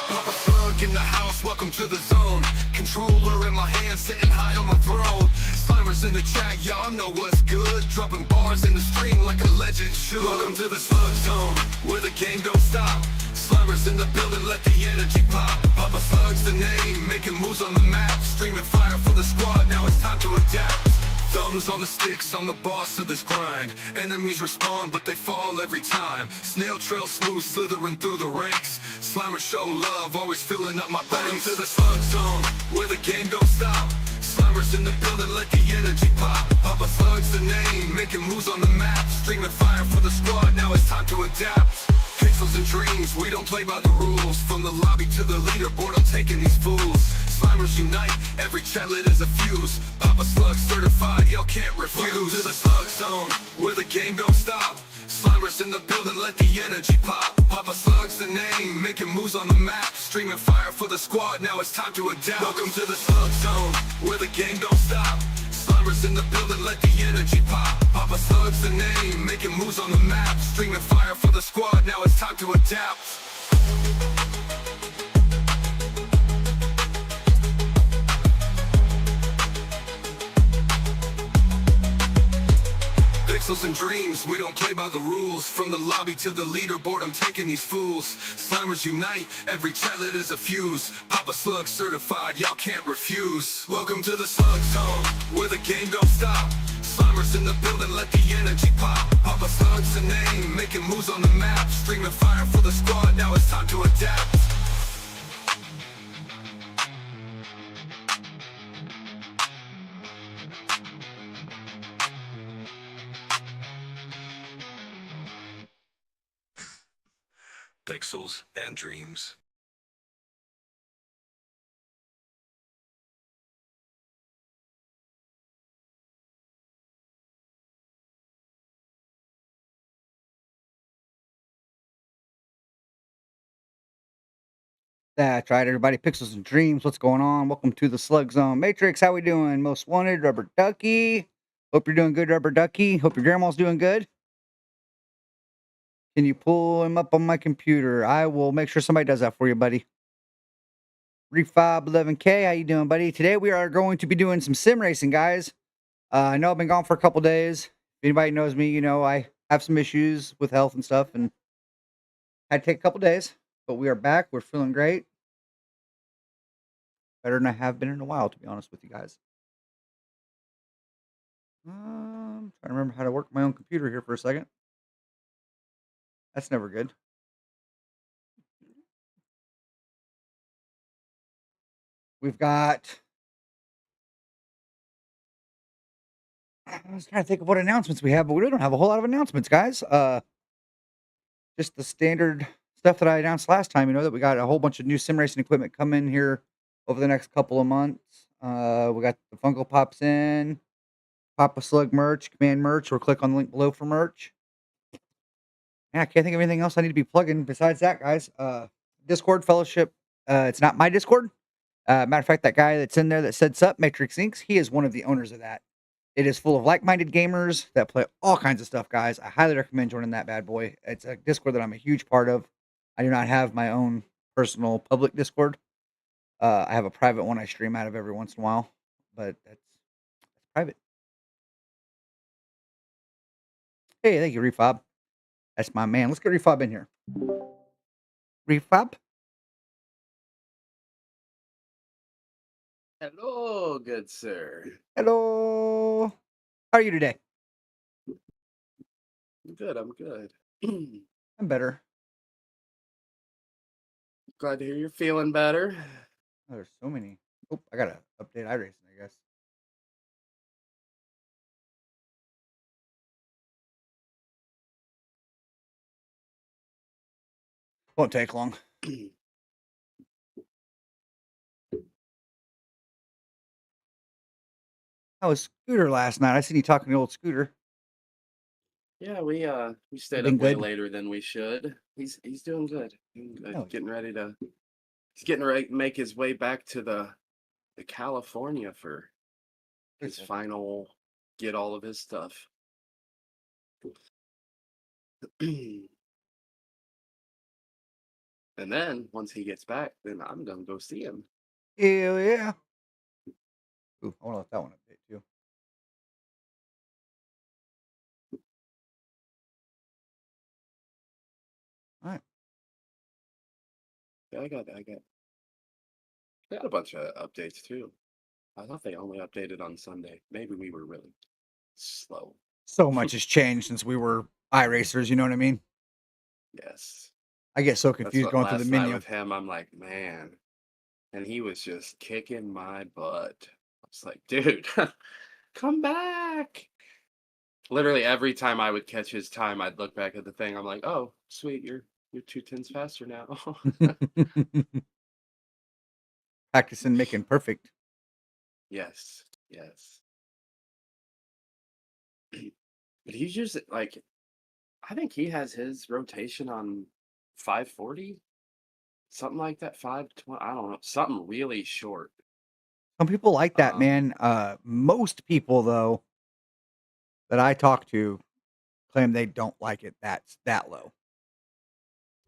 Papa Slug in the house, welcome to the zone. Controller in my hand, sitting high on my throne. Slimers in the chat, y'all know what's good. Dropping bars in the stream like a legend should. Welcome to the Slug Zone, where the game don't stop. Slimers in the building, let the energy pop. Papa Slug's the name, making moves on the map. Streaming fire for the squad, now it's time to adapt. Thumbs on the sticks, I'm the boss of this grind. Enemies respond, but they fall every time. Snail trail smooth, slithering through the ranks. Slimers show love, always filling up my banks. Welcome to the Slug Zone, where the game don't stop. Slimers in the building, let the energy pop. Papa Slug's the name, making moves on the map. Streaming fire for the squad, now it's time to adapt. Pixels and dreams, we don't play by the rules. From the lobby to the leaderboard, I'm taking these fools. Slimers unite, every chatlet is a fuse. Papa Slug certified, y'all can't refuse. Welcome to the Slug Zone, where the game don't stop. Slimers in the building, let the energy pop. Papa Slug's the name, making moves on the map. Streaming fire for the squad, now it's time to adapt. Welcome to the Slug Zone, where the game don't stop. Slimers in the building, let the energy pop. Papa Slug's the name, making moves on the map. Streaming fire for the squad, now it's time to adapt. Pixels and dreams, we don't play by the rules. From the lobby to the leaderboard, I'm taking these fools. Slimers unite, every chatlet is a fuse. Papa Slug certified, y'all can't refuse. Welcome to the Slug Zone, where the game don't stop. Slimers in the building, let the energy pop. Papa Slug's the name, making moves on the map. Streaming fire for the squad, now it's time to adapt. Pixels and dreams. That's right, everybody. Pixels and Dreams, what's going on? Welcome to the Slug Zone. Matrix, how we doing? Most Wanted, Rubber Ducky. Hope you're doing good, Rubber Ducky. Hope your grandma's doing good. Can you pull him up on my computer? I will make sure somebody does that for you, buddy. Refob 11K, how you doing, buddy? Today we are going to be doing some sim racing, guys. I know I've been gone for a couple days. If anybody knows me, you know I have some issues with health and stuff, and had to take a couple days. But we are back. We're feeling great. Better than I have been in a while, to be honest with you guys. Trying to remember how to work my own computer here for a second. That's never good. We've got... I was trying to think of what announcements we have, but we don't have a whole lot of announcements, guys. Just the standard stuff that I announced last time. You know that we got a whole bunch of new sim racing equipment coming here over the next couple of months. We got the Funko Pops in, Papa Slug merch, Command merch, or click on the link below for merch. Yeah, I can't think of anything else I need to be plugging besides that, guys. Discord Fellowship It's not my Discord. Matter of fact, that guy that's in there that sets up Matrix Inc., he is one of the owners of that. It is full of like-minded gamers that play all kinds of stuff, guys. I highly recommend joining that bad boy. It's a Discord that I'm a huge part of. I do not have my own personal public Discord. I have a private one I stream out of every once in a while, but that's private. Hey, thank you, Refob. That's my man. Let's get Refob in here. Refob? Hello, good sir. Hello. How are you today? I'm good. I'm good. I'm better. Glad to hear you're feeling better. Oh, there's so many. Oh, I gotta update iRacing, I guess. Won't take long. I was Scooter last night. I seen you talking to old Scooter. Yeah, we stayed Been up way good? later than we should. He's doing good. Doing good. Oh, He's getting ready to make his way back to the California for his cool. final get all of his stuff. And then once he gets back, then I'm gonna go see him. Hell yeah. Ooh, I want to let that one update too. All right. Yeah, I got a bunch of updates too. I thought they only updated on Sunday. Maybe we were really slow. So much has changed since we were iRacers, you know what I mean? Yes. I get so That's confused what going through the last night menu. with him, I'm like, man. And he was just kicking my butt. I was like, dude, come back. Literally every time I would catch his time, I'd look back at the thing. I'm like, oh, sweet, you're 2 tenths faster now. Practicing making perfect. Yes, yes. But he's just like, I think he has his rotation on 540, something like that, 520. I don't know, something really short. Some people like that, Um, man. Most people though that I talk to claim they don't like it that low.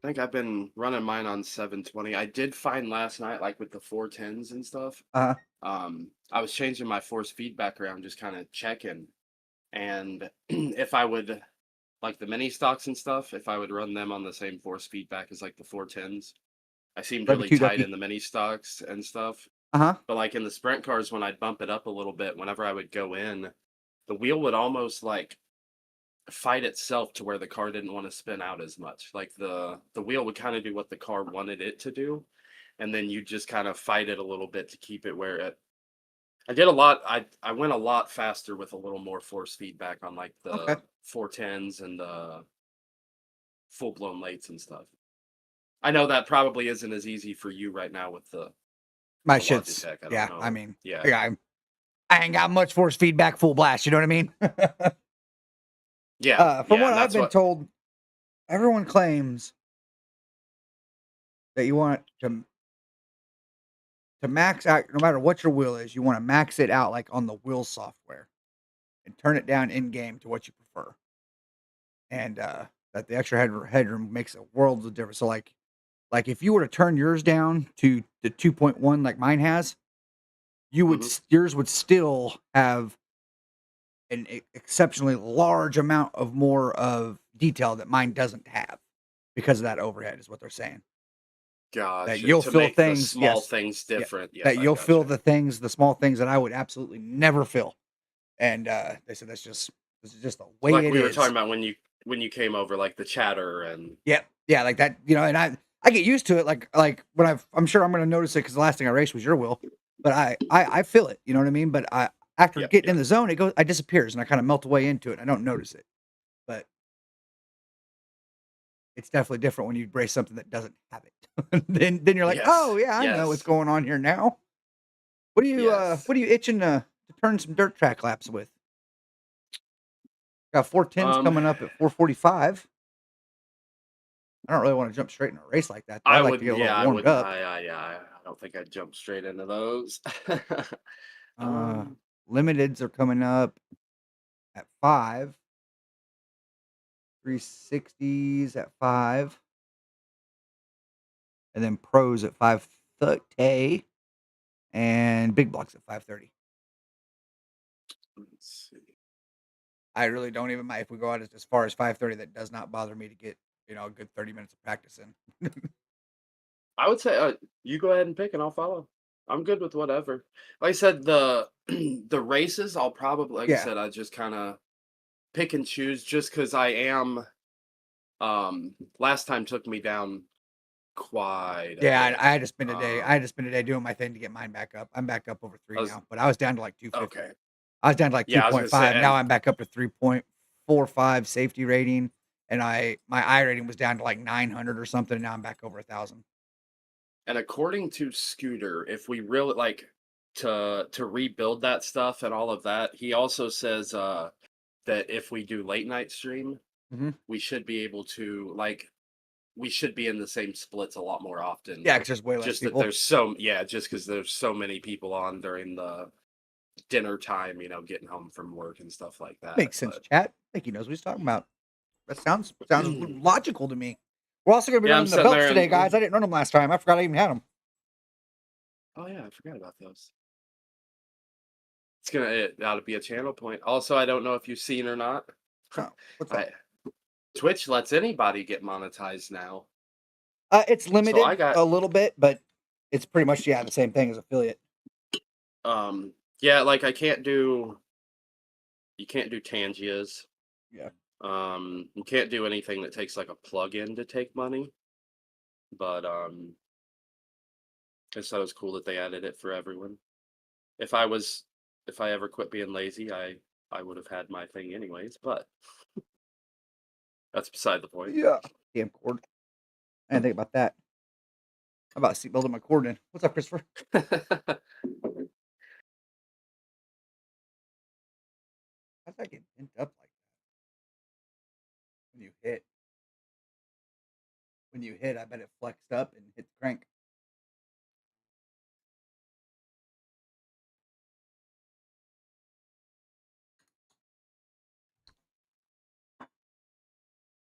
I think I've been running mine on 720. I did find last night, like with the 410s and stuff, Uh I was changing my force feedback around, just kind of checking. And if I would, like the mini stocks and stuff, if I would run them on the same force feedback as like the 410s, I seemed love you really too, tight Ducky. in the mini stocks and stuff. Uh-huh. But like in the sprint cars, when I'd bump it up a little bit, whenever I would go in, the wheel would almost like fight itself to where the car didn't want to spin out as much. Like the wheel would kind of do what the car wanted it to do, and then you just kind of fight it a little bit to keep it where it. I did a lot. I went a lot faster with a little more force feedback on like Okay. the 410s and the full blown lates and stuff. I know that probably isn't as easy for you right now with My the shit's Logitech. I don't yeah, know. I mean, Yeah. yeah, I ain't got much force feedback full blast, you know what I mean? Yeah. From Yeah. what And I've that's been what. told, everyone claims that you want to max out no matter what your wheel is, you want to max it out like on the wheel software and turn it down in game to what you prefer. And that the extra headroom makes a world of difference. So like if you were to turn yours down to the 2.1 like mine has, Mhm. yours would still have an exceptionally large amount of more of detail that mine doesn't have because of that overhead is what they're saying. That Gotcha. you'll To feel make the things, small yes, things yeah, different. Yes, that I you'll feel gotcha. the things, the small things that I would absolutely never feel. And they said this is just the way Like it we were talking is. about when you came over, like the chatter and Yep. Yeah, like that, and I get used to it. Like when I'm sure I'm gonna notice it because the last thing I raced was your wheel. But I feel it, you know what I mean? But I after yep, getting in yep. the zone, it disappears and I kind of melt away into it. I don't notice it. But it's definitely different when you race something that doesn't have it. Then you're like, Yes, oh yeah, I know what's yes, going on here now. yes. What are you itching to turn some dirt track laps with? Got 410s Um, coming up at 445. I don't really want to jump straight in a race like that. I like to get a little warmed up. I don't think I'd jump straight into those. Uh, um, limiteds are coming up at 5. 360s at 5. And then pros at 530. And big blocks at 530. let's see. I really don't even mind if we go out as far as 530. That does not bother me to get, a good 30 minutes of practice in. I would say you go ahead and pick, and I'll follow. I'm good with whatever. Like I said, the the races, I'll probably, like I Yeah. said, I just kind of pick and choose, just because I am. Last time took me down quite a Yeah, bit. I had to spend a day. I had to spend a day doing my thing to get mine back up. I'm back up over 3 I was now, but I was down to like 250. okay. I was down to like Yeah, I was gonna say, 2.5. Now and I'm back up to 3.45 safety rating, and my I rating was down to like 900 or something. And now I'm back over 1,000. according to Scooter, if we really like to rebuild that stuff and all of that, he also says that if we do late night stream, Mm-hmm. we should be able to we should be in the same splits a lot more often. Yeah, because there's way less Just that people. just because there's so many people on during the dinner time, getting home from work and stuff like that. Makes sense, But chat. I think he knows what he's talking about. That sounds logical to me. We're also going to be yeah, I'm running the sitting belts there today, and guys. I didn't run them last time. I forgot I even had them. oh yeah, I forgot about those. It ought to be a channel point. Also, I don't know if you've seen or not. Oh, what's up? Twitch lets anybody get monetized now. It's So I limited got a little bit, but it's pretty much the same thing as affiliate. yeah, like you can't do Tangias. Yeah. You can't do anything that takes like a plug-in to take money. But I just thought it was cool that they added it for everyone. If I ever quit being lazy, I would have had my thing anyways, but that's beside the point. Yeah. Damn cord. I didn't think about that. How about seatbelting my cord in? What's up, Christopher? How's that get bent up like that? When you hit. When you hit, I bet it flexed up and hit the crank.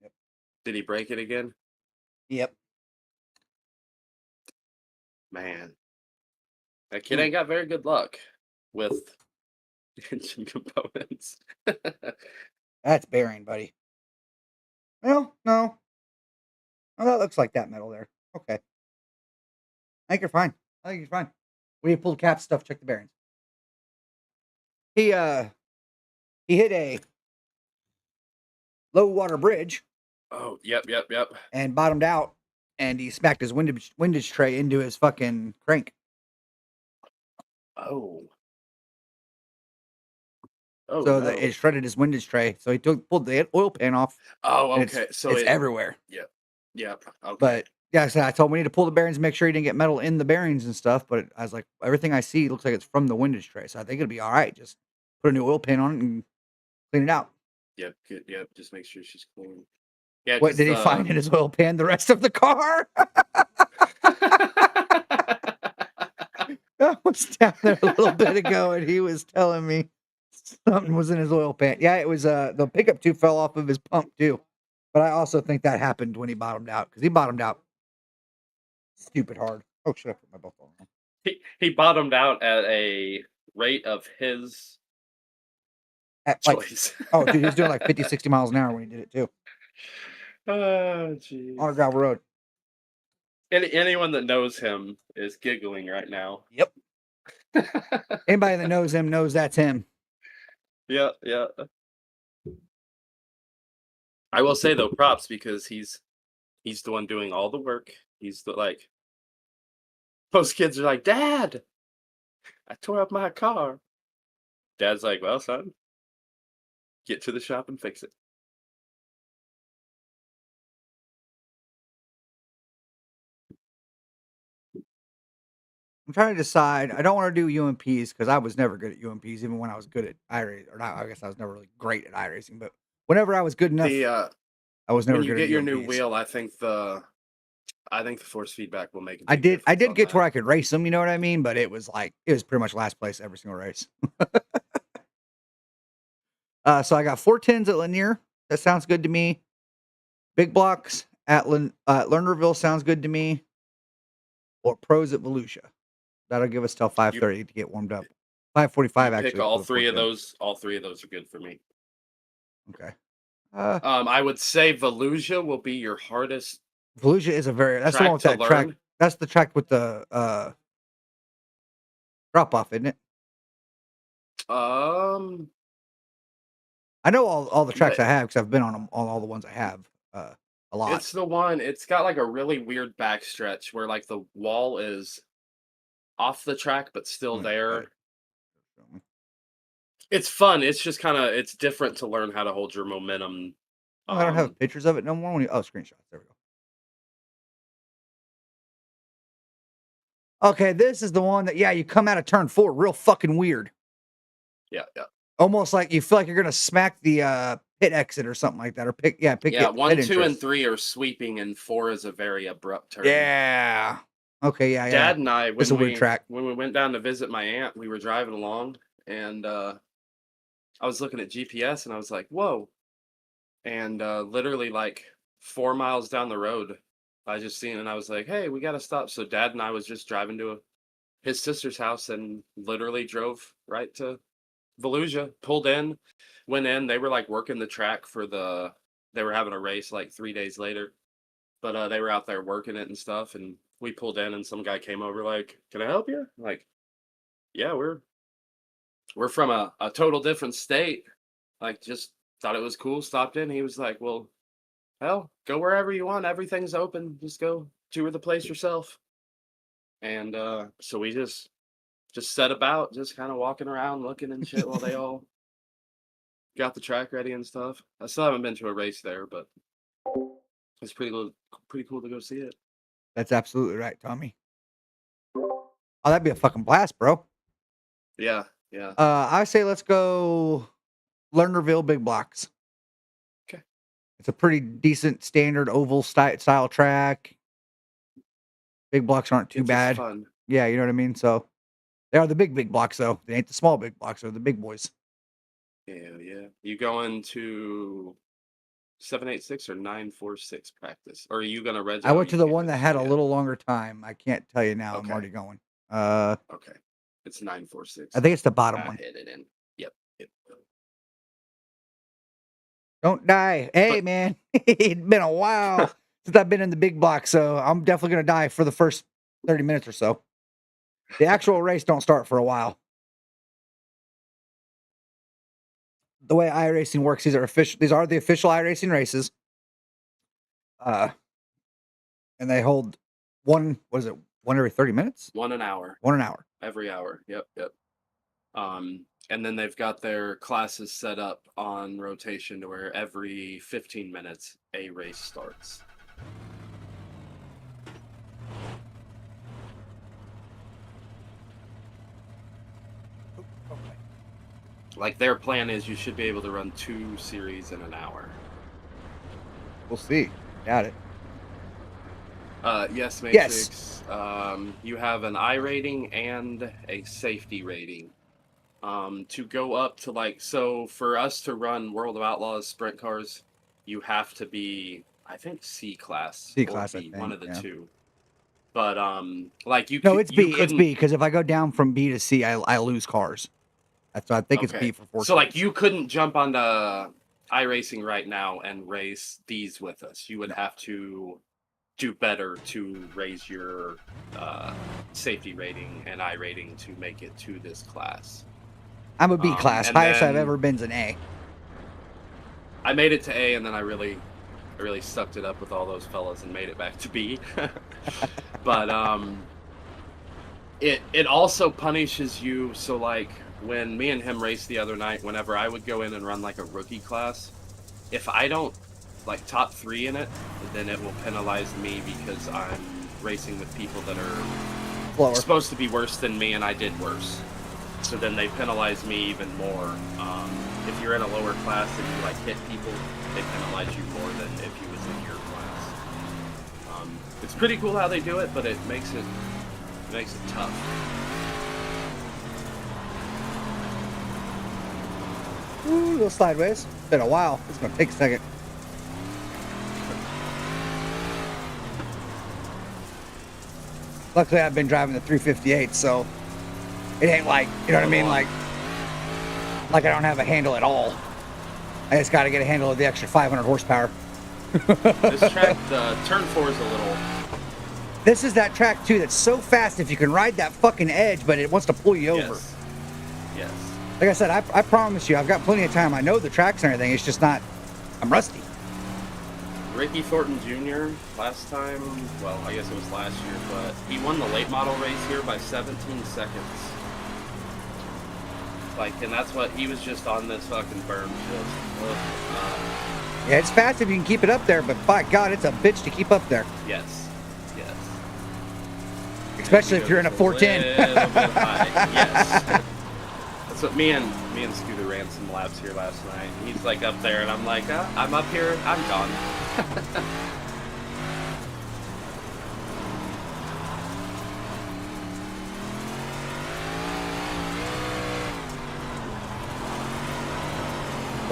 Yep. Did he break it again? Yep. Man, that kid ain't got very good luck with engine components. That's bearing, buddy. Well, no. Oh, that looks like that metal there. Okay. I think you're fine. I think you're fine. When you pull the cap stuff, check the bearings. He hit a low water bridge Oh, yep. and bottomed out, and he smacked his windage tray into his fucking crank. Oh, So no. it shredded his windage tray. So he pulled the oil pan off. Oh, and okay. So it's everywhere. Yep. Okay. But yeah, so I told him we need to pull the bearings and make sure he didn't get metal in the bearings and stuff. But I was like, everything I see looks like it's from the windage tray. So I think it'll be all right. Just put a new oil pan on it and clean it out. Yep. Good. Yep. Just make sure she's clean. Yeah. What did he find in his oil pan? The rest of the car? I was down there a little bit ago, and he was telling me something was in his oil pan. Yeah, it was. The pickup tube fell off of his pump too. But I also think that happened when he bottomed out, because he bottomed out stupid hard. Oh shit! I put my belt on. He bottomed out at a rate of his choice. Oh, dude, he was doing like 50, 60 miles an hour when he did it too. Oh, jeez. On a gravel road. Anyone that knows him is giggling right now. Yep. Anybody that knows him knows that's him. Yeah. I will say though, props, because he's the one doing all the work. He's most kids are like, Dad, I tore up my car. Dad's like, well, son, get to the shop and fix it. I'm trying to decide. I don't want to do UMPs because I was never good at UMPs, even when I was good at iRacing. Or not, I guess I was never really great at iRacing, but whenever I was good enough, I was never when you good get at your new UMPs. wheel, I think the force feedback will make a I big did difference on get to where that. I could race them, you know what I mean? But it was pretty much last place every single race. So I got 410s at Lanier. That sounds good to me. Big blocks at Lernerville sounds good to me. Or pros at Volusia. That'll give us till You 5:30 to get warmed up. 5:45 you pick actually for all the 3 of 410s. those. All 3 of those are good for me. Okay. I would say Volusia will be your hardest Volusia is that's the one track with to that track. learn. That's the track with the drop off, isn't it? Um, I know all the tracks but I have because I've been on them on all the ones I have a lot. it's the one. It's got like a really weird backstretch where like the wall is off the track but still Let me look at there. it. Show me. It's fun. It's just kind of it's different to learn how to hold your momentum. Oh, I don't Um, have pictures of it no more. Screenshots. There we go. Okay, this is the one that you come out of turn 4, real fucking weird. yeah, yeah. Almost like you feel like you're gonna smack the pit exit or something like that, or pick Yeah, pit 1, 2, and entrance. 3 are sweeping, and 4 is a very abrupt turn. Yeah. Okay. Yeah. Dad and I, It's a weird track. when we went down to visit my aunt, we were driving along, and I was looking at GPS, and I was like, "Whoa!" And literally, like 4 miles down the road, I just seen, it, and I was like, "Hey, we got to stop." So Dad and I was just driving to his sister's house, and literally drove right to Volusia, pulled in, went in. They were like working the track for they were having a race like 3 days later, but they were out there working it and stuff. And we pulled in, and some guy came over like, "Can I help you?" Like, yeah, we're from a total different state. Like, just thought it was cool. Stopped in. He was like, "Well, hell, go wherever you want. Everything's open. Just go tour the place yourself." And so we just set about, just kind of walking around, looking and shit while they all got the track ready and stuff. I still haven't been to a race there, but it's pretty cool to go see it. That's absolutely right, Tommy. Oh, that'd be a fucking blast, bro. Yeah, yeah. I say let's go Lernerville big blocks. Okay. It's a pretty decent standard oval style track. Big blocks aren't too It's bad. just fun. Yeah, you know what I mean? So they are the big blocks though. They ain't the small big blocks, they're the big boys. Yeah, yeah. You going to 786 or 946 practice? Or are you gonna reg I out? went to You the can't one that decide had a yet. little longer time. I can't tell you now. I'm Okay. already going. Okay. It's 946. I think it's the bottom I one. hit it in. Yep. Don't die. Hey, But man. It's been a while since I've been in the big block, so I'm definitely going to die for the first 30 minutes or so. The actual race don't start for a while. The way iRacing works, these are the official iRacing races. And they hold one every 30 minutes? 1 an hour. 1 an hour. Every hour. Yep, yep. And then they've got their classes set up on rotation to where every 15 minutes a race starts. Like their plan is you should be able to run 2 series in an hour. We'll see. Got it. Yes, Yes. Matrix. You have an I rating and a safety rating. To go up to so for us to run World of Outlaws sprint cars, you have to be, I think, C class C or class, I B, one think. of the Yeah. two. But like No, it's you B. It's couldn't. B because if I go down from B to C, I lose cars. That's why I think it's B Okay, for 4 so like times. you couldn't jump onto iRacing right now and race these with us. You would No. have to do better to raise your safety rating and I rating to make it to this class. I'm a B class. And Highest I've then ever been is an A. I made it to A, and then I really sucked it up with all those fellas and made it back to B. But it also punishes you. So like when me and him raced the other night, whenever I would go in and run like a rookie class, if I don't like top 3 in it, then it will penalize me because I'm racing with people that are Slower. supposed to be worse than me, and I did worse. So then they penalize me even more. if you're in a lower class and you like hit people, they penalize you more than if you was in your class. It's pretty cool how they do it, but it makes it tough. Ooh, a little sideways. Been a while. It's gonna take a second. Luckily, I've been driving the 358, so it ain't like, you know what I mean? Like I don't have a handle at all. I just got to get a handle of the extra 500 horsepower. This track, the turn 4 is a little. This is that track too that's so fast if you can ride that fucking edge, but it wants to pull you over. Yes. Yes. Like I said, I promise you, I've got plenty of time. I know the tracks and everything. It's just not. I'm rusty. Ricky Thornton Jr. last time, well, I guess it was last year, but he won the late model race here by 17 seconds. Like, and that's what he was just on this fucking berm. Yeah, it's fast if you can keep it up there, but by God, it's a bitch to keep up there. Yes. Yes. Especially if you're in a 410. Yes. That's what me and Scooter ran some laps here last night. He's like up there, and I'm like, I'm up here, I'm gone.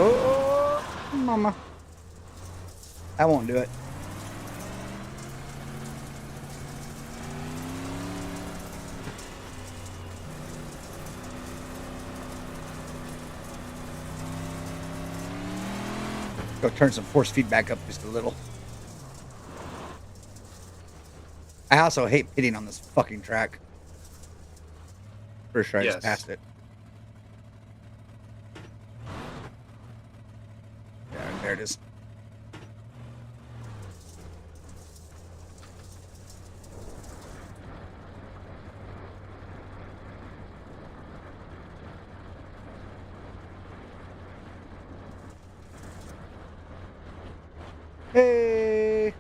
Oh, mama. I won't do it. Go turn some force feedback up just a little. I also hate pitting on this fucking track. For sure, I just passed it. Yeah, there it is. Hey,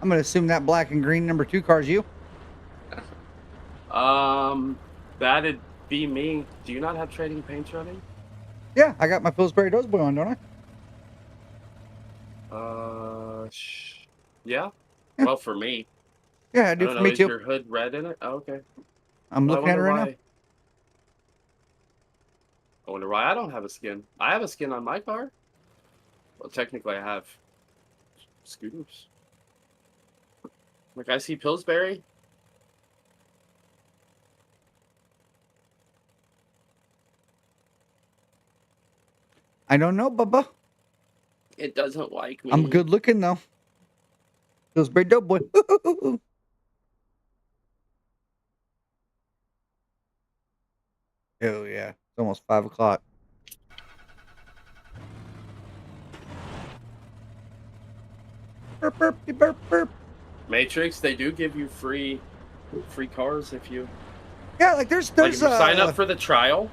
I'm gonna assume that black and green number 2 car's you. That'd be me. Do you not have trading paints running? Yeah, I got my Pillsbury Doughboy on, don't I? Yeah. Yeah. Well, for me. Yeah, I do for me Is too. your hood red in it? Oh, okay. I'm looking at it right now. I wonder why I don't have a skin. I have a skin on my car. Well, technically, I have scooters. Like, I see Pillsbury. I don't know, Bubba. It doesn't like me. I'm good looking though. Pillsbury Doughboy. Oh yeah, it's almost 5 o'clock. Burp, burp, burp, burp. Matrix, they do give you free cars if you. Yeah, like there's Like if you sign up for the trial.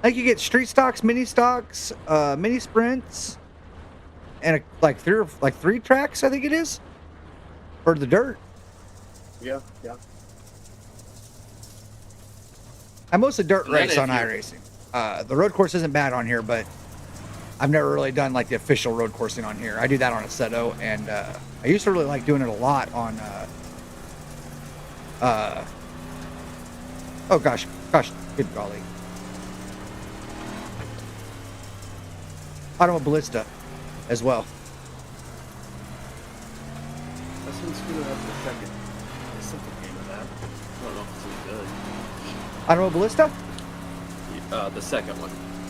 Like you get street stocks, mini sprints, and like 3 tracks, I think it is, for the dirt. Yeah, yeah. I mostly dirt And then race on iRacing. The road course isn't bad on here, but I've never really done like the official road coursing on here. I do that on Assetto, and I used to really like doing it a lot on. Oh gosh, good golly. Automobilista as well. That's when Scooter has the second game of that. I don't know if it's any good. Automobilista? The second one.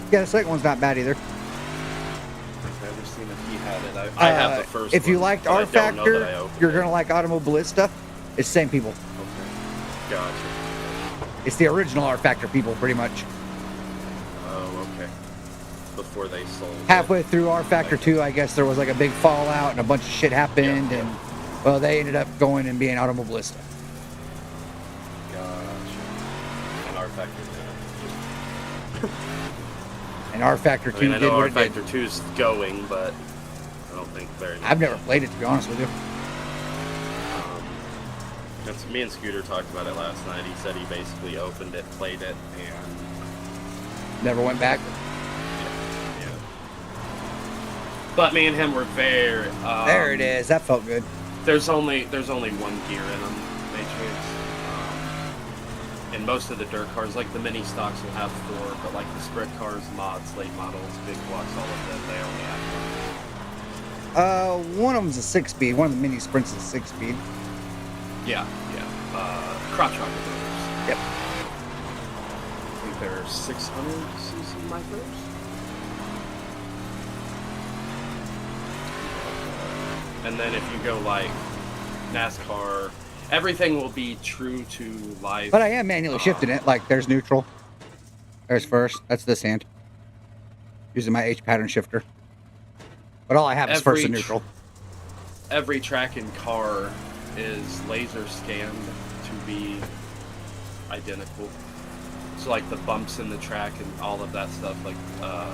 Yeah, the second one's not bad either. I've never seen if he had it. I have the first If you one, liked but I R don't know that Factor, I opened you're it. going to like Automobilista. It's the same people. Okay. Gotcha. It's the original R Factor people, pretty much. Oh, okay. Before they sold Halfway through R Factor 2, I guess there was like a big fallout and a bunch of shit happened, and well, they ended up going and being Automobilista. Gotcha. And R Factor 2. And R Factor 2 I mean, I did know what R it Factor did. 2's going, but I don't think very much. I've never played it, to be honest with you. That's me and Scooter talked about it last night. He said he basically opened it, played it, and Never went back. yeah. But me and him were very. There it is. That felt good. There's only one gear in them, Matrix. And most of the dirt cars, like the mini stocks, will have 4, but like the sprint cars, mods, late models, big blocks, all of them, they only have 1. One of them's a 6-speed. One of the mini sprints is a 6-speed. Yeah. Crotch rocket motors. Yep. I think they're 600cc micros. And then if you go like NASCAR, everything will be true to life. But I am manually shifting it. Like, there's neutral. There's first. That's this hand. Using my H pattern shifter. But all I have is first and neutral. Every track and car is laser scanned to be identical. So like the bumps in the track and all of that stuff, like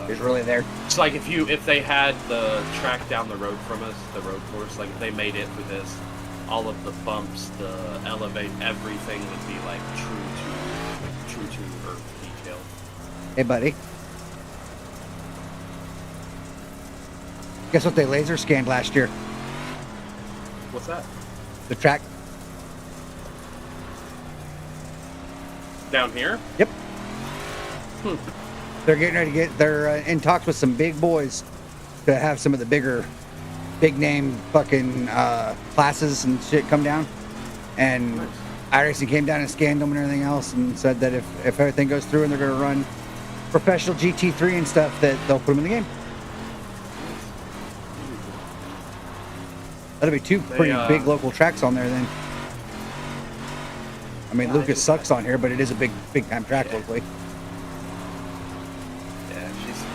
is really there. So like if they had the track down the road from us, the road course, like if they made it for this, all of the bumps, the elevate, everything would be like true to earth detail. Hey buddy. Guess what they laser scanned last year? What's that? The track. Down here? Yep. They're getting ready to get. They're in talks with some big boys to have some of the big name fucking classes and shit come down. And Nice. iRacing came down and scanned them and everything else, and said that if everything goes through and they're going to run professional GT3 and stuff, that they'll put them in the game. That'll be 2 pretty big local tracks on there then. I mean, Yeah, Lucas sucks on here, but it is a big time track locally. Yeah,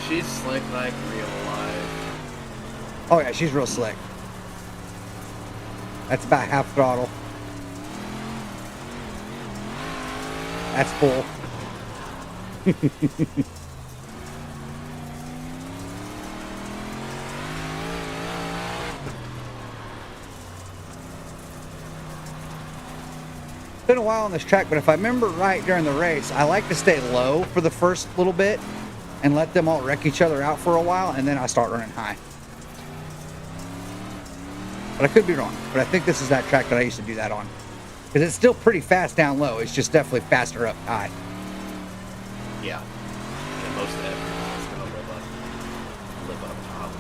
she's slick like real life. Oh yeah, she's real slick. That's about half throttle. That's full. It's been a while on this track, but if I remember right during the race, I like to stay low for the first little bit and let them all wreck each other out for a while, and then I start running high. But I could be wrong. But I think this is that track that I used to do that on. Because it's still pretty fast down low. It's just definitely faster up high. Yeah. And most of everyone's gonna live up top.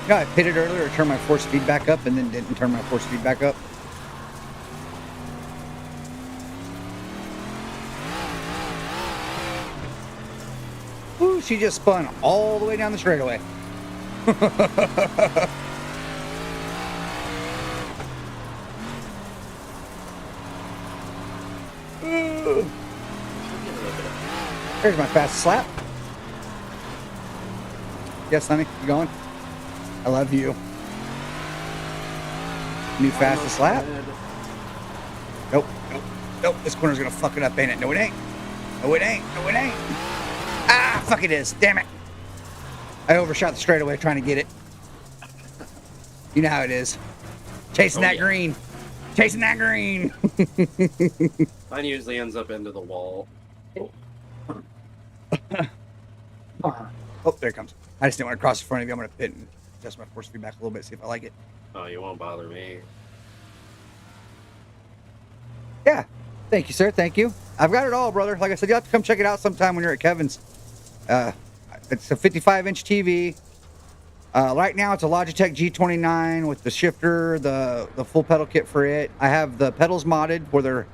You know, I pitted earlier to turn my force speed back up and then didn't turn my force speed back up. Ooh, she just spun all the way down the straightaway. Here's my fastest lap. Yes, honey, you going? I love you. New fastest lap. Nope. This corner's gonna fuck it up, ain't it? No, it ain't. No, it ain't. Ah, fuck it is. Damn it. I overshot the straightaway trying to get it. You know how it is. Chasing that green. Chasing that green. Mine usually ends up into the wall. Oh, there it comes. I just didn't want to cross in front of you. I'm going to pit and adjust my force feedback a little bit, see if I like it. Oh, you won't bother me. Yeah. Thank you, sir. Thank you. I've got it all, brother. Like I said, you'll have to come check it out sometime when you're at Kevin's. It's a 55-inch TV. Right now, it's a Logitech G29 with the shifter, the full pedal kit for it. I have the pedals modded where they're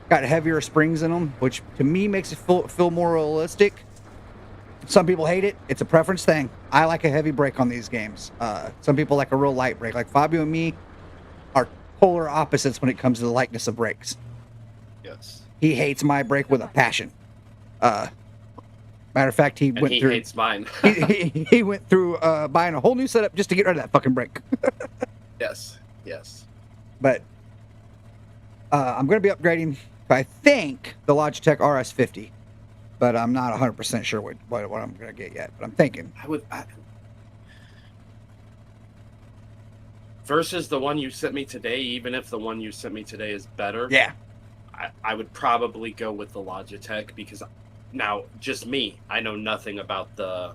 got heavier springs in them, which to me makes it feel more realistic. Some people hate it. It's a preference thing. I like a heavy brake on these games. Some people like a real light brake. Like Fabio and me are polar opposites when it comes to the lightness of brakes. Yes. He hates my brake with a passion. Matter of fact, he hates mine. he went through buying a whole new setup just to get rid of that fucking brake. Yes. But I'm going to be upgrading, I think, the Logitech RS50. But I'm not 100% sure what I'm going to get yet. But I'm thinking. Versus the one you sent me today, even if the one you sent me today is better. Yeah. I would probably go with the Logitech because now just me. I know nothing about the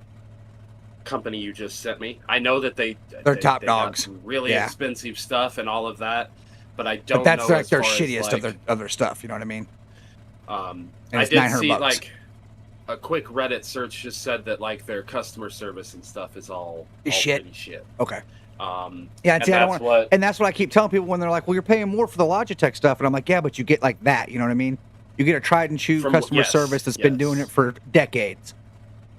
company you just sent me. I know that They're top they got dogs. some really Yeah. expensive stuff and all of that, but I But don't that's know like as their far as shittiest like of their stuff. You know what I mean? And I it's did 900 see bucks. like a quick Reddit search just said that like their customer service and stuff is all Shit. pretty shit. Okay. Um, Yeah, and see, I don't that's want, what and that's what I keep telling people when they're like, "Well, you're paying more for the Logitech stuff," and I'm like, "Yeah, but you get like that." You know what I mean? You get a tried and true from customer yes, service that's been doing it yes. for decades.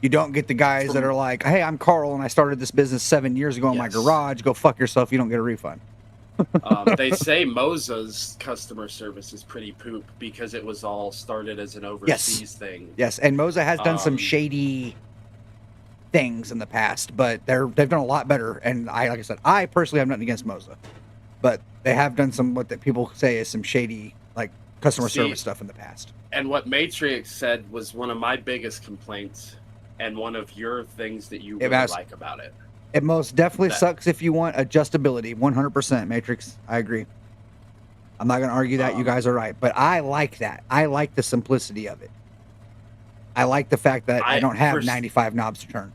You don't get the guys that From are like, "Hey, I'm Carl, and I started this business 7 years ago in my yes. garage. Go fuck yourself. You don't get a refund." They say Moza's customer service is pretty poop because it was all started as an Yes. overseas thing. Yes, and Moza has done some Um, shady things in the past, but they've done a lot better. And like I said, I personally have nothing against Moza, but they have done some what that people say is some shady like customer See, service stuff in the past. and what Matrix said was one of my biggest complaints and one of your things that you really like about it. It most definitely That sucks if you want adjustability. 100% Matrix. I agree. I'm not going to argue that. You guys are right, but I like that. I like the simplicity of it. I like the fact that I don't have 95 knobs to turn.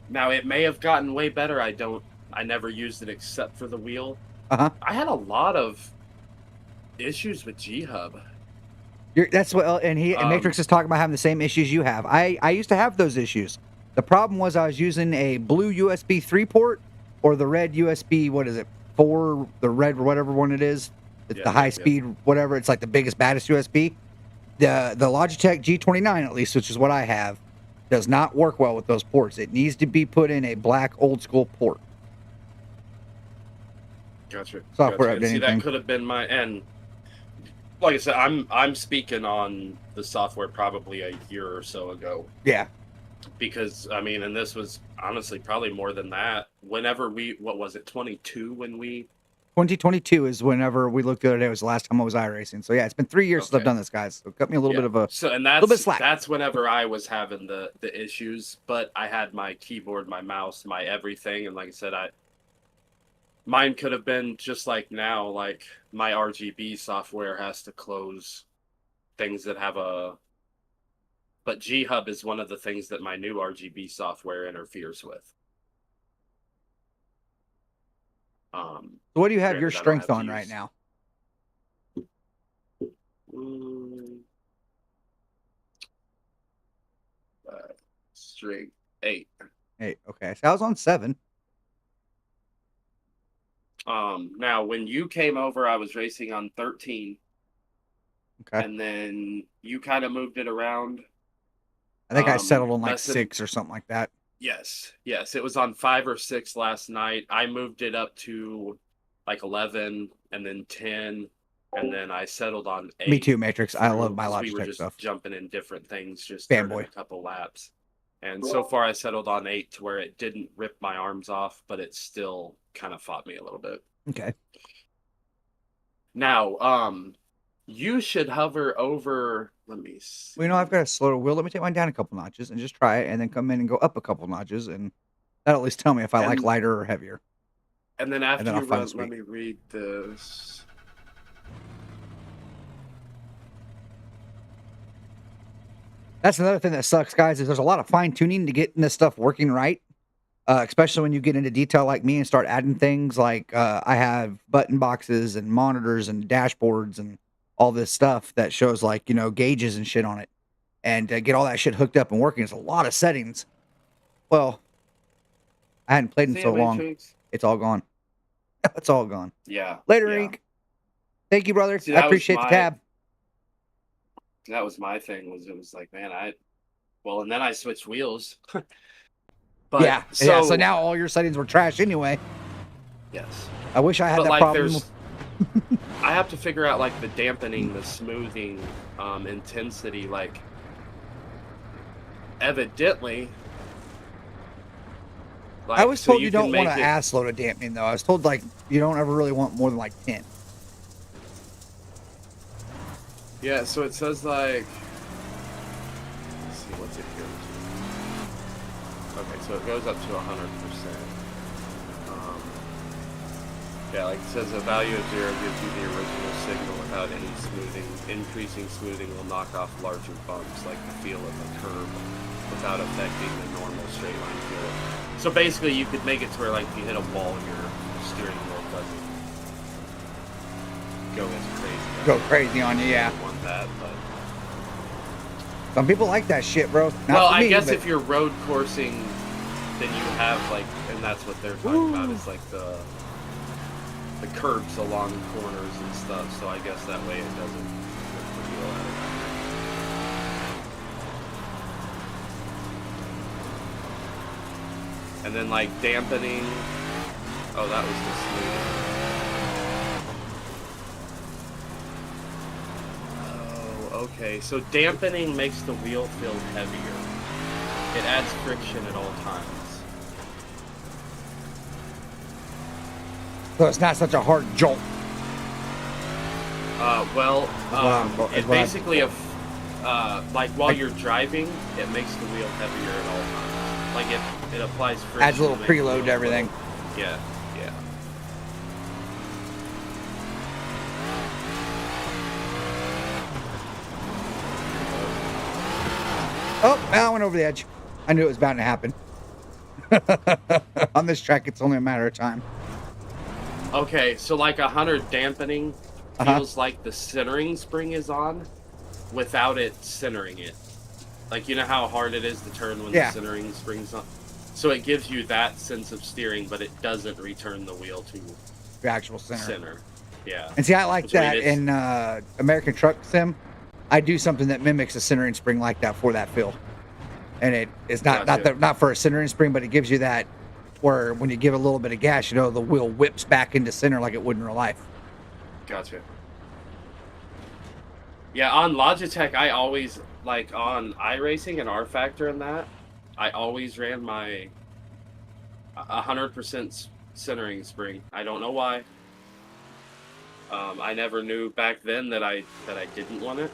Now it may have gotten way better. I never used it except for the wheel. Uh-huh. I had a lot of issues with G-Hub. That's what, and Matrix is talking about having the same issues you have. I used to have those issues. The problem was I was using a blue USB 3 port or the red USB, what is it, 4, the red, whatever one it is. It's the high speed, whatever. It's like the biggest, baddest USB. The Logitech G29, at least, which is what I have, does not work well with those ports. It needs to be put in a black old school port. Gotcha. Software gotcha. updating See, that thing. could have been my and like I said, I'm speaking on the software probably a year or so ago. Yeah. Because I mean, and this was honestly probably more than that. Whenever what was it, 22 when we 2022 is whenever we looked the other day. It was the last time I was iRacing. So yeah, it's been 3 years since I've done this, guys. So cut me a little bit of a little bit slack. That's whenever I was having the issues, but I had my keyboard, my mouse, my everything, and like I said, mine could have been just like now, like my RGB software has to close things that have but G-Hub is one of the things that my new RGB software interferes with. So what do you have your strength on right now? Strength 8. 8. Okay. So I was on 7. Now when you came over, I was racing on 13. Okay. And then you kind of moved it around. I think I settled on like 6 or something like that. Yes. It was on 5 or 6 last night. I moved it up to like 11 and then 10. And then I settled on 8. Me too, Matrix. I love my Logitech we were just stuff. Jumping in different things, just fanboy. A couple laps. And so far I settled on 8 to where it didn't rip my arms off, but it still kind of fought me a little bit. Okay. Now, you should hover over. Let me see. Well, I've got a slower wheel. Let me take mine down a couple notches and just try it, and then come in and go up a couple notches, and that'll at least tell me if I like lighter or heavier. And then after you run, let me read this. That's another thing that sucks, guys, is there's a lot of fine tuning to getting this stuff working right. Especially when you get into detail like me and start adding things like I have button boxes and monitors and dashboards and all this stuff that shows like, gauges and shit on it. And get all that shit hooked up and working. It's a lot of settings. Well, I hadn't played in so long. It's all gone. It's all gone. Yeah. Later, Ink. Thank you, brother. I appreciate the tab. That was my thing. It was like, man, and then I switched wheels. But, yeah. So now all your settings were trash anyway. Yes. I wish I had that problem. I have to figure out like the dampening, the smoothing, intensity. Like, evidently. Like, I was told you don't want an ass load of dampening though. I was told like you don't ever really want more than like 10. Yeah. So it says like. Let's see what's it here. Okay, so it goes up to 100%. Yeah, like it says a value of 0 gives you the original signal without any smoothing. Increasing smoothing will knock off larger bumps, like the feel of a curb, without affecting the normal straight line feel. So basically, you could make it to where, like, if you hit a wall, your steering wheel doesn't go as crazy. Go crazy on you, yeah. I want that, but Some people like that shit, bro. Not well, for I me, guess but if you're road coursing, then you have like, and that's what they're talking about is like the curbs along corners and stuff. So I guess that way it doesn't rip the wheel out of it. And then like dampening. Oh, that was the smoothing. Oh, okay. So dampening makes the wheel feel heavier. It adds friction at all times. so it's not such a hard jolt. It basically, like while you're driving, it makes the wheel heavier at all times. Like it applies friction. Adds a little makes the preload wheel to everything. Yeah, yeah. Oh, now I went over the edge. I knew it was bound to happen. On this track, it's only a matter of time. Okay, so like 100 dampening feels like the centering spring is on without it centering it. Like, you know how hard it is to turn when the centering spring's on? So it gives you that sense of steering, but it doesn't return the wheel to The actual center. Yeah. And see, I like Which, I that mean, in American Truck Sim. I do something that mimics a centering spring like that for that feel. And it's not Gotcha. not for a centering spring, but it gives you that where when you give a little bit of gas, you know, the wheel whips back into center like it would in real life. Gotcha. Yeah, on Logitech, I always, like, on iRacing and R Factor and that, I always ran my 100% centering spring. I don't know why. I never knew back then that I didn't want it.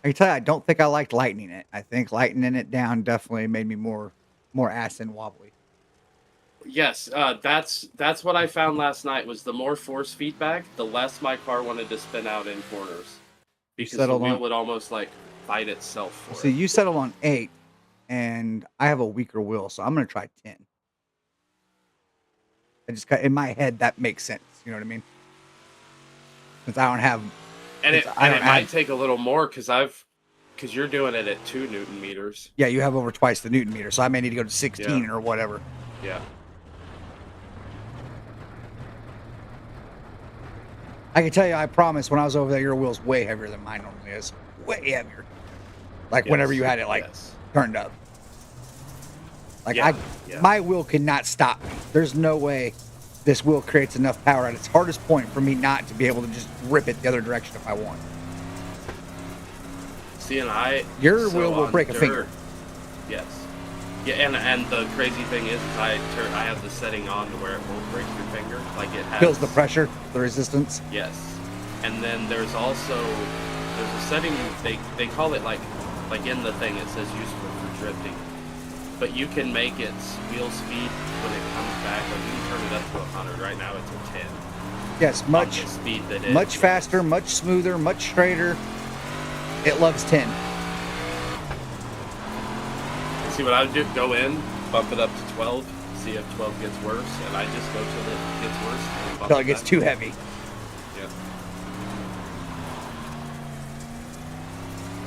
I can tell you, I don't think I liked lightening it. I think lightening it down definitely made me more ass and wobbly. Yes, that's what I found last night was the more force feedback, the less my car wanted to spin out in corners. Because the settled wheel on- would almost like fight itself for See, it. you settled on 8, and I have a weaker wheel, so I'm gonna try 10. I just got in my head that makes sense. You know what I mean? Since I don't have, And it, I and don't it might have- take a little more because you're doing it at 2 Newton meters. yeah, you have over twice the Newton meter, so I may need to go to 16 Yeah. or whatever. Yeah. I can tell you, I promise, when I was over there, your wheel's way heavier than mine normally is. Way heavier. Like whenever you had it Yes. turned up. Like Yeah, yeah. my wheel could not stop me. There's no way this wheel creates enough power at its hardest point for me not to be able to just rip it the other direction if I want. See, and Your so wheel will on break a dirt- finger. Yes. Yeah, and the crazy thing is I have the setting on to where it won't break your finger. Like it has. Feels the pressure, the resistance. Yes. And then there's a setting they call it like in the thing it says useful for drifting. But you can make its wheel speed when it comes back. Like you can turn it up to 100. Right now it's a 10. Yes, on much the speed that it much faster, much smoother, much straighter. It loves 10. See what I would do? Go in, bump it up to 12, see if 12 gets worse, and I just go till it gets worse. And bump Until it gets back. too heavy. Yeah.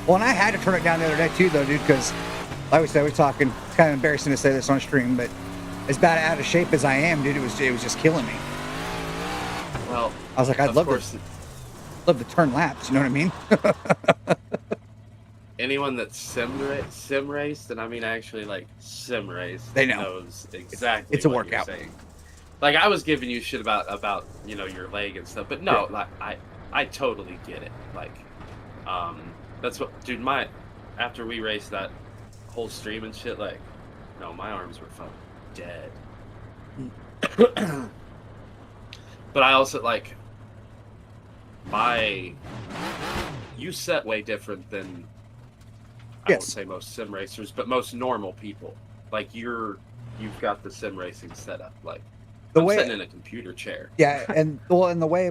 Well, and I had to turn it down the other day too, though, dude, because like we said, we're talking. It's kind of embarrassing to say this on stream, but as bad out of shape as I am, dude, it was just killing me. Well, I was like, I'd of love course, to turn laps. You know what I mean? anyone that's sim raced, and I mean actually like sim raced, They know. knows exactly. It's a what you're workout. saying. Like I was giving you shit about your leg and stuff, but no, like I totally get it. Like, that's what, dude. After we raced that whole stream and shit, like, no, my arms were fucking dead. But I also like you set way different than I won't Yes. say most sim racers, but most normal people. Like you've got the sim racing setup. Like The I'm way, sitting in a computer chair. yeah, and well, and the way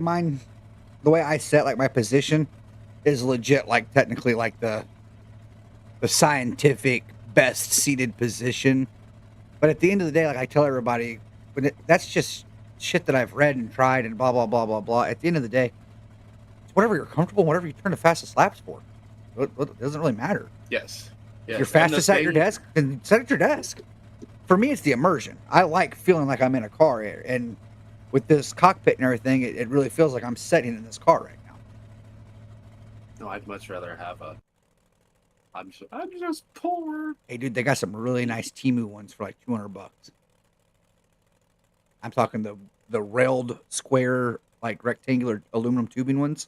I set like my position is legit, like technically like the scientific best seated position. But at the end of the day, like I tell everybody, that's just shit that I've read and tried and blah blah blah blah blah. At the end of the day, it's whatever you're comfortable, whatever you turn the fastest laps for. It doesn't really matter. Yes. If you're Yes. fastest at your desk, then sit at your desk. For me, it's the immersion. I like feeling like I'm in a car, and with this cockpit and everything, it really feels like I'm sitting in this car right now. No, I'd much rather have a. I'm just poor. Hey, dude, they got some really nice Timu ones for like $200. I'm talking the railed square, like rectangular aluminum tubing ones.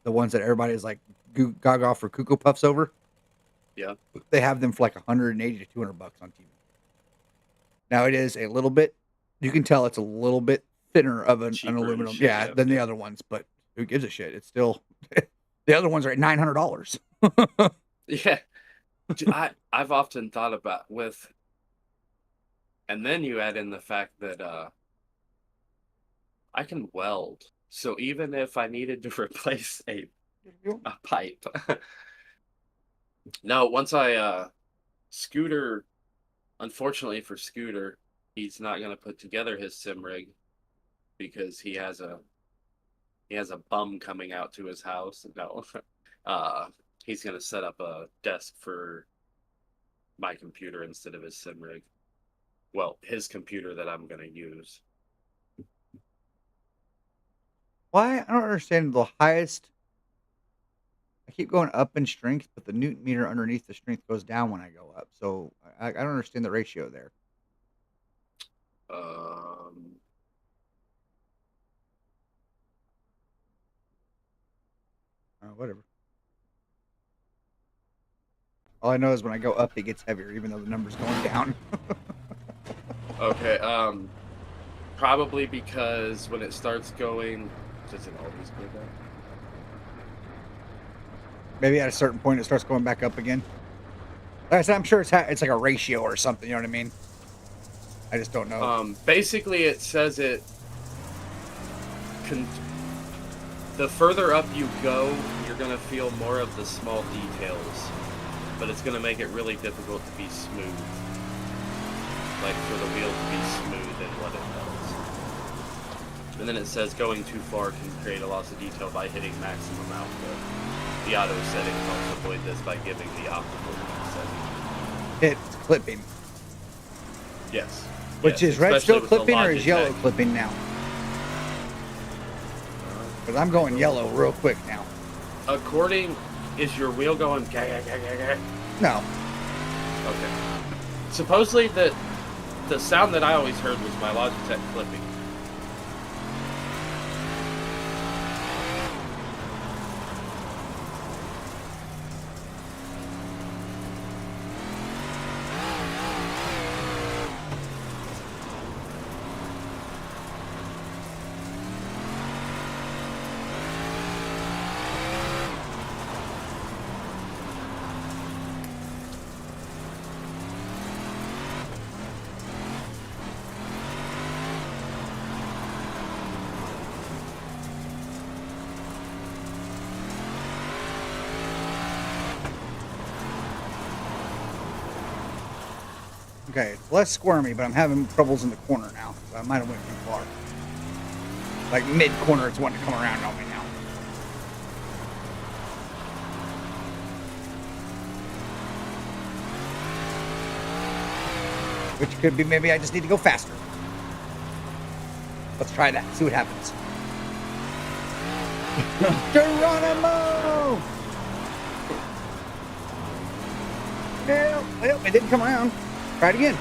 The ones that everybody's like gaga for Cuckoo Puffs over. Yeah. They have them for like 180 to $200 on Timu. Now it is a little bit. You can tell it's a little bit thinner of an Cheaper and aluminum, shit, yeah, yeah. than the other ones. But who gives a shit? It's still the other ones are at $900. Yeah. I've often thought about with, and then you add in the fact that I can weld. So even if I needed to replace a pipe. No, once Scooter, unfortunately for Scooter, he's not gonna put together his sim rig because he has a bum coming out to his house. No. He's gonna set up a desk for my computer instead of his sim rig. Well, his computer that I'm gonna use. Why? I don't understand the highest. I keep going up in strength, but the newton meter underneath the strength goes down when I go up. So I don't understand the ratio there. Um, Whatever. All I know is when I go up, it gets heavier, even though the number's going down. okay. Probably because when it starts going, does it always go down? Maybe at a certain point, it starts going back up again. Like I said, I'm sure it's like a ratio or something. You know what I mean? I just don't know. Basically, it says the further up you go, you're gonna feel more of the small details, but it's gonna make it really difficult to be smooth. Like for the wheel to be smooth in what it does. And then it says going too far can create a loss of detail by hitting maximum output. The auto setting helps avoid this by giving the optimal setting. It's clipping. Yes. Which yes, is red especially still with the clipping or is yellow Logitech. clipping now? Because I'm going yellow real quick now. Is your wheel going gah, gah, gah, gah, gah? No. Okay. Supposedly the sound that I always heard was my Logitech clipping. Okay, it's less squirmy, but I'm having troubles in the corner now. So I might have went too far. Like mid-corner, it's wanting to come around on me now. Which could be maybe I just need to go faster. Let's try that, see what happens. Geronimo! Well, it didn't come around. Try it again.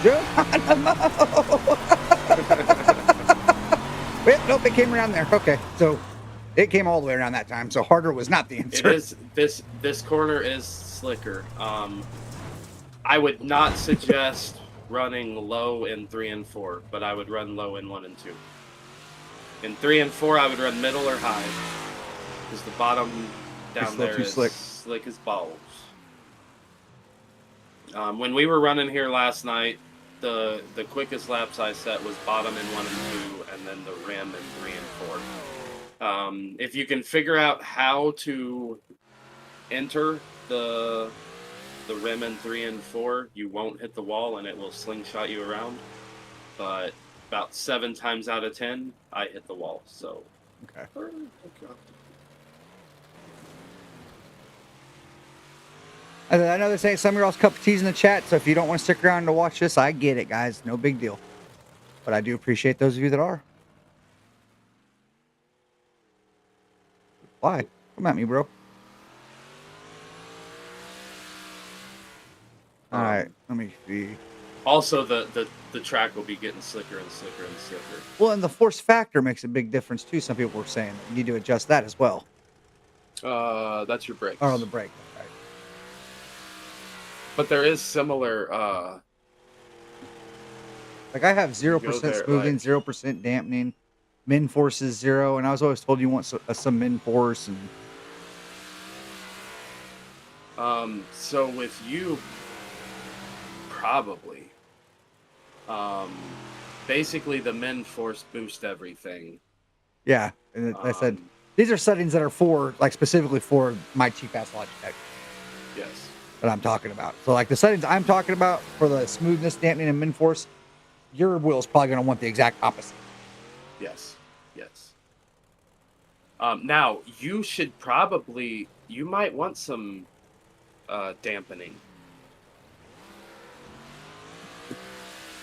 Geronimo! Well, nope, it came around there. Okay, so it came all the way around that time. So harder was not the answer. It is this corner is slicker. I would not suggest running low in 3 and 4, but I would run low in 1 and 2. In 3 and 4, I would run middle or high, because the bottom down there is slick as balls. When we were running here last night, the quickest laps I set was bottom in 1 and 2, and then the rim in 3 and 4. If you can figure out how to enter the rim in 3 and 4, you won't hit the wall, and it will slingshot you around. But about 7 times out of 10, I hit the wall. So. Okay. And I know this ain't some of y'all's cup of teas in the chat, so if you don't want to stick around to watch this, I get it, guys. No big deal. But I do appreciate those of you that are. Why? Come at me, bro. All right, let me see. Also, the track will be getting slicker and slicker and slicker. Well, and the force factor makes a big difference too. Some people were saying that you need to adjust that as well. That's your brakes. Or on the brake. Right. But there is similar. Like I have 0% smoothing, 0% dampening, min force is 0, and I was always told you want some min force and. So with you, probably. Basically the min force boost everything. Yeah, and I said these are settings that are for like specifically for my cheap ass Logitech. Yes. That I'm talking about. So like the settings I'm talking about for the smoothness, dampening, and min force, your wheel's probably gonna want the exact opposite. Yes. Yes. Now you should probably you might want some dampening.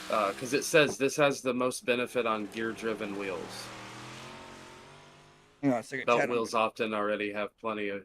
Because it says this has the most benefit on gear-driven wheels. Hang on a second. Belt wheels often already have plenty of.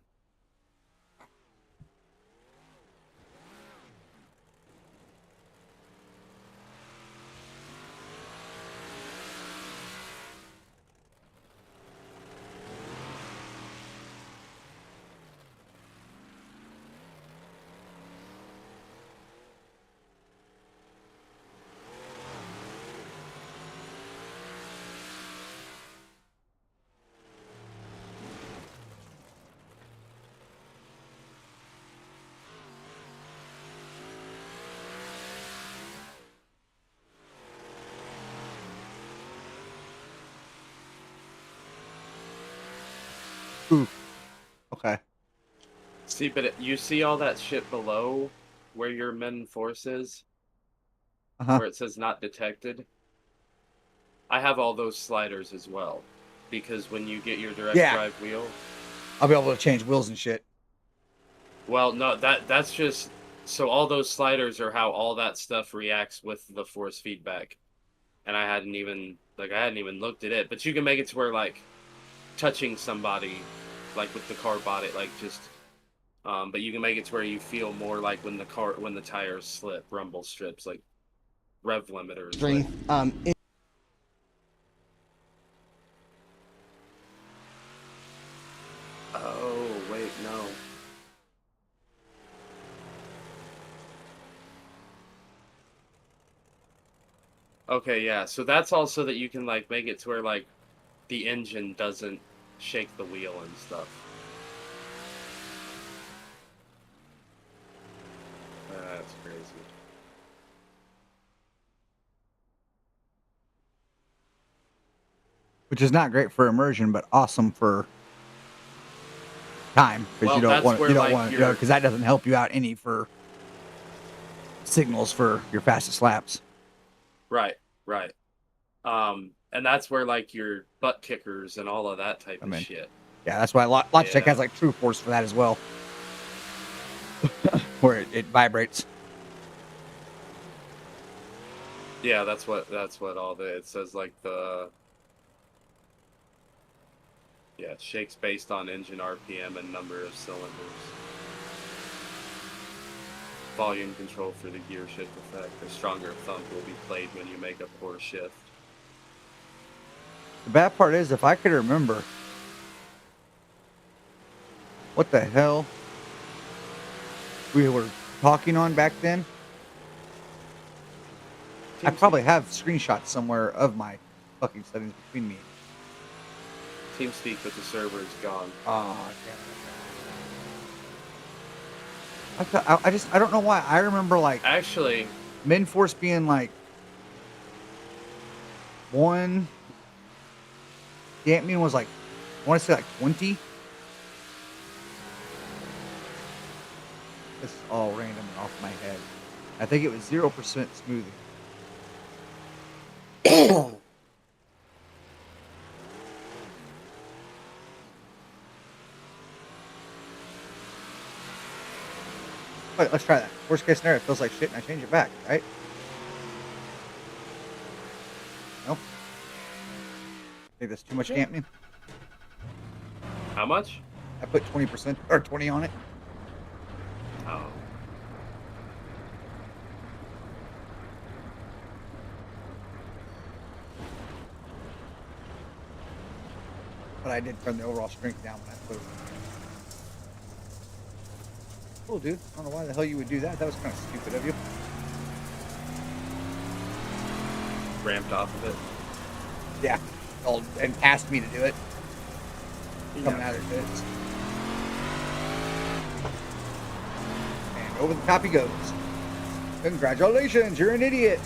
Ooh. Okay. See, but you see all that shit below where your min force is? Where it says not detected? I have all those sliders as well. Because when you get your direct drive wheel... I'll be able to change wheels and shit. Well, no, that's just... So all those sliders are how all that stuff reacts with the force feedback. And I hadn't even looked at it. But you can make it to where, like, touching somebody, like with the car body, like just... but you can make it to where you feel more like when the tires slip, rumble strips, like rev limiters. Like, oh wait, no. Okay, yeah. So that's also that you can like make it to where like the engine doesn't shake the wheel and stuff. That's crazy. Which is not great for immersion, but awesome for time because you don't want because that doesn't help you out any for signals for your fastest laps. Right. And that's where like your butt kickers and all of that type of shit. Yeah, that's why Logitech has like True Force for that as well, where it vibrates. Yeah, that's what all it says like it shakes based on engine RPM and number of cylinders. Volume control for the gear shift effect. A stronger thump will be played when you make a poor shift. The bad part is, if I could remember, what the hell we were talking on back then, I probably have screenshots somewhere of my fucking settings between me. TeamSpeak, but the server is gone. Oh, damn it. I don't know why. I remember like actually min force being like one damping was like, I want to say like 20. This is all random and off my head. I think it was 0% smoothing. Wait, let's try that. Worst case scenario, it feels like shit and I change it back, right? Nope. Think that's too much damping. How much? I put 20% or 20 on it. Oh. But I did turn the overall strength down when I put it in. Cool, dude. I don't know why the hell you would do that. That was kind of stupid of you. Ramped off of it. Yeah. And asked me to do it. Coming out of their bits. And over the top he goes. Congratulations, you're an idiot.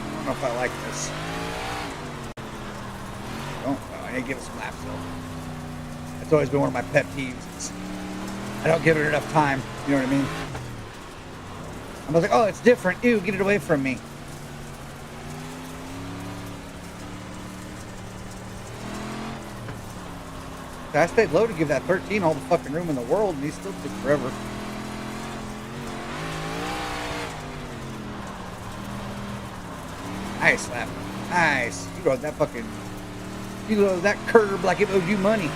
I don't know if I like this. I need to give it some laps though. That's always been one of my pet peeves. I don't give it enough time. You know what I mean? I was like, oh, it's different. Ew, get it away from me. I stayed low to give that 13 all the fucking room in the world, and he still took forever. Nice lap. Nice. You rode that fucking... You rode that curb like it owed you money.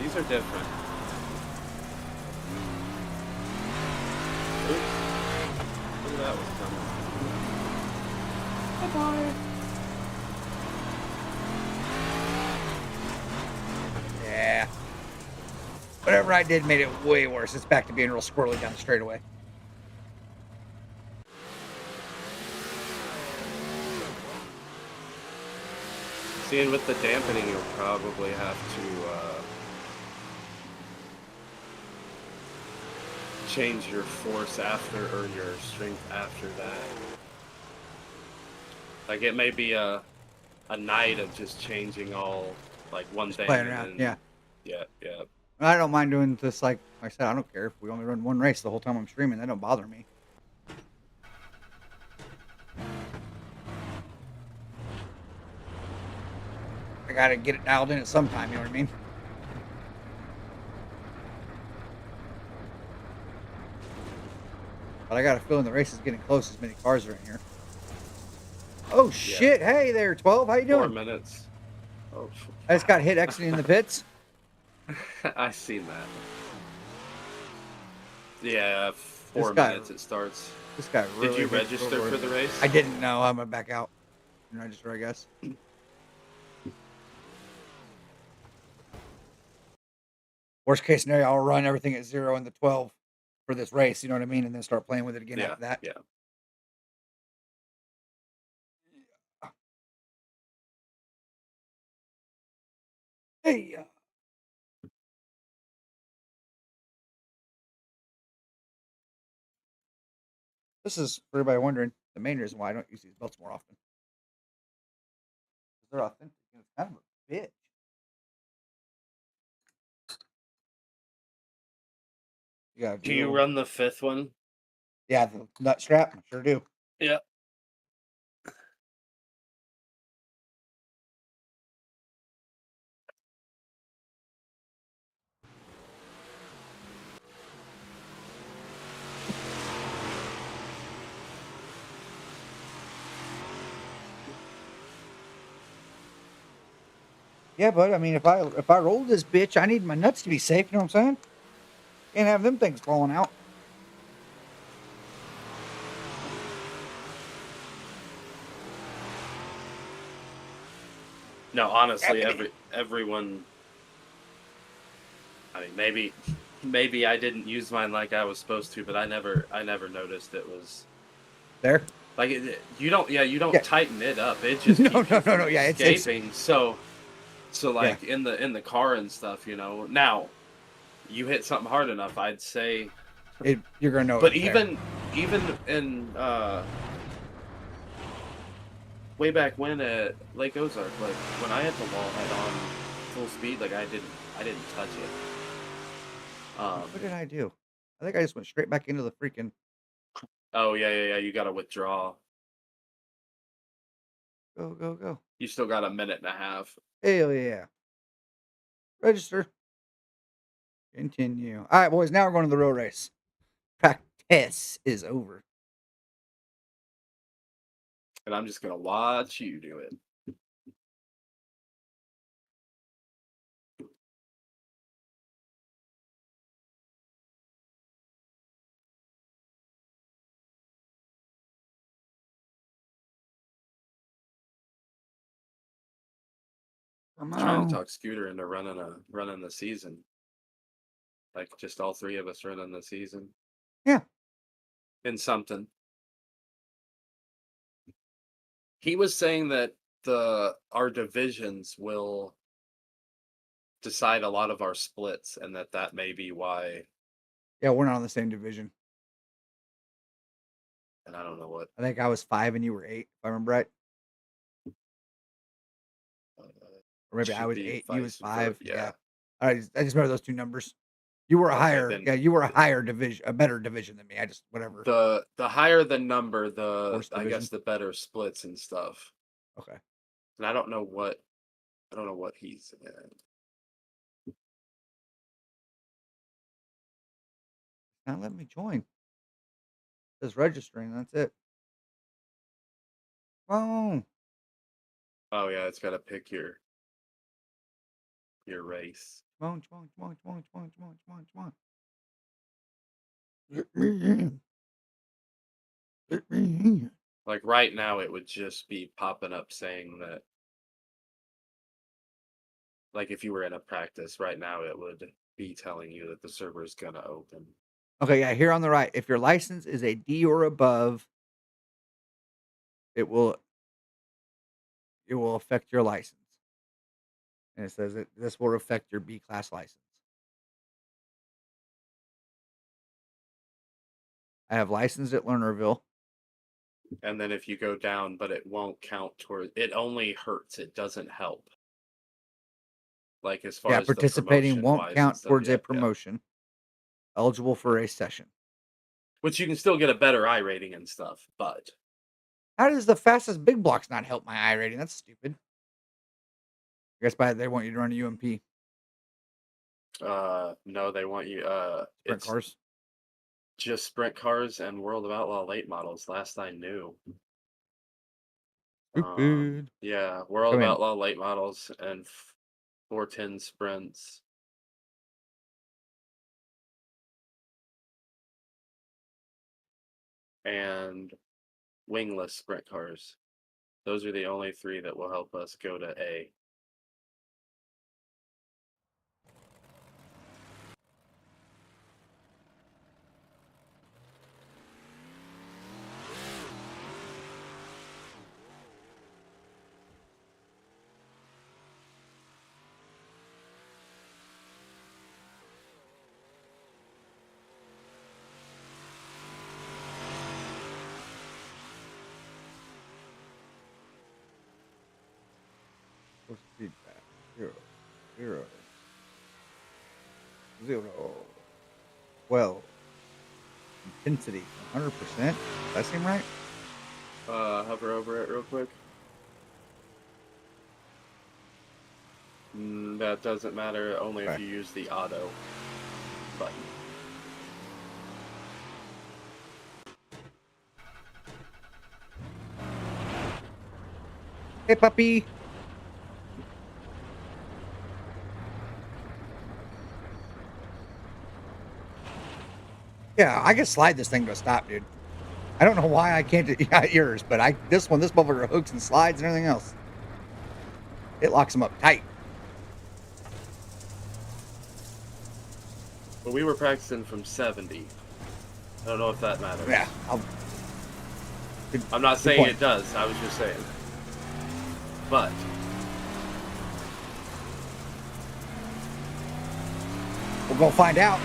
These are different. Oops. Look at that was coming. Bye-bye. Yeah. Whatever I did made it way worse. It's back to being real squirrely down the straightaway. See, and with the dampening, you'll probably have to change your force after, or your strength after that. Like, it may be a night of just changing all, like, one thing. Playing around, yeah. Yeah. I don't mind doing this, like I said, I don't care if we only run one race the whole time I'm streaming. That don't bother me. I gotta get it dialed in at some time, you know what I mean? But I got a feeling the race is getting close as many cars are in here. Oh shit, hey there, 12, how you doing? 4 minutes. Oh, I just got hit exiting the pits. I seen that. Yeah, 4 This guy- minutes it starts. This guy really... Did you hit register forward. for the race? I didn't know. I'm gonna back out and register, I guess. Worst case scenario, I'll run everything at 0 in the 12 for this race, you know what I mean? And then start playing with it again after that. Yeah. Hey, this is, for everybody wondering, the main reason why I don't use these belts more often. They're authentic. And it's kind of a bitch. Yeah. Do you run the 5th one? Yeah, the nut strap. I sure do. Yeah. Yeah, but I mean, if I roll this bitch, I need my nuts to be safe. You know what I'm saying? Can't have them things falling out. No, honestly, everyone. I mean, maybe I didn't use mine like I was supposed to, but I never noticed it was There. like you don't. Yeah, you don't Yeah. tighten it up. It just No, keeps no, you no, from no. Yeah, it's escaping. So yeah. like in the car and stuff, Now you hit something hard enough, I'd say. You're gonna know But it's there. even in way back when at Lake Ozark, like when I had the wall head on full speed, like I didn't touch it. What did I do? I think I just went straight back into the freaking. Oh yeah. You got to withdraw. Go, go, go. You still got a minute and a half. Hell yeah. Register. Continue. All right, boys. Now we're going to the road race. Practice is over. And I'm just gonna watch you do it. Come Trying to on. talk Scooter into running the season. Like just all three of us running the season Yeah. in something. He was saying that our divisions will decide a lot of our splits, and that may be why. Yeah, we're not on the same division. And I don't know what. I think I was 5 and you were 8, if I remember right. Or maybe I was 8, you was 5. Yeah. All right, I just remember those two numbers. You were a higher, you were a higher division, a better division than me. I just whatever. The higher the number, I guess the better splits and stuff. Okay. And I don't know what he's in. Now let me join. Just registering. That's it. Oh. Oh yeah, it's got to pick your race. Come on. Let me in. Like right now, it would just be popping up saying that. Like if you were in a practice right now, it would be telling you that the server is gonna open. Okay, yeah, here on the right. If your license is a D or above, it will affect your license. And it says that this will affect your B class license. I have licensed at Lernerville. And then if you go down, but it won't count toward it, only hurts. It doesn't help. Like as far as participating won't count towards a promotion. Yeah. Eligible for a session. Which you can still get a better I rating and stuff, but how does the fastest big blocks not help my I rating? That's stupid. I guess they want you to run a UMP. No, they want you sprint cars. Just sprint cars and World of Outlaw late models, last I knew. Stupid. Yeah, World of Outlaw late models and 410 sprints. And wingless sprint cars. Those are the only 3 that will help us go to A. What's feedback? 0, 0. Well, intensity 100%. Does that seem right? Hover over it real quick. That doesn't matter, only if you use the auto button. Hey, puppy. Yeah, I can slide this thing to a stop, dude. I don't know why I can't do yours, but this motherfucker hooks and slides and everything else. It locks them up tight. But we were practicing from 70. I don't know if that matters. Yeah. I'm not saying point. it does. I was just saying. But We'll go find out.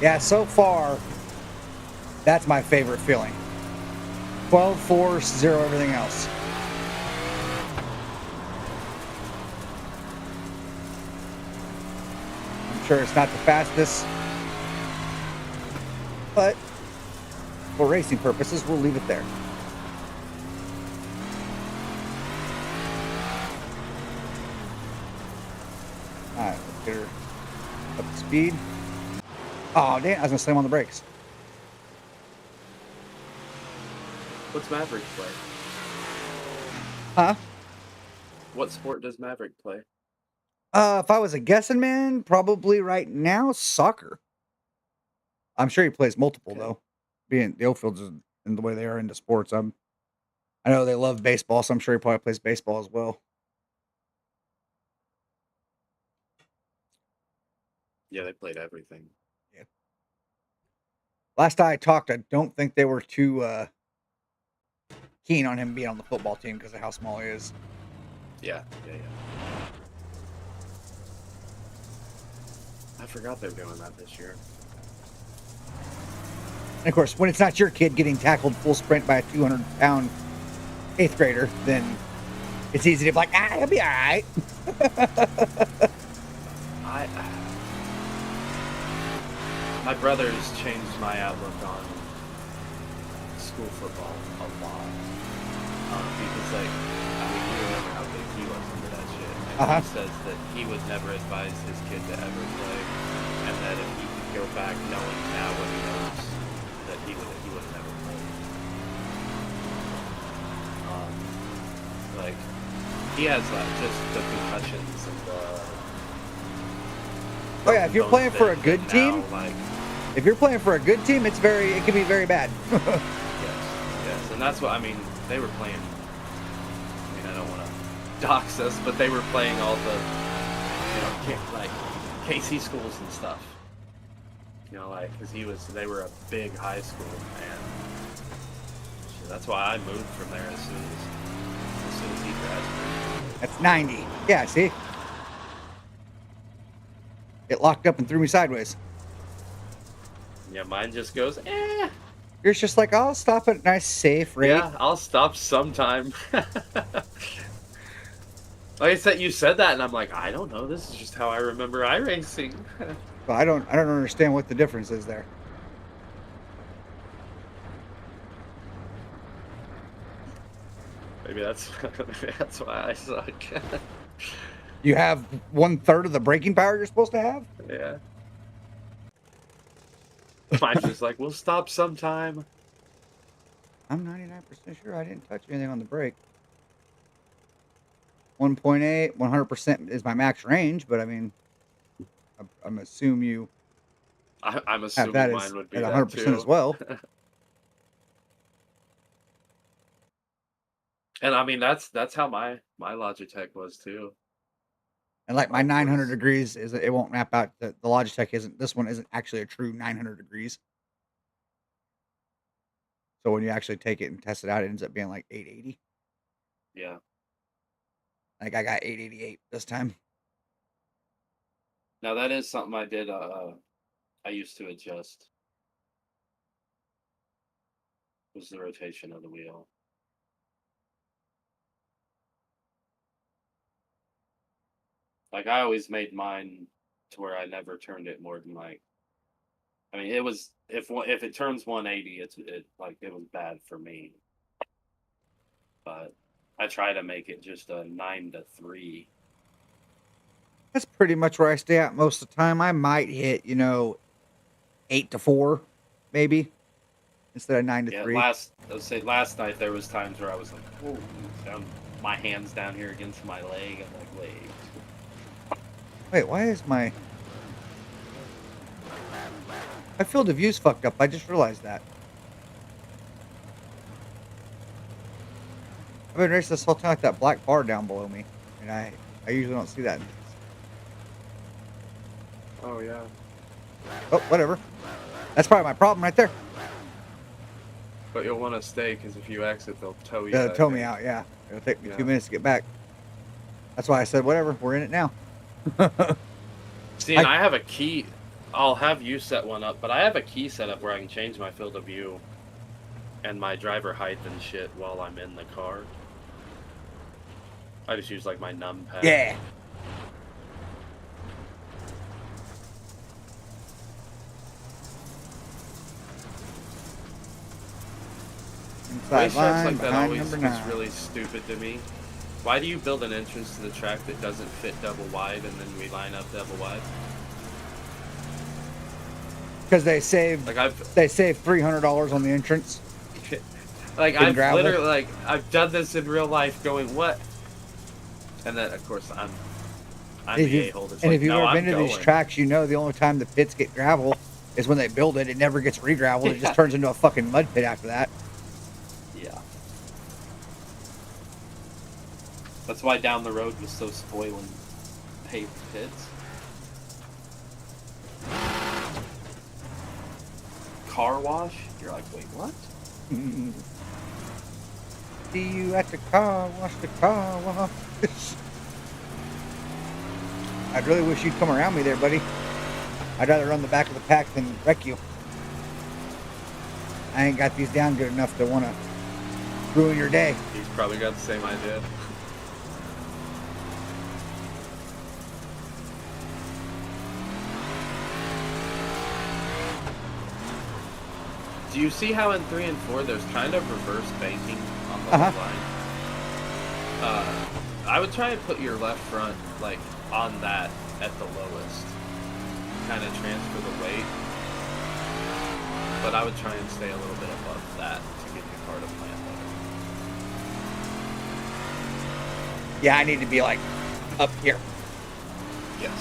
Yeah, so far, that's my favorite feeling. 12, 4, 0, everything else. I'm sure it's not the fastest, but for racing purposes, we'll leave it there. Alright, let's get her up to speed. Oh, damn, I was going to slam on the brakes. what's Maverick play? Huh? What sport does Maverick play? If I was a guessing man, probably right now, soccer. I'm sure he plays multiple, Okay. though. Being the Oakfields in the way they are into sports, I know they love baseball, so I'm sure he probably plays baseball as well. Yeah, they played everything. Last I talked, I don't think they were too keen on him being on the football team because of how small he is. Yeah. I forgot they were doing that this year. And of course, when it's not your kid getting tackled full sprint by a 200-pound 8th grader, then it's easy to be like, he'll be all right. My brother's changed my outlook on school football a lot. Because, like, I mean, you remember how big he was into that shit. And he says that he would never advise his kid to ever play, and that if he could go back knowing now what he knows, that he would have never played. Like, he has just the concussions and the. Oh yeah, if you're playing for a good team, if you're playing for a good team, it can be very bad. Yes, and that's what I mean. They were playing. I mean, I don't want to dox us, but they were playing all the, like KC schools and stuff. Like because they were a big high school, and that's why I moved from there as soon as he graduated. That's 90. Yeah, see, it locked up and threw me sideways. Yeah, mine just goes, eh. You're just like, I'll stop at a nice, safe rate. Yeah, I'll stop sometime. Like I said, you said that, and I'm like, I don't know. This is just how I remember iRacing. But I don't understand what the difference is there. Maybe that's why I suck. You have 1/3 of the braking power you're supposed to have. Yeah. Mine's just like, we'll stop sometime. I'm 99% sure I didn't touch anything on the brake. 1.8, 100% is my max range, but I mean, I'm assuming you I'm have assuming that mine would be at that 100% too. as well. And I mean, that's how my Logitech was too. And like my Of 900 course. degrees it won't map out. The Logitech this one isn't actually a true 900 degrees. So when you actually take it and test it out, it ends up being like 880. Yeah. Like I got 888 this time. Now that is something I did. I used to adjust. Was the rotation of the wheel. Like I always made mine to where I never turned it more than like. I mean, it was if it turns 180, it was bad for me. But I try to make it just a 9 to 3. That's pretty much where I stay at most of the time. I might hit, 8 to 4, maybe. instead of 9 to Yeah, 3. last night there was times where I was like, "Whoa," down, my hands down here against my leg. I'm like, wait. Wait, why is my field of view's fucked up? I just realized that. I've been racing this whole time with that black bar down below me, and I usually don't see that. Oh yeah. Oh, whatever. That's probably my problem right there. But you'll want to stay because if you exit, they'll tow you. They'll back tow me in. out, yeah. It'll take me Yeah. 2 minutes to get back. That's why I said, whatever, we're in it now. See, and I have a key. I'll have you set one up, but I have a key set up where I can change my field of view and my driver height and shit while I'm in the car. I just use like my numpad. Yeah. Inside Racetracks line, like that behind always number was 9. really stupid to me. Why do you build an entrance to the track that doesn't fit double wide and then we line up double wide? Because they saved Like I've $300 on the entrance. like In I've gravel? literally like I've done this in real life going what? And then of course I'm If the you- a-hole that's and like, if you've no, ever I'm been to these going. tracks, you know the only time the pits get gravel is when they build it. It never gets re-graveled. It Yeah. just turns into a fucking mud pit after that. Yeah. That's why down the road was so spoiling paved pits. Car wash? You're like, wait, what? See you at the car wash, the car wash. I'd really wish you'd come around me there, buddy. I'd rather run the back of the pack than wreck you. I ain't got these down good enough to want to ruin your day. He's probably got the same idea. Do you see how in 3 and 4 there's kind of reverse banking on the Uh-huh. line? I would try and put your left front like on that at the lowest. Kind of transfer the weight. But I would try and stay a little bit above that to get your car to plant better. Yeah, I need to be like up here. Yes.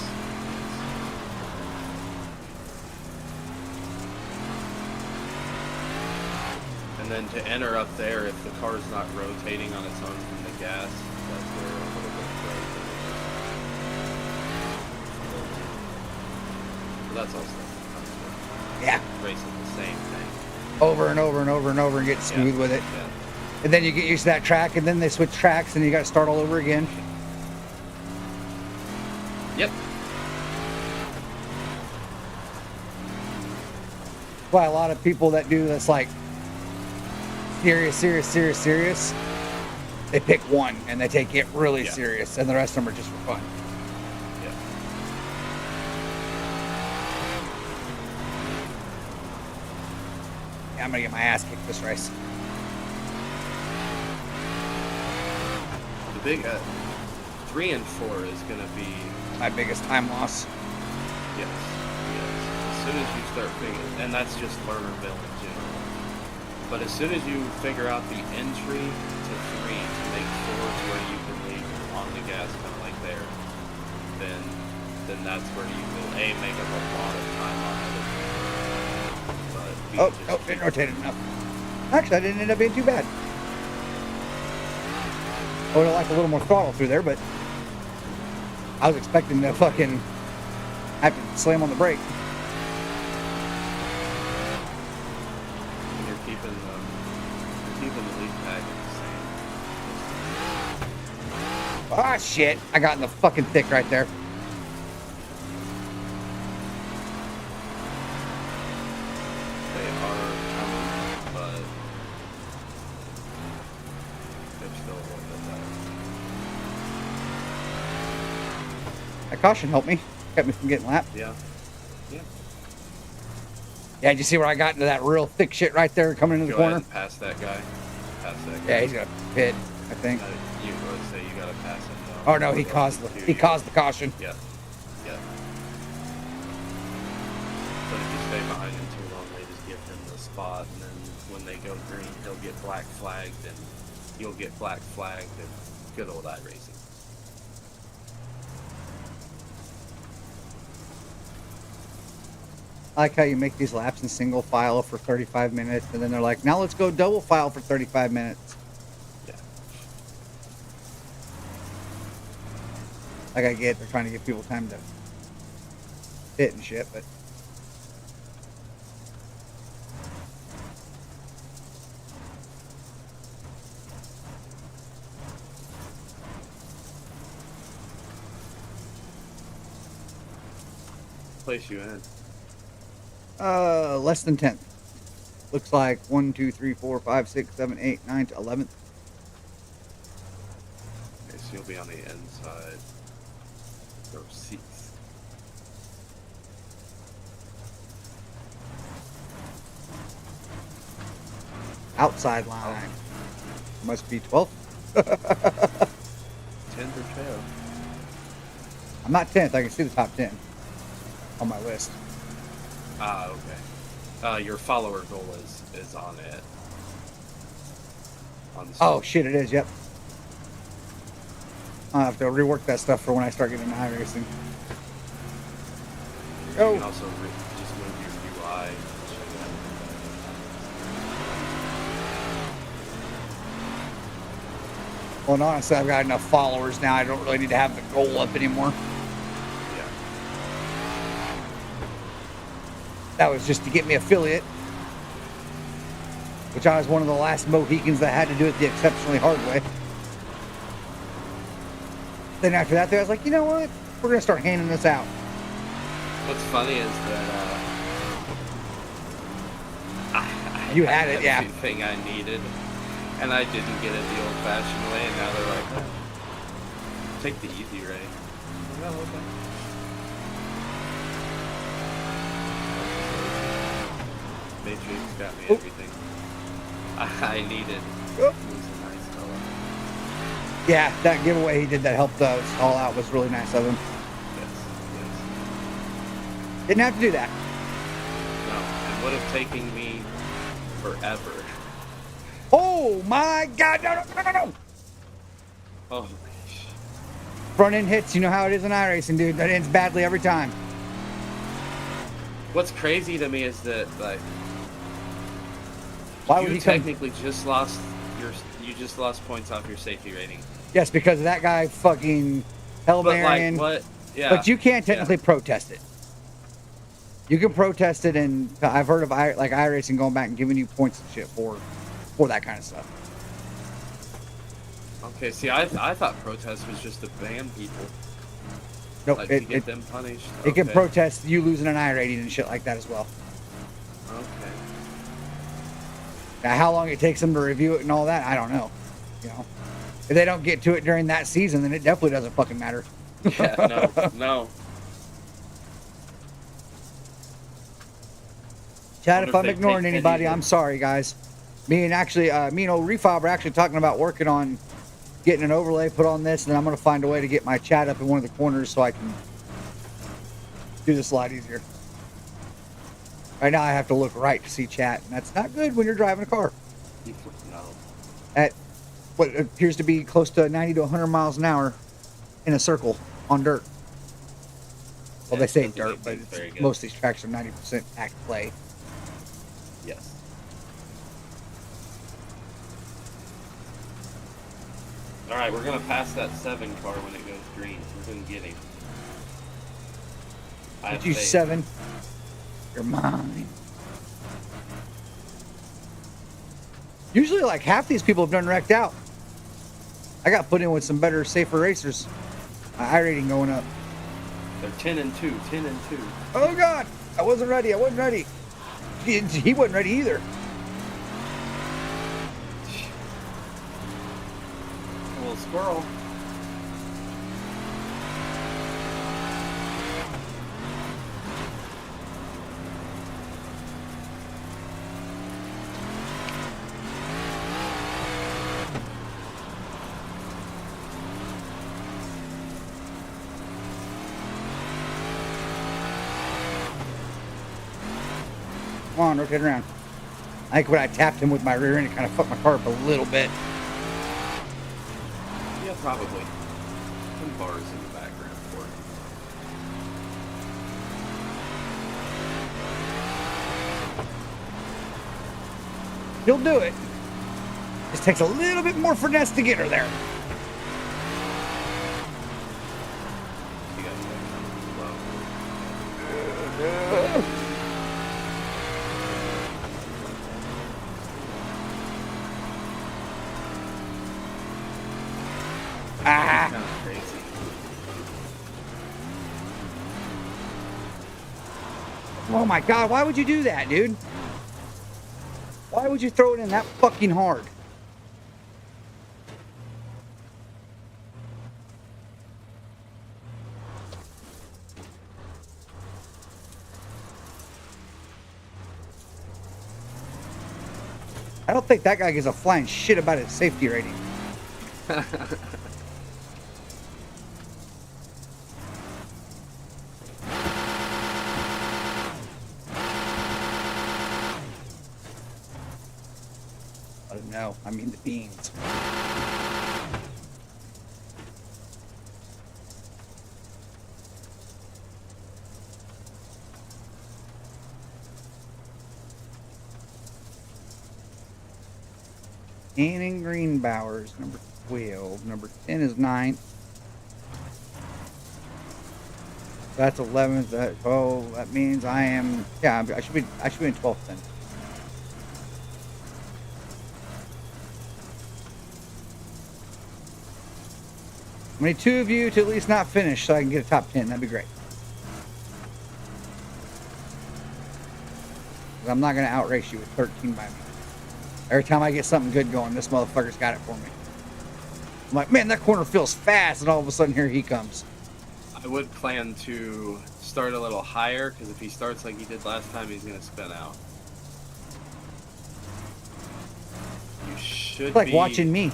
And then to enter up there, if the car's not rotating on its own from the gas, that's where a little bit of brake. But that's also comes with Yeah. racing the same thing. Over and over and over and over and get smooth with it. Yeah. And then you get used to that track, and then they switch tracks, and you got to start all over again. Yep. That's why a lot of people that do this, like, serious, they pick one, and they take it really Yeah. serious, and the rest of them are just for fun. Yeah. Yeah, I'm going to get my ass kicked this race. The big 3 and 4 is going to be My biggest time loss. yes. As soon as you start figuring, and that's just Lernerville in general. But as soon as you figure out the entry to 3 to make 4 to where you can leave on the gas kind of like there, then that's where you will make up a lot of time on it. But you Oh, just no, didn't rotate it enough. Actually, I didn't end up being too bad. I would have liked a little more throttle through there, but I was expecting to fucking have to slam on the brake. you're keeping the leaf pack at the same. Ah, shit. I got in the fucking thick right there. They are coming, but they're still a little bit better. That caution helped me. Kept me from getting lapped. Yeah. Yeah, did you see where I got into that real thick shit right there coming into the Go ahead corner? and pass that guy. Pass that guy. Yeah, he's gonna pit, I think. You would say you gotta pass him. Oh no, he caused the caution. Yeah. Yeah. But if you stay behind him too long, they just give him the spot, and then when they go green, he'll get black flagged, and you'll get black flagged, and good old iRacing. I like how you make these laps in single file for 35 minutes, and then they're like, now let's go double file for 35 minutes. Yeah. Like, I get they're trying to give people time to hit and shit, but Place you in. less than 10th. Looks like 1, 2, 3, 4, 5, 6, 7, 8, 9 to 11th. Okay, so you'll be on the inside. Or 6th. Outside line. Must be 12th. 10th or 12th. I'm not 10th. I can see the top 10 on my list. Ah, okay. Your follower goal is on it. On the Oh, shit, it is. Yep. I'll have to rework that stuff for when I start getting into iRacing. You Oh. can also just move your UI. Well, and honestly, I've got enough followers now. I don't really need to have the goal up anymore. Yeah. That was just to get me affiliate. Which I was one of the last Mohicans that had to do it the exceptionally hard way. Then after that, I was like, you know what? We're going to start handing this out. What's funny is that You had it, yeah. Everything I needed, and I didn't get it the old-fashioned way, and now they're like, oh, take the easy way. I'm like, oh, okay. Matrix got me everything I needed. It was a nice color. Yeah, that giveaway he did that helped us all out was really nice of him. Yes, yes. Didn't have to do that. No, it would have taken me forever. Oh my God! No, no, no, no, no! Oh, Front end hits. You know how it is in iRacing, dude. That ends badly every time. what's crazy to me is that like Why would you he come? technically just lost you just lost points off your safety rating. Yes, because of that guy fucking Hell But like Marion. what? Yeah. But you can't technically protest it. You can protest it, and I've heard of iRacing going back and giving you points and shit for that kind of stuff. Okay, see, I thought protest was just to ban people, Nope, like to get them punished. it can Okay. protest you losing an iRating and shit like that as well. Okay. Now, how long it takes them to review it and all that, I don't know. You know, if they don't get to it during that season, then it definitely doesn't fucking matter. Yeah. No. Chad, Wonder if if I'm they ignoring take anybody, any- I'm sorry, guys. Me and old Refob are actually talking about working on getting an overlay put on this, and then I'm going to find a way to get my chat up in one of the corners so I can do this a lot easier. Right now, I have to look right to see chat, and that's not good when you're driving a car No. at what appears to be close to 90 to 100 miles an hour in a circle on dirt. Well, Yeah, they say doesn't dirt, make but things very it's, good. most of these tracks are 90% act play. Yes. All right, we're gonna pass that 7 car when it goes green. We're gonna get him. I have Did you faith. 7? You're mine. Usually, like, half these people have done wrecked out. I got put in with some better, safer racers. My iRating going up. They're 10 and 2. 10 and 2. Oh, God. I wasn't ready. I wasn't ready. He wasn't ready either. A little squirrel. Come on, rotate around. I think when I tapped him with my rear end, it kind of fucked my car up a little bit. Yeah, probably. Some bars in the background for it. He'll do it. Just takes a little bit more finesse to get her there. You got that coming low. Ah! Kind of crazy. Oh my god, why would you do that, dude? Why would you throw it in that fucking hard? I don't think that guy gives a flying shit about his safety rating. I don't know. I mean the beans. Ann Greenbauer's number 12. Number 10 is 9th. That's 11th. That means I am. Yeah, I should be in 12th then. I need 2 of you to at least not finish so I can get a top 10. That'd be great. I'm not going to outrace you with 13 by me. Every time I get something good going, this motherfucker's got it for me. I'm like, man, that corner feels fast, and all of a sudden here he comes. I would plan to start a little higher, because if he starts like he did last time, he's going to spin out. You should It's like be... watching me.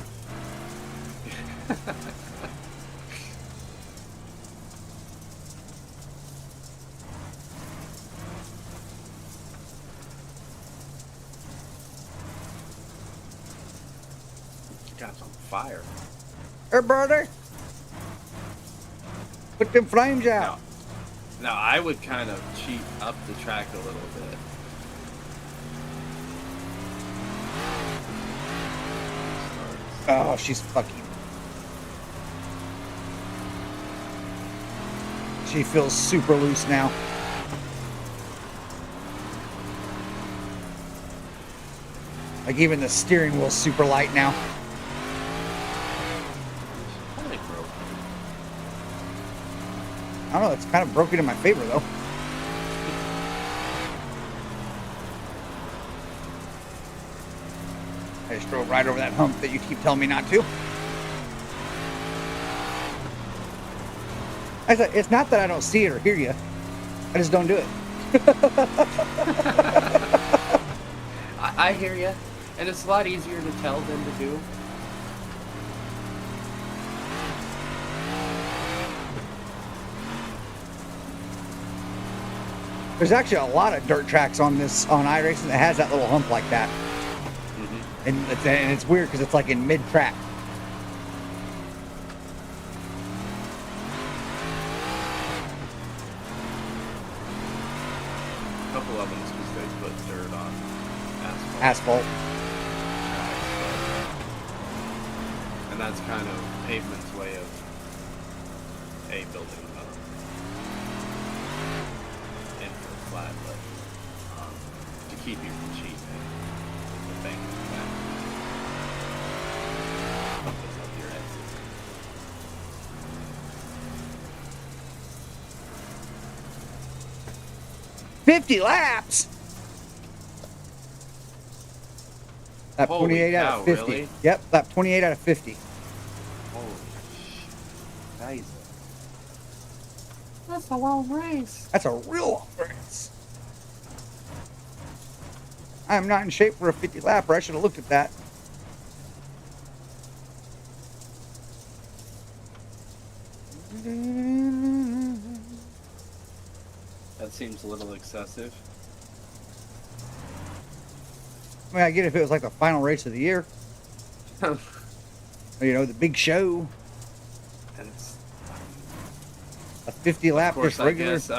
God's on fire. Hey, brother. Put them flames out. Now, I would kind of cheat up the track a little bit. Oh, she's fucking. She feels super loose now. Like even the steering wheel's super light now. Probably broken. I don't know, it's kind of broken in my favor though. I just drove right over that hump that you keep telling me not to. I said, it's not that I don't see it or hear you. I just don't do it. I hear you, and it's a lot easier to tell than to do. There's actually a lot of dirt tracks on iRacing that has that little hump like that. Mm-hmm. And it's weird because it's like in mid-track. A couple of them is because they put dirt on Asphalt. And that's kind of pavement's way of building them up. And for flat, but to keep you from cheating, the bank is back. Opens up your exit. "50 laps." Lap Holy 28 out cow, of 50. really? Yep, lap 28 out of 50. Holy shit. Guys. That's a long race. That's a real long race. I am not in shape for a 50 lapper. I should have looked at that. That seems a little excessive. I mean, I get if it was like the final race of the year, And you know, the big show, it's, a 50 of lap course, just I regular guess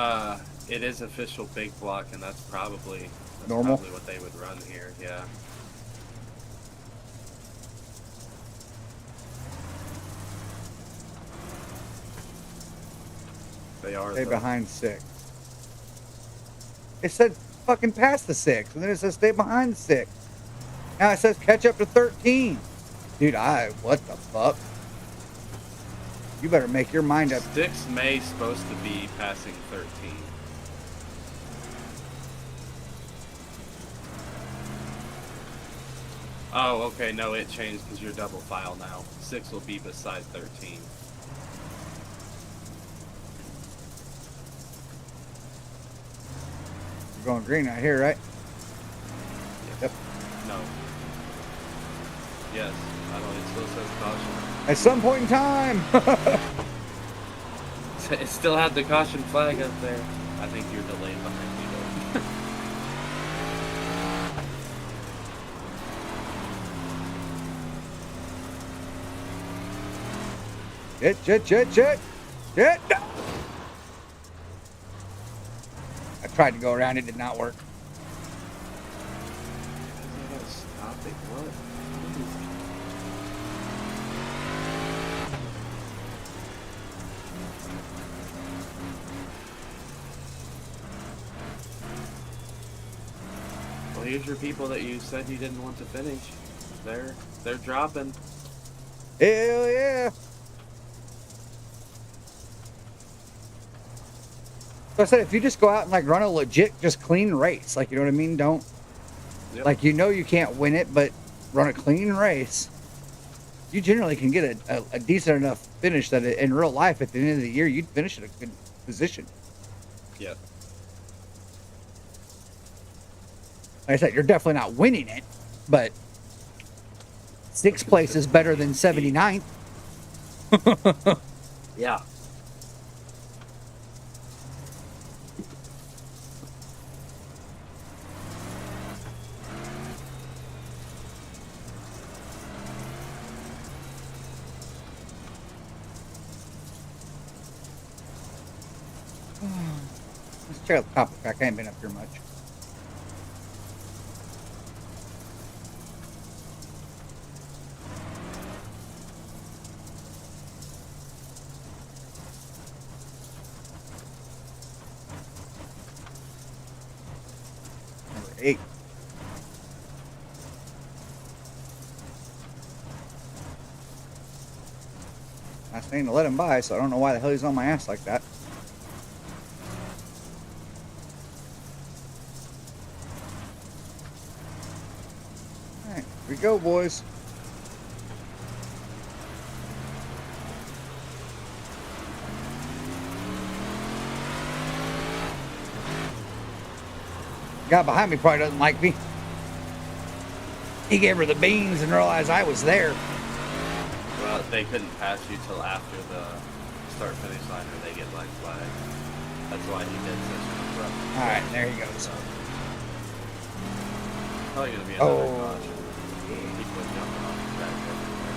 it is official big block, and that's probably normal. what they would run here. Yeah. They are. Stay though. behind 6. It said fucking past the 6, and then it says stay behind the 6. Now it says catch up to 13. Dude, what the fuck? You better make your mind up. 6 May supposed to be passing 13. Oh, okay. No, it changed because you're double file now. 6 will be beside 13. You're going green out here, right? Yep. No. Yes. I don't. It still says caution. At some point in time. It still had the caution flag up there. I think you're delayed behind me though. Shit. I tried to go around, it did not work. I gotta stop it. What? Well, here's your people that you said you didn't want to finish. They're dropping. Hell yeah. So I said, if you just go out and like run a legit, just clean race, like, you know what I mean? Don't, Yep. like, you know, you can't win it, but run a clean race. You generally can get a decent enough finish that in real life at the end of the year, you'd finish at a good position. Yep. Like I said, you're definitely not winning it, but 6th place is better than 79th. Yeah. Let's check out the Papa track. I ain't been up here much. Number 8. Nice thing to let him by, so I don't know why the hell he's on my ass like that. Alright, here we go, boys. Guy behind me probably doesn't like me. He gave her the beans and realized I was there. Well, they couldn't pass you till after the start finish line, or they get line flag. That's why he did such a rough. All right, there he goes. Probably gonna be another Oh. caution. People jumping off the track everywhere.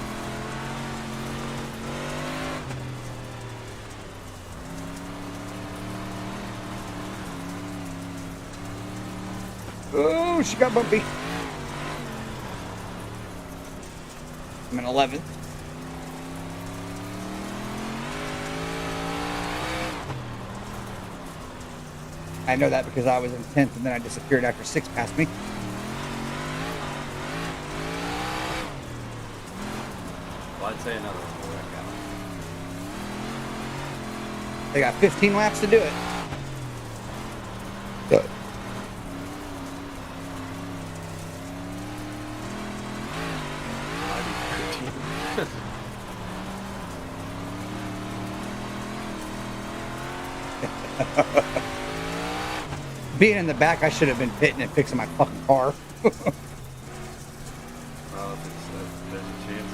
Oh, she got bumpy. I'm in 11th. I know that because I was in 10th and then I disappeared after 6 passed me. Well, I'd say another one will work out. They got 15 laps to do it. Might be 13. Being in the back, I should have been pitting and fixing my fucking car. Well, if it's, there's a chance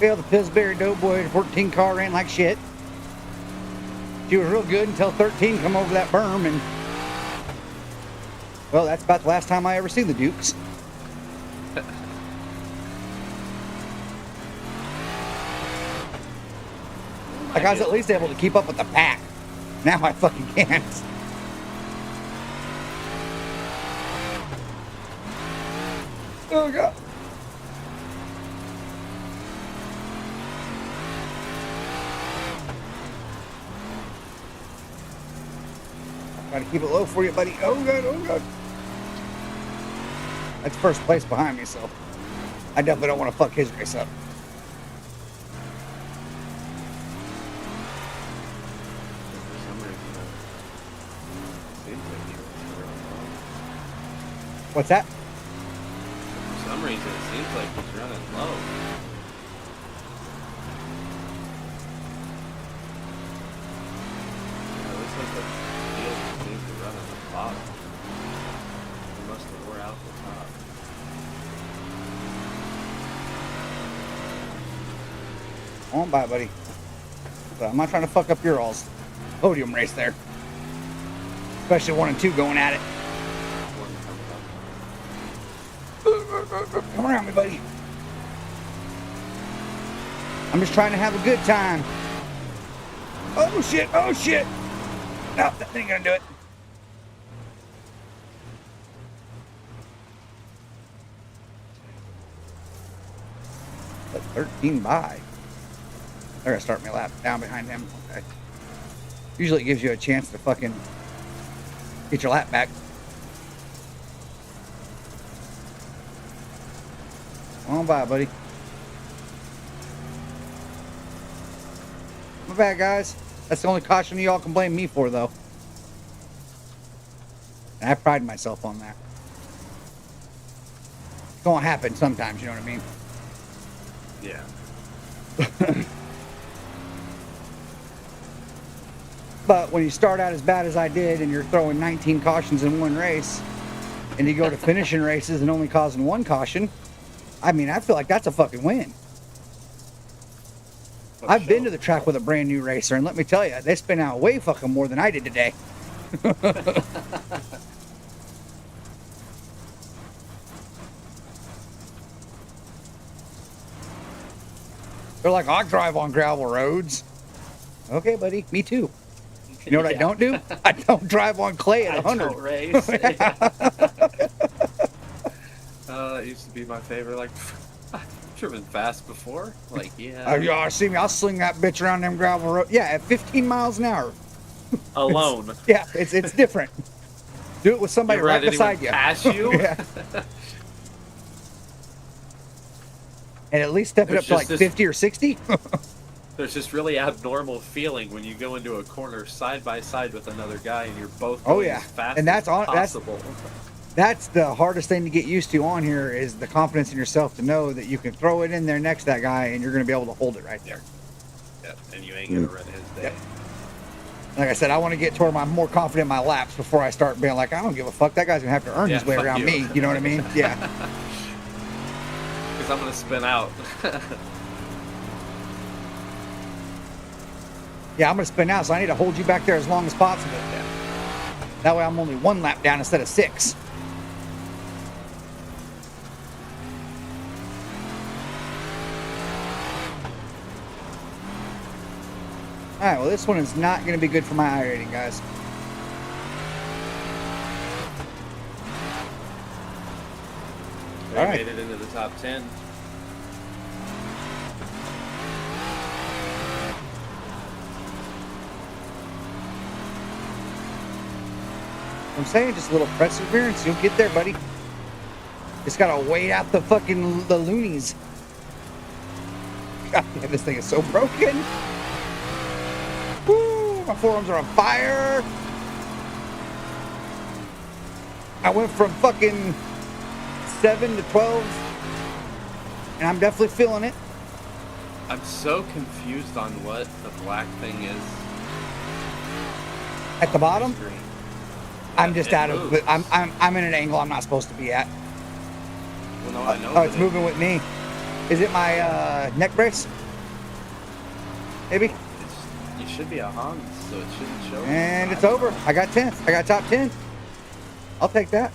Well, the Pillsbury Doughboy 14 car ran like shit. She was real good until 13 come over that berm, and well, that's about the last time I ever seen the Dukes. Like, I was at least able to keep up with the pack. Now I fucking can't. Oh, God. I'll try to keep it low for you, buddy. Oh, God, oh, God. That's first place behind me, so I definitely don't want to fuck his race up. What's that? For some reason, it seems like he's running low. Yeah, it looks like the field seems to run at the bottom. He must have wore out the top. Come on by, buddy. But I'm not trying to fuck up your all's podium race there. Especially 1 and 2 going at it. Come around me, buddy. I'm just trying to have a good time. Oh shit, oh shit. No, that ain't gonna do it. But 13 by. They're gonna start me lap down behind him. Okay. Usually it gives you a chance to fucking get your lap back. Come on by, buddy. My bad, guys. That's the only caution y'all can blame me for, though. And I pride myself on that. It's gonna happen sometimes, you know what I mean? Yeah. But when you start out as bad as I did and you're throwing 19 cautions in one race, and you go to finishing races and only causing 1 caution, I mean, I feel like that's a fucking win. I've been to the track with a brand new racer, and let me tell you, they spin out way fucking more than I did today. They're like, I drive on gravel roads. Okay, buddy, me too. You know what I don't do? I don't drive on clay at 100. I don't race. That used to be my favorite. Like, I've driven fast before. Like, yeah. Y'all see me? I'll sling that bitch around them gravel roads. Yeah, at 15 miles an hour. Alone. Yeah, it's different. Do it with somebody You ever right had beside anyone you. pass you? Yeah. And at least step it There's up to like just 50 or 60. There's this really abnormal feeling when you go into a corner side by side with another guy and you're both Oh, going yeah. as fast And that's as on- that's- possible. That's the hardest thing to get used to on here is the confidence in yourself to know that you can throw it in there next to that guy and you're going to be able to hold it right there. Yep, and you ain't gonna run his day. Yep. Like I said, I want to get to where I'm more confident in my laps before I start being like, I don't give a fuck. That guy's going to have to earn Yeah, his way fuck around you. me. You know what I mean? Yeah. Because I'm gonna spin out. Yeah, I'm going to spin out, so I need to hold you back there as long as possible. Yeah. That way I'm only 1 lap down instead of 6. Alright, well this one is not going to be good for my eye rating, guys. We All right. made it into the top 10. I'm saying just a little perseverance, you'll get there, buddy. Just gotta wait out the fucking the loonies. God damn, this thing is so broken. Woo, my forearms are on fire. I went from fucking 7 to 12, and I'm definitely feeling it. I'm so confused on what the black thing is. At the bottom, Screen. I'm just It out of. moves. I'm in an angle I'm not supposed to be at. Well, no, I know. Oh, that it's moving with me. Is it my neck brace? Maybe. You should be a Hans, so it shouldn't show. And it's over. I got 10th. I got top 10. I'll take that.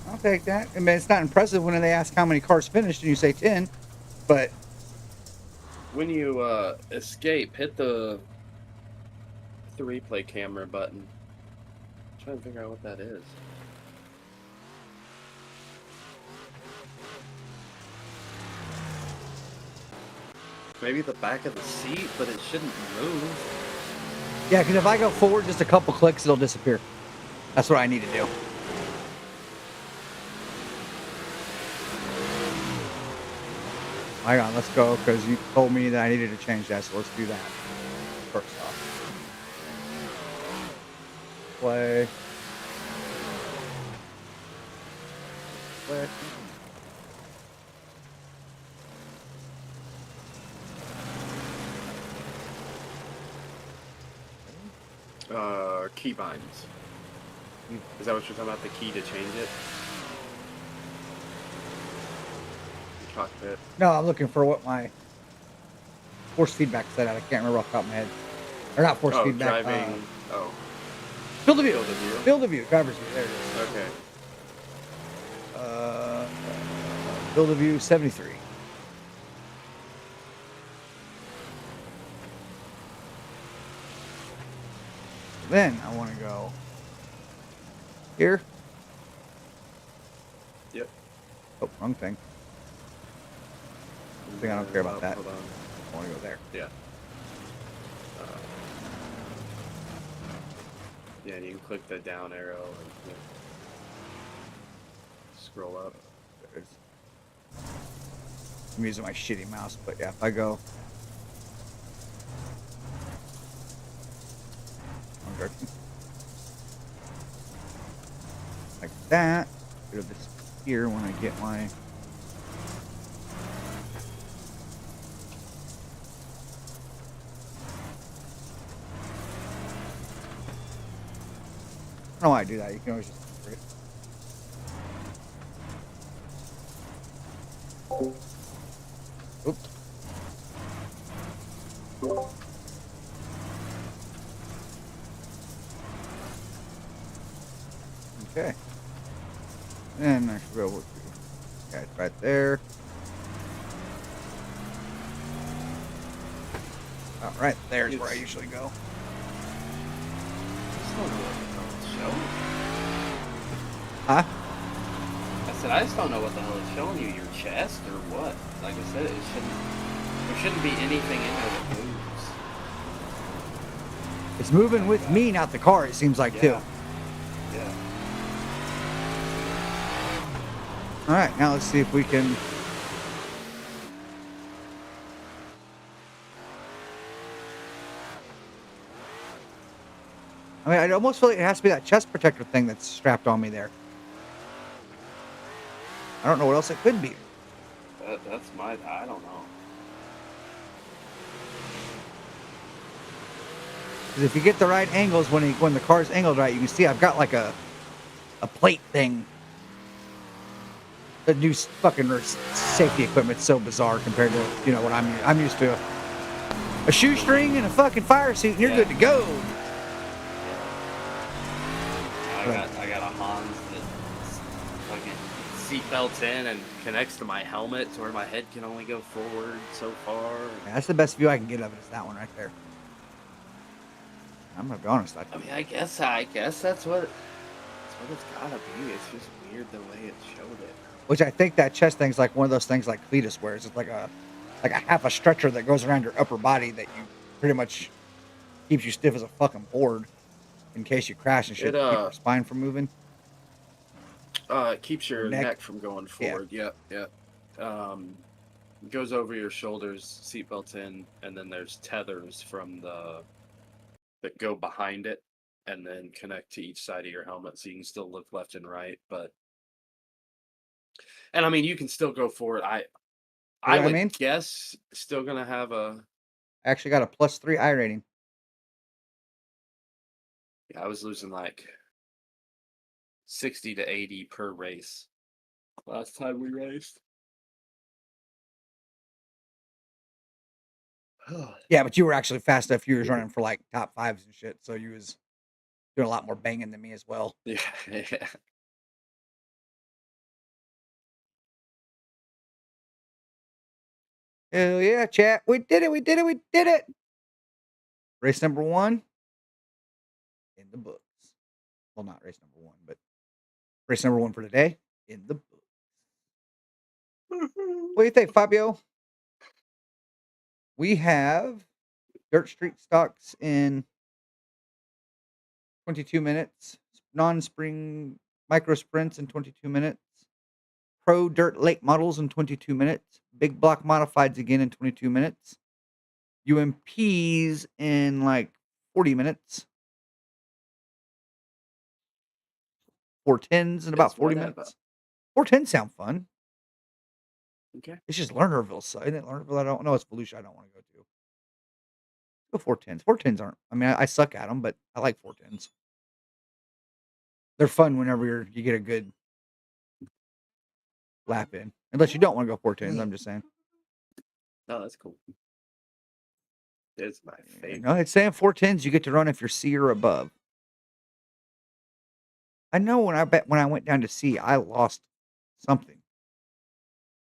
I'll take that. I mean, it's not impressive when they ask how many cars finished and you say 10, but When you escape, hit the replay camera button. I'm trying to figure out what that is. Maybe the back of the seat, but it shouldn't move. yeah, because if I go forward just a couple clicks, it'll disappear. That's what I need to do. Hang on, let's go, because you told me that I needed to change that, so let's do that first off. Play. Play. Key binds. Is that what you're talking about? The key to change it? The cockpit. No, I'm looking for what my force feedback set at. I can't remember off the top of my head. Or not force feedback. Driving. Field of view. Field of view. Field of view. Driver's view. There it is. Okay. Field of view 73. Then I want to go here. Yep. Oh, wrong thing. I don't care about that. Hold on. I want to go there. Yeah. Yeah, you can click the down arrow and scroll up. There it is. I'm using my shitty mouse, but yeah, if I go. Like that. Go to this here when I get my. I don't know why I do that. You can always just. Oops. Okay. And I should be able to. Yeah, it's right there. All right, there's where I usually go. Huh? I said, I just don't know what the hell it's showing you. Your chest or what? Like I said, there shouldn't be anything in there that moves. It's moving with me, not the car, it seems like, too. Yeah. All right, now let's see if we can. I mean, I almost feel like it has to be that chest protector thing that's strapped on me there. I don't know what else it could be. That's I don't know. Because if you get the right angles when the car's angled right, you can see I've got like a plate thing. The new fucking safety equipment's so bizarre compared to what I'm used to. A shoestring and a fucking fire suit, and you're good to go. I got a Hans that fucking seatbelts in and connects to my helmet to where my head can only go forward so far. Yeah, that's the best view I can get of it, is that one right there. I'm gonna be honest. I mean, I guess that's what it's gotta be. It's just weird the way it showed it. Which I think that chest thing's like one of those things like Cletus wears. It's like a half a stretcher that goes around your upper body that you pretty much keeps you stiff as a fucking board in case you crash and shit. Keep your spine from moving. It keeps your neck from going forward. Yeah. Yep. Goes over your shoulders, seatbelts in, and then there's tethers that go behind it and then connect to each side of your helmet so you can still look left and right. And I mean, you can still go forward. I would guess still gonna have I actually got a +3 I rating. Yeah, I was losing like 60 to 80 per race last time we raced. Yeah, but you were actually fast enough. You was running for like top fives and shit, so you was doing a lot more banging than me as well. Yeah, yeah. Hell yeah, chat. We did it. We did it. We did it. Race number 1 in the books. Well, not race number 1, but race number 1 for today in the books. What do you think, Fabio? We have dirt street stocks in 22 minutes, non-spring micro sprints in 22 minutes, pro dirt late models in 22 minutes, big block modifieds again in 22 minutes, UMPs in like 40 minutes, 410s in about It's 40 whatever. minutes. 410s sound fun. Okay. It's just Lernerville. So isn't it Lernerville? I don't know. It's Volusia. I don't want to go to. Go 410s. 410s aren't. I mean, I suck at them, but I like 410s. They're fun whenever you get a good lap in. Unless you don't want to go 410s. I'm just saying. No, that's cool. It's my favorite. No, it's saying 410s. You get to run if you're C or above. I know when I went down to C, I lost something.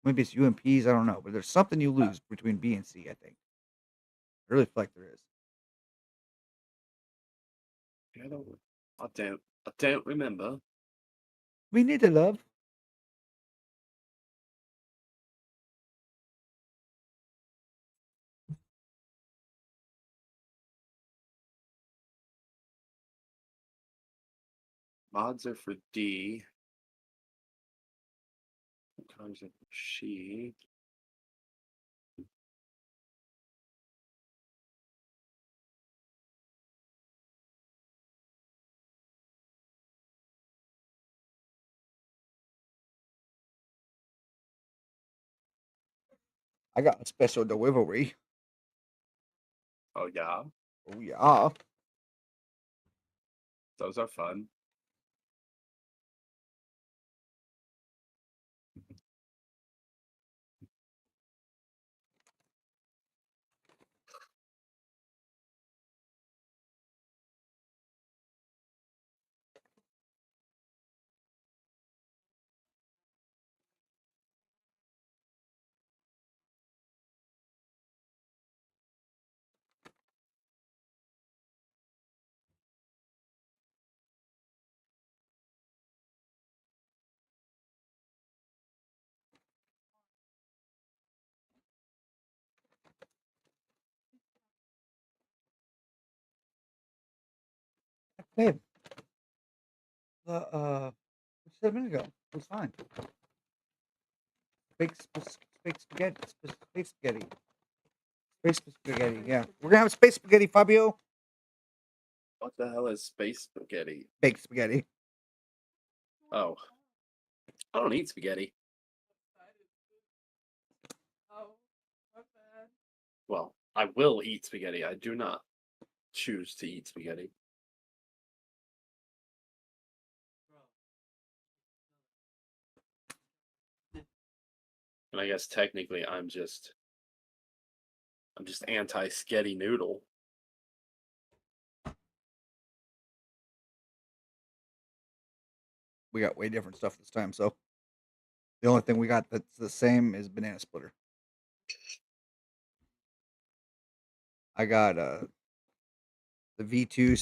Maybe it's UMPs. I don't know, but there's something you lose between B and C. I think. I really feel like there is. I don't remember. We need to love. Mods are for D. Cars are for she. I got a special delivery. Oh yeah, Oh yeah. those are fun. Babe, what you said a minute ago. It was fine. Fake spaghetti. Space spaghetti. Space spaghetti. Yeah, we're gonna have space spaghetti, Fabio. What the hell is space spaghetti? Baked spaghetti. Oh, I don't eat spaghetti. Well, I will eat spaghetti. I do not choose to eat spaghetti. And I guess technically I'm just anti-sketty noodle. We got way different stuff this time, so the only thing we got that's the same is banana splitter. I got the V2.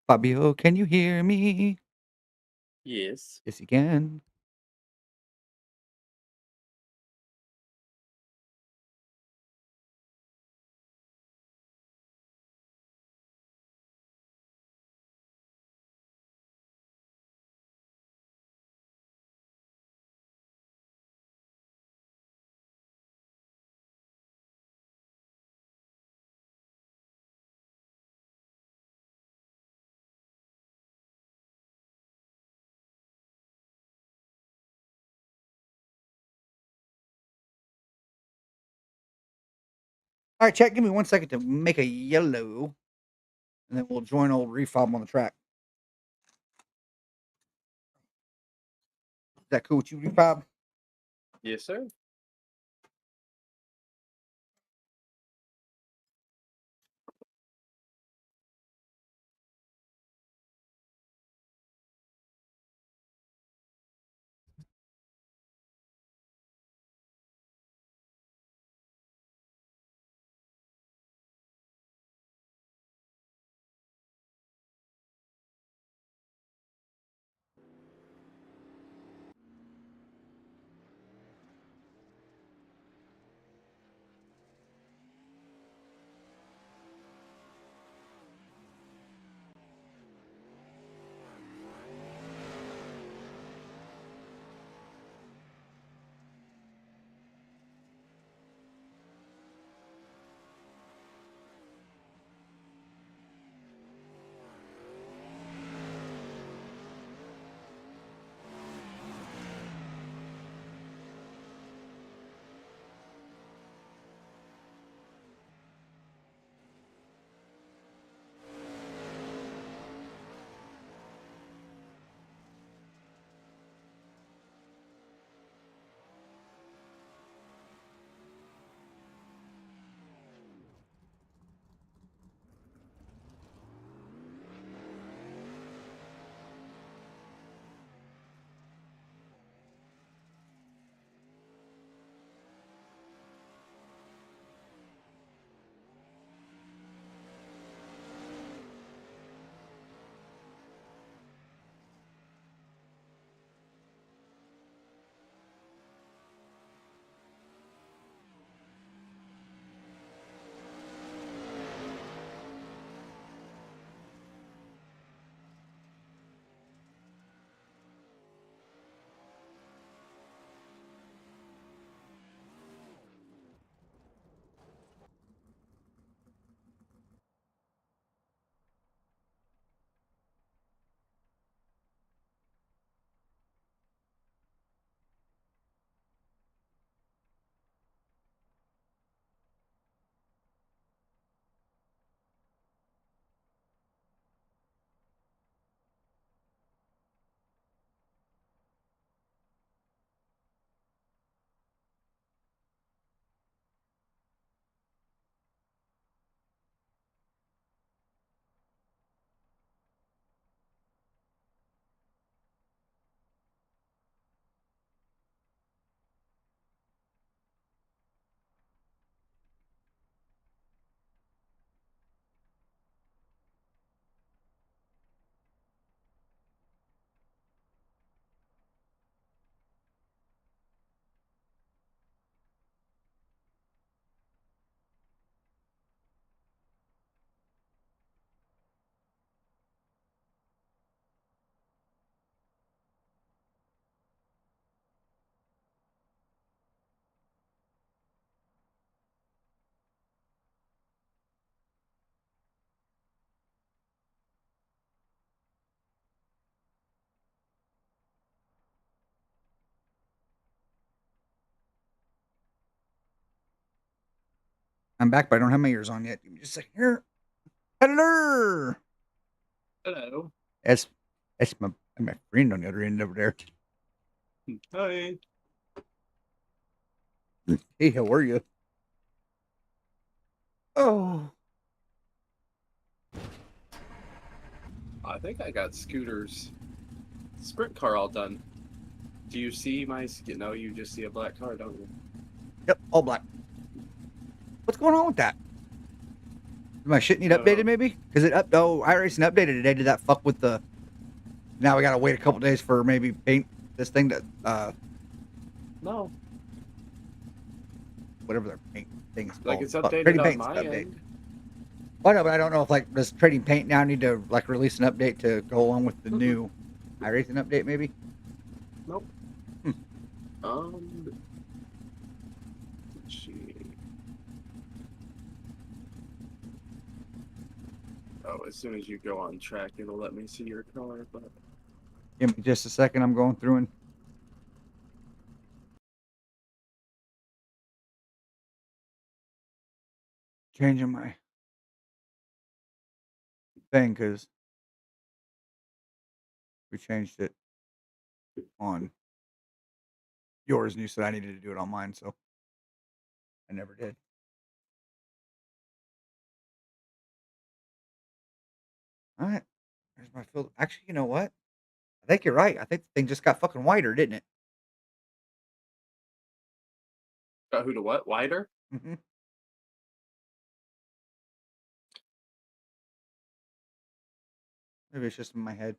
Fabio, can you hear me? Yes. Yes, you can. All right, chat. Give me 1 second to make a yellow, and then we'll join old Refob on the track. Is that cool with you, Refob? Yes, sir. I'm back, but I don't have my ears on yet. Give me just a second here. Hello. Hello. That's my friend on the other end over there. Hi. Hey, how are you? Oh, I think I got Scooter's sprint car all done. Do you see my? No, you just see a black car, don't you? yep, all black. What's going on with that? Does my shit need updated maybe? Because it iRacing updated today. Did that fuck with the? Now we gotta wait a couple days for maybe paint this thing to No, whatever their paint thing is called. like it's Fuck, updated trading on paint's my update. end. Well, no, but I don't know if like does trading paint now need to like release an update to go along with the new iRacing update maybe? Nope. Hmm. Let's see. Oh, as soon as you go on track, it'll let me see your car. But Give me just a second. I'm going through and changing my thing because we changed it on yours, and you said I needed to do it on mine, so I never did. All right, there's my field. Actually, you know what? I think you're right. I think the thing just got fucking wider, didn't it? Got who to what? Wider? Hmm. Maybe it's just in my head.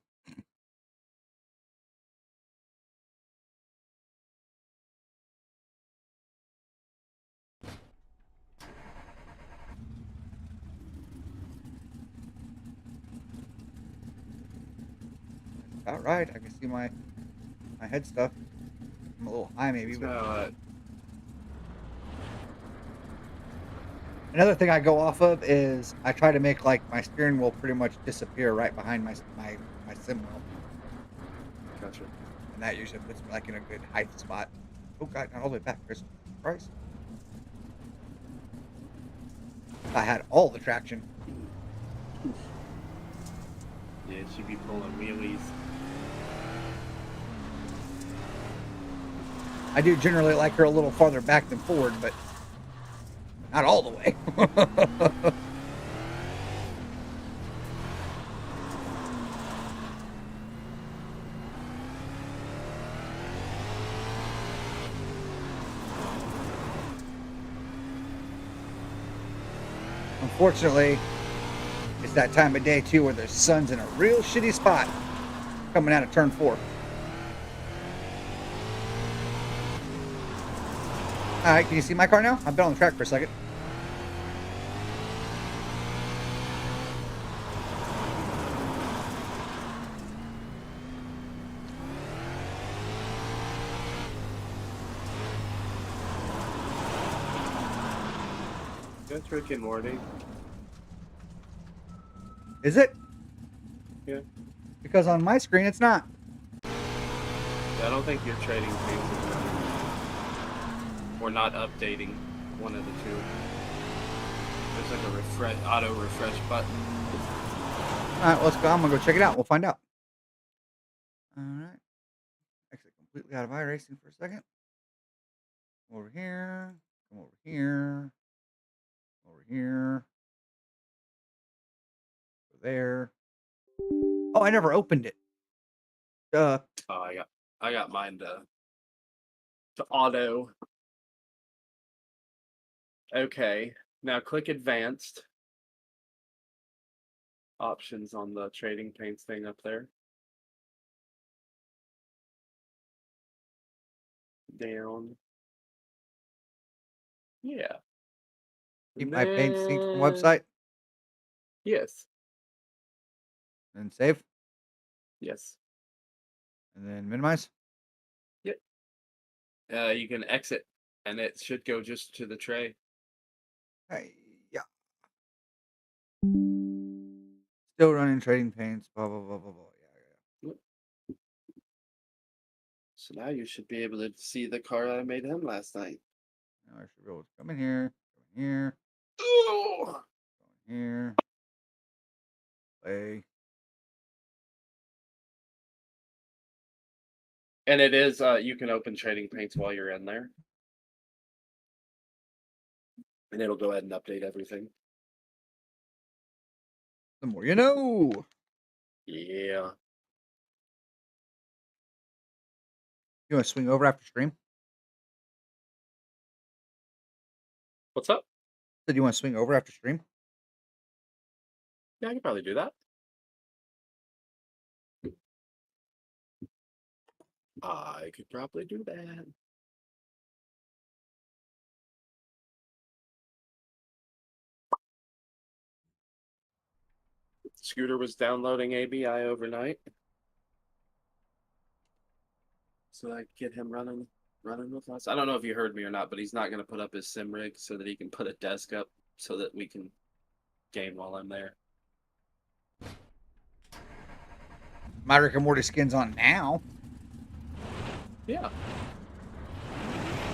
About right. I can see my head stuff. I'm a little high, maybe. So, But another thing I go off of is I try to make like my steering wheel pretty much disappear right behind my sim wheel, gotcha. and that usually puts me like in a good height spot. Oh god, not all the way back, Chris. Christ. I had all the traction. Yeah, it should be pulling wheelies. I do generally like her a little farther back than forward, but not all the way. Unfortunately, it's that time of day too where the sun's in a real shitty spot coming out of turn 4. All right, can you see my car now? I've been on the track for a second. Good Rick and Morty. Is it? Yeah. Because on my screen it's not. I don't think you're trading things or not updating one of the two. There's like a auto refresh button. All right, let's go. I'm gonna go check it out. We'll find out. All right. Exit completely out of iRacing for a second. Come over here. Come over here. Over here. Go there. Oh, I never opened it. Oh, I got mine to auto. Okay, now click advanced options on the trading paints thing up there. Down. Yeah. Keep And my paint synced from then- website Yes. and save Yes. and then minimize. You can exit, and it should go just to the tray. Hey, yeah. Still running trading paints. Blah blah blah blah blah. Yeah. So now you should be able to see the car I made him last night. Now I should be able to come in here. Go in here. Oh! Go in here. Play. And it is, you can open trading paints while you're in there. And it'll go ahead and update everything. The more you know. Yeah. You want to swing over after stream? What's up? Said you want to swing over after stream? Yeah, I could probably do that. I could probably do that. Scooter was downloading ABI overnight. So I could get him running with us. I don't know if you heard me or not, but he's not going to put up his sim rig so that he can put a desk up so that we can game while I'm there. My Rick and Morty skin's on now. Yeah.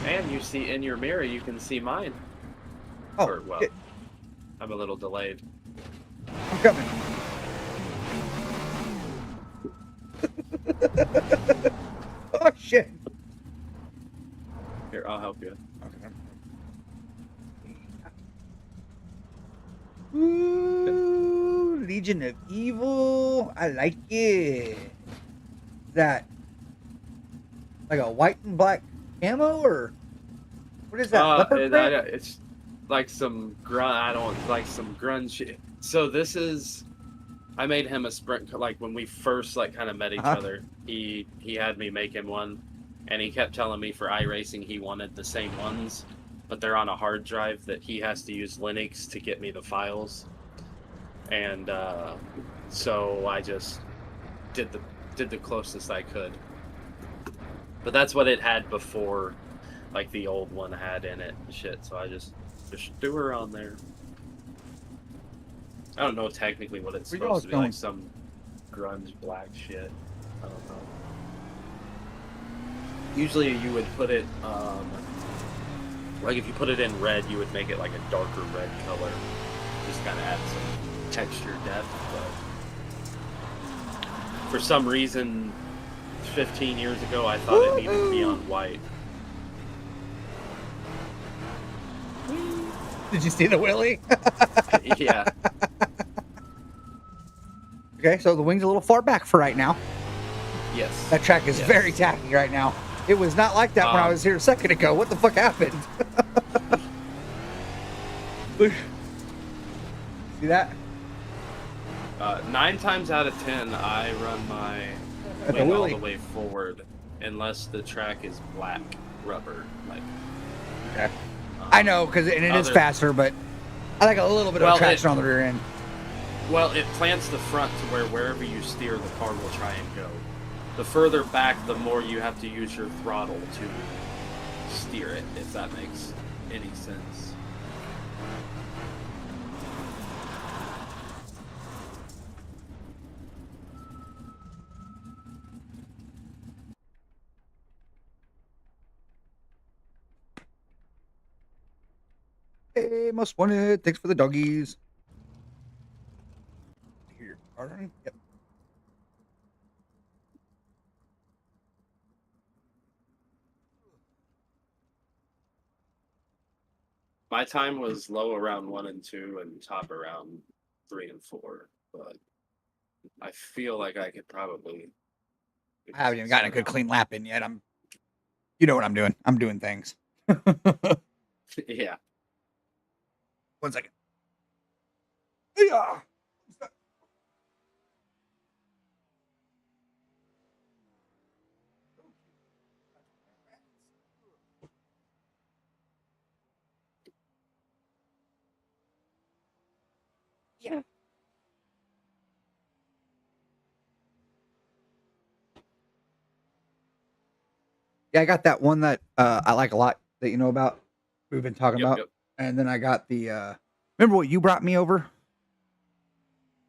And you see in your mirror, you can see mine. Oh, Or, well, shit. I'm a little delayed. I'm coming. Oh shit. Here, I'll help you. Okay. Ooh, Legion of Evil. I like it. Is that like a white and black camo or what is that? Leopard print? It's like some I don't like some grunge. So this is. I made him a sprint like when we first like kind of met each other. He had me make him one, and he kept telling me for iRacing he wanted the same ones, but they're on a hard drive that he has to use Linux to get me the files, and so I just did the closest I could. But that's what it had before, like the old one had in it and shit. So I just threw her on there. I don't know technically what it's supposed to be, like some grunge black shit. I don't know. Usually you would put it, like if you put it in red, you would make it like a darker red color. Just kind of add some texture depth, but for some reason, 15 years ago, I thought it needed to be on white. Did you see the Willy? Yeah. Okay, so the wing's a little far back for right now. Yes. That track is very tacky right now. It was not like that when I was here a second ago. What the fuck happened? See that? 9 times out of 10, I run my wing all the way forward, unless the track is black rubber. Like, okay. I know, because it is faster, but I like a little bit of traction on the rear end. Well, it plants the front to where wherever you steer, the car will try and go. The further back, the more you have to use your throttle to steer it, if that makes any sense. Hey, most wanted. Thanks for the doggies. Here, Arden. Yep. My time was low around 1 and 2 and top around 3 and 4, but I feel like I could probably... I haven't even gotten a good clean lap in yet. You know what I'm doing. I'm doing things. Yeah. 1 second. Yeah. Yeah. Yeah, I got that one that I like a lot that you know about. We've been talking about. Yep. And then I got the remember what you brought me over?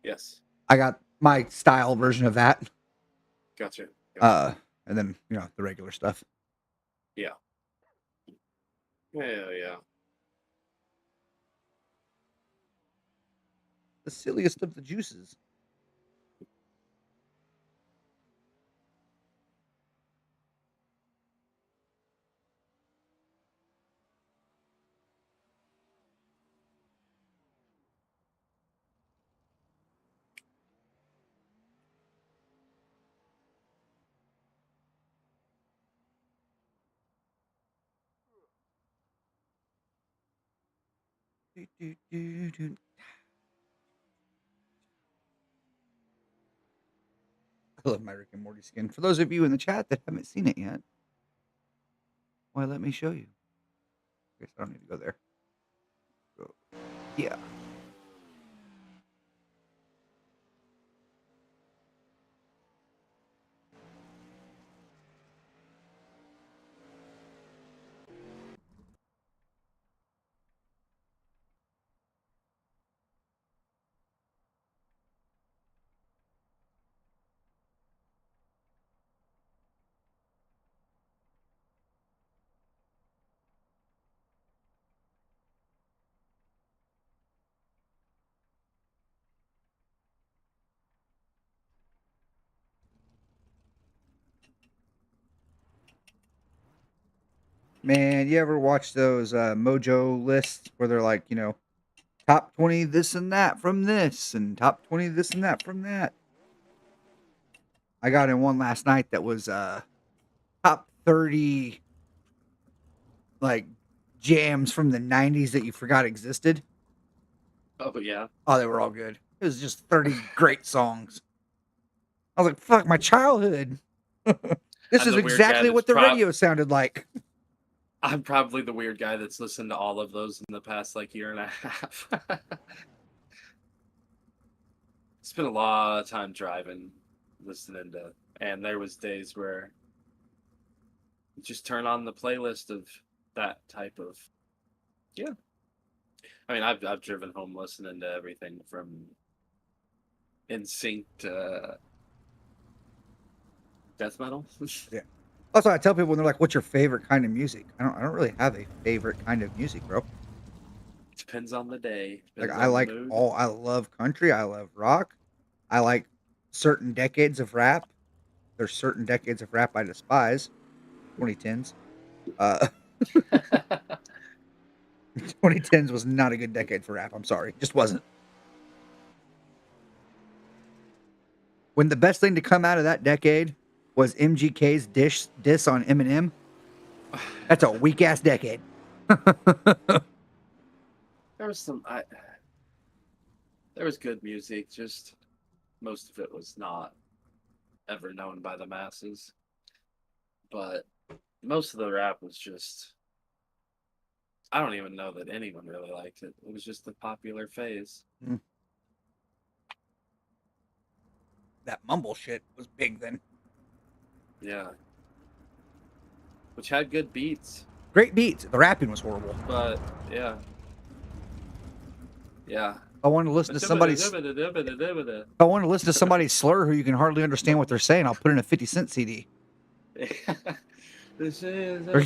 Yes. I got my style version of that. Gotcha. And then, the regular stuff. Yeah. Yeah. The silliest of the juices. I love my Rick and Morty skin. For those of you in the chat that haven't seen it yet, why, let me show you. I guess I don't need to go there. Go. Yeah. Man, you ever watch those Mojo lists where they're like, top 20 this and that from this, and top 20 this and that from that? I got in one last night that was top 30 like jams from the 90s that you forgot existed. Oh yeah. Oh, they were all good. It was just 30 great songs. I was like, fuck, my childhood. This I'm is the weird guy exactly what that's the radio sounded like. I'm probably the weird guy that's listened to all of those in the past like year and a half. Spent a lot of time driving, listening to, and there was days where you just turn on the playlist of that type of, yeah. I mean, I've driven home listening to everything from NSYNC to death metal. Yeah. That's why I tell people when they're like, "What's your favorite kind of music?" I don't really have a favorite kind of music, bro. Depends on the day. Like Depends I on the like mood. all. I love country. I love rock. I like certain decades of rap. There's certain decades of rap I despise. 2010s. Uh, 2010s was not a good decade for rap. I'm sorry, just wasn't. When the best thing to come out of that decade was MGK's diss on Eminem. That's a weak ass decade. There was there was good music, just most of it was not ever known by the masses. But most of the rap was just, I don't even know that anyone really liked it. It was just the popular phase. Mm. That mumble shit was big then. Yeah. Which had good beats. Great beats. The rapping was horrible. But yeah. Yeah. I want to listen to somebody's. If I want to listen to somebody slur who you can hardly understand what they're saying, I'll put in a 50-cent CD. This is I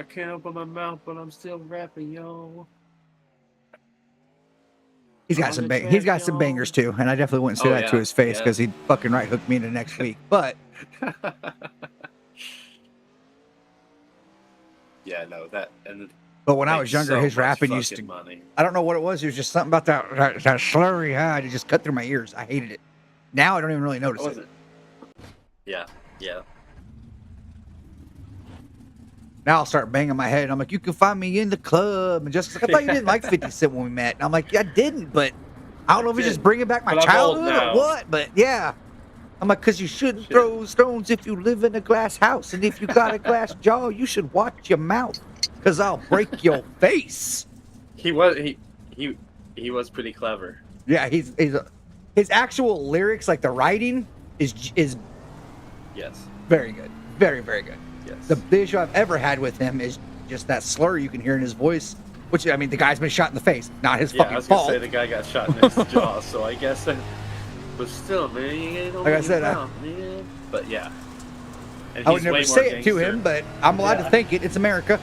can't open my mouth, but I'm still rapping, yo. He's got he's got some bangers too, and I definitely wouldn't say that to his face because he'd fucking right hook me into next week. But yeah, no, that and but when I was younger, his rapping used to. Money. I don't know what it was. It was just something about that slur he had. It just cut through my ears. I hated it. Now I don't even really notice it. Yeah, yeah. Now I'll start banging my head. I'm like, you can find me in the club. And just I thought you didn't like 50 Cent when we met. And I'm like, yeah, I didn't, but I don't know if it's just bringing back my childhood or what. But yeah. I'm like, because you shouldn't throw stones if you live in a glass house. And if you got a glass jaw, you should watch your mouth. Because I'll break your face. He was pretty clever. Yeah, his actual lyrics, like the writing, is yes, very good. Very, very good. Yes. The issue I've ever had with him is just that slur you can hear in his voice, which, I mean, the guy's been shot in the face. Not his fucking fault. I was going to say the guy got shot in his jaw, so I guess that was still, man, you ain't like I said, man. But yeah. And I would never say it to him, but I'm allowed to think it. It's America.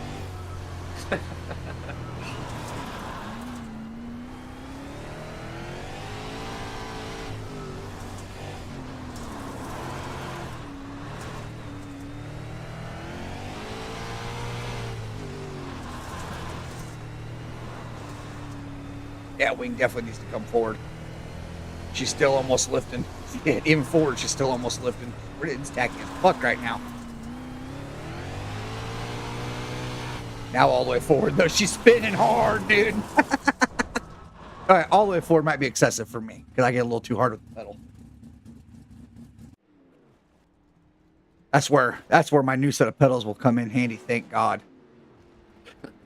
Yeah, Wing definitely needs to come forward. She's still almost lifting. Yeah, even forward, she's still almost lifting. It's tacky as fuck right now. Now all the way forward, though. She's spinning hard, dude. All right, all the way forward might be excessive for me because I get a little too hard with the pedal. That's where my new set of pedals will come in handy, thank God.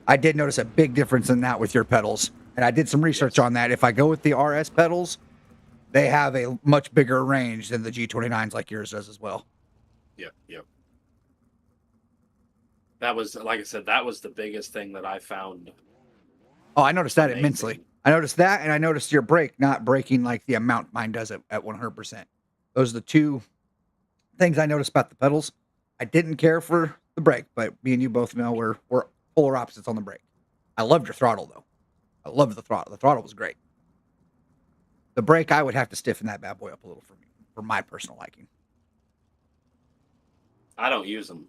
I did notice a big difference in that with your pedals. And I did some research on that. If I go with the RS pedals, they have a much bigger range than the G29s like yours does as well. Yep. That was, like I said, that was the biggest thing that I found. Oh, I noticed that immensely. I noticed that, and I noticed your brake not braking like the amount mine does at 100%. Those are the two things I noticed about the pedals. I didn't care for the brake, but me and you both know we're polar opposites on the brake. I loved your throttle, though. I loved the throttle. The throttle was great. The brake, I would have to stiffen that bad boy up a little for me, for my personal liking. I don't use them.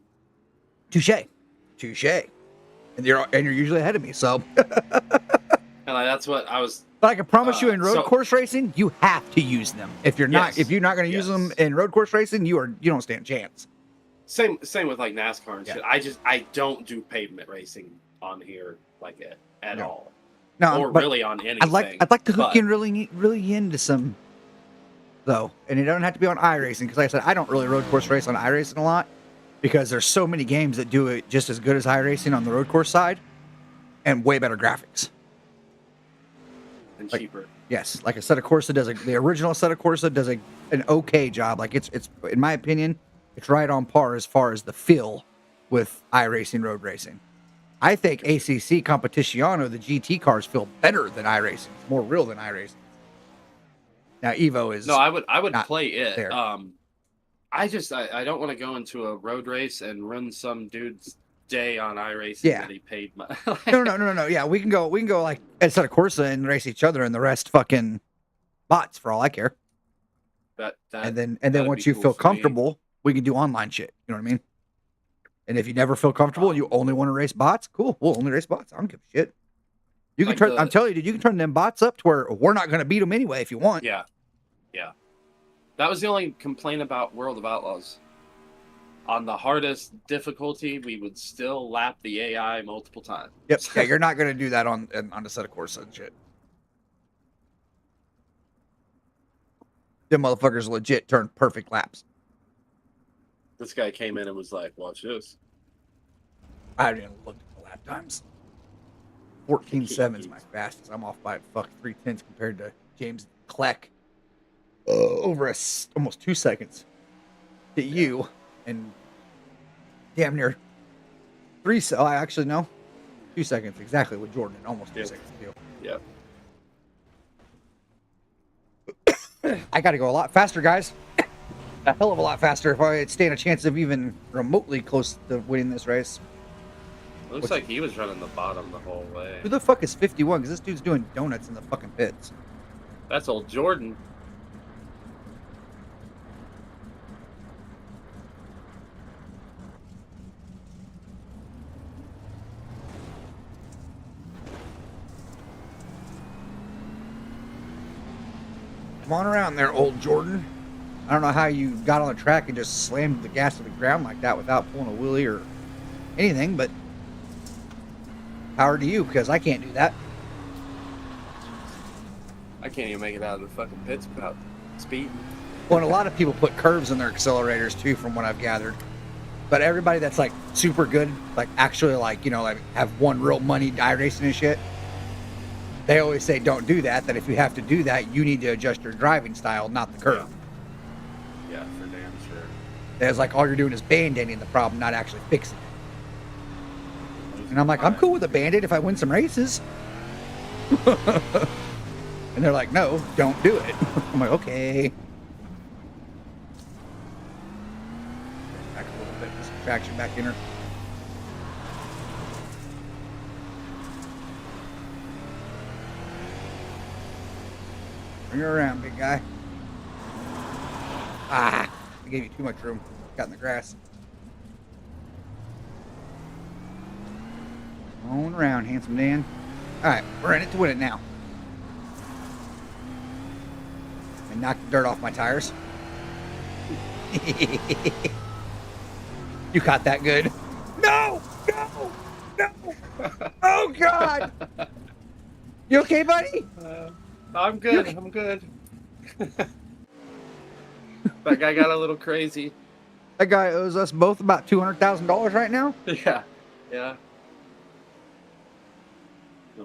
Touche. And you're usually ahead of me, so. And that's what I was. But I can promise you, in road so- course racing, you have to use them. If you're not, Yes. going to use them in road course racing, you don't stand a chance. Same with like NASCAR and Yeah. shit. I don't do pavement racing on here like at No. all, No, or but really on anything. I'd like to hook but- you really into some, though, and it doesn't have to be on iRacing, because like I said, I don't really road course race on iRacing a lot, because there's so many games that do it just as good as iRacing on the road course side, and way better graphics. and like- cheaper. Yes, like Assetto Corsa the original Assetto Corsa does an okay job. Like it's in my opinion, it's right on par as far as the feel with iRacing road racing. I think ACC Competizione, the GT cars, feel better than iRacing. It's more real than iRacing. Now Evo is No, I would not play it. there. I don't want to go into a road race and run some dude's day on iRacing Yeah. that he paid my. no. Yeah, we can go like Assetto Corsa and race each other, and the rest fucking bots for all I care. That And then that'd once be you cool feel for me. comfortable, we can do online shit. You know what I mean? And if you never feel comfortable and you only want to race bots, cool. We'll only race bots. I don't give a shit. You can Like turn. the- I'm telling you, dude, you can turn them bots up to where we're not going to beat them anyway if you want. Yeah. That was the only complaint about World of Outlaws. On the hardest difficulty, we would still lap the AI multiple times. Yep. Yeah, you're not going to do that on a set of course and shit. Them motherfuckers legit turn perfect laps. This guy came in and was like, "Watch this." I haven't even looked at the lap times. 14.7 is my fastest. I'm off by fuck 3/10 compared to James Kleck. Over almost 2 seconds to you, and damn near 3. Oh, I actually no, 2 seconds exactly with Jordan, and almost 2 Yep. seconds to you. Yep. I got to go a lot faster, guys. A hell of a lot faster if I stand a chance of even remotely close to winning this race. Looks What's- like he was running the bottom the whole way. Who the fuck is 51? Because this dude's doing donuts in the fucking pits. That's old Jordan. Come on around there, old Jordan. I don't know how you got on the track and just slammed the gas to the ground like that without pulling a wheelie or anything, but power to you, because I can't do that. I can't even make it out of the fucking pits without speed. Well, and a lot of people put curves in their accelerators too, from what I've gathered. But everybody that's like super good, like actually like, you know, like have won real money iRacing and shit, they always say don't do that, that if you have to do that, you need to adjust your driving style, not the curve. Yeah, for damn sure. It's like all you're doing is band-aiding the problem, not actually fixing it. And I'm like, I'm cool with a band-aid if I win some races. And they're like, no, don't do it. I'm like, okay. Back a little bit, just traction back in her. Bring her around, big guy. Ah, I gave you too much room. Got in the grass. Going around, handsome Dan. All right, we're in it to win it now. And knock the dirt off my tires. You caught that good. No! No! Oh, God! You okay, buddy? I'm good. I'm good. That guy got a little crazy. That guy owes us both about $200,000 right now. Yeah. Yeah.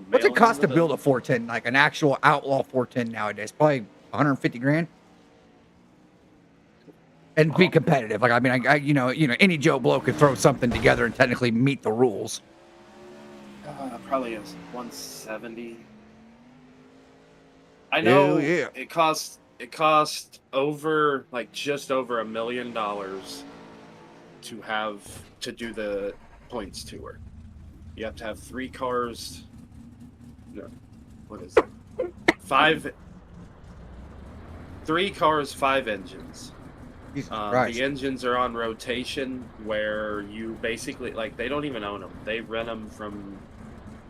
What's it cost to build a 410, like an actual outlaw 410 nowadays? Probably 150 grand. And be competitive. Like, I mean, I you know, any Joe Blow could throw something together and technically meet the rules. Probably is 170. I know. Hell yeah. It cost over, like, just over $1 million to do the points tour. You have to have 3 cars. No, what is it? 3 cars, 5 engines. Jesus Christ. The engines are on rotation, where you basically they don't even own them. They rent them from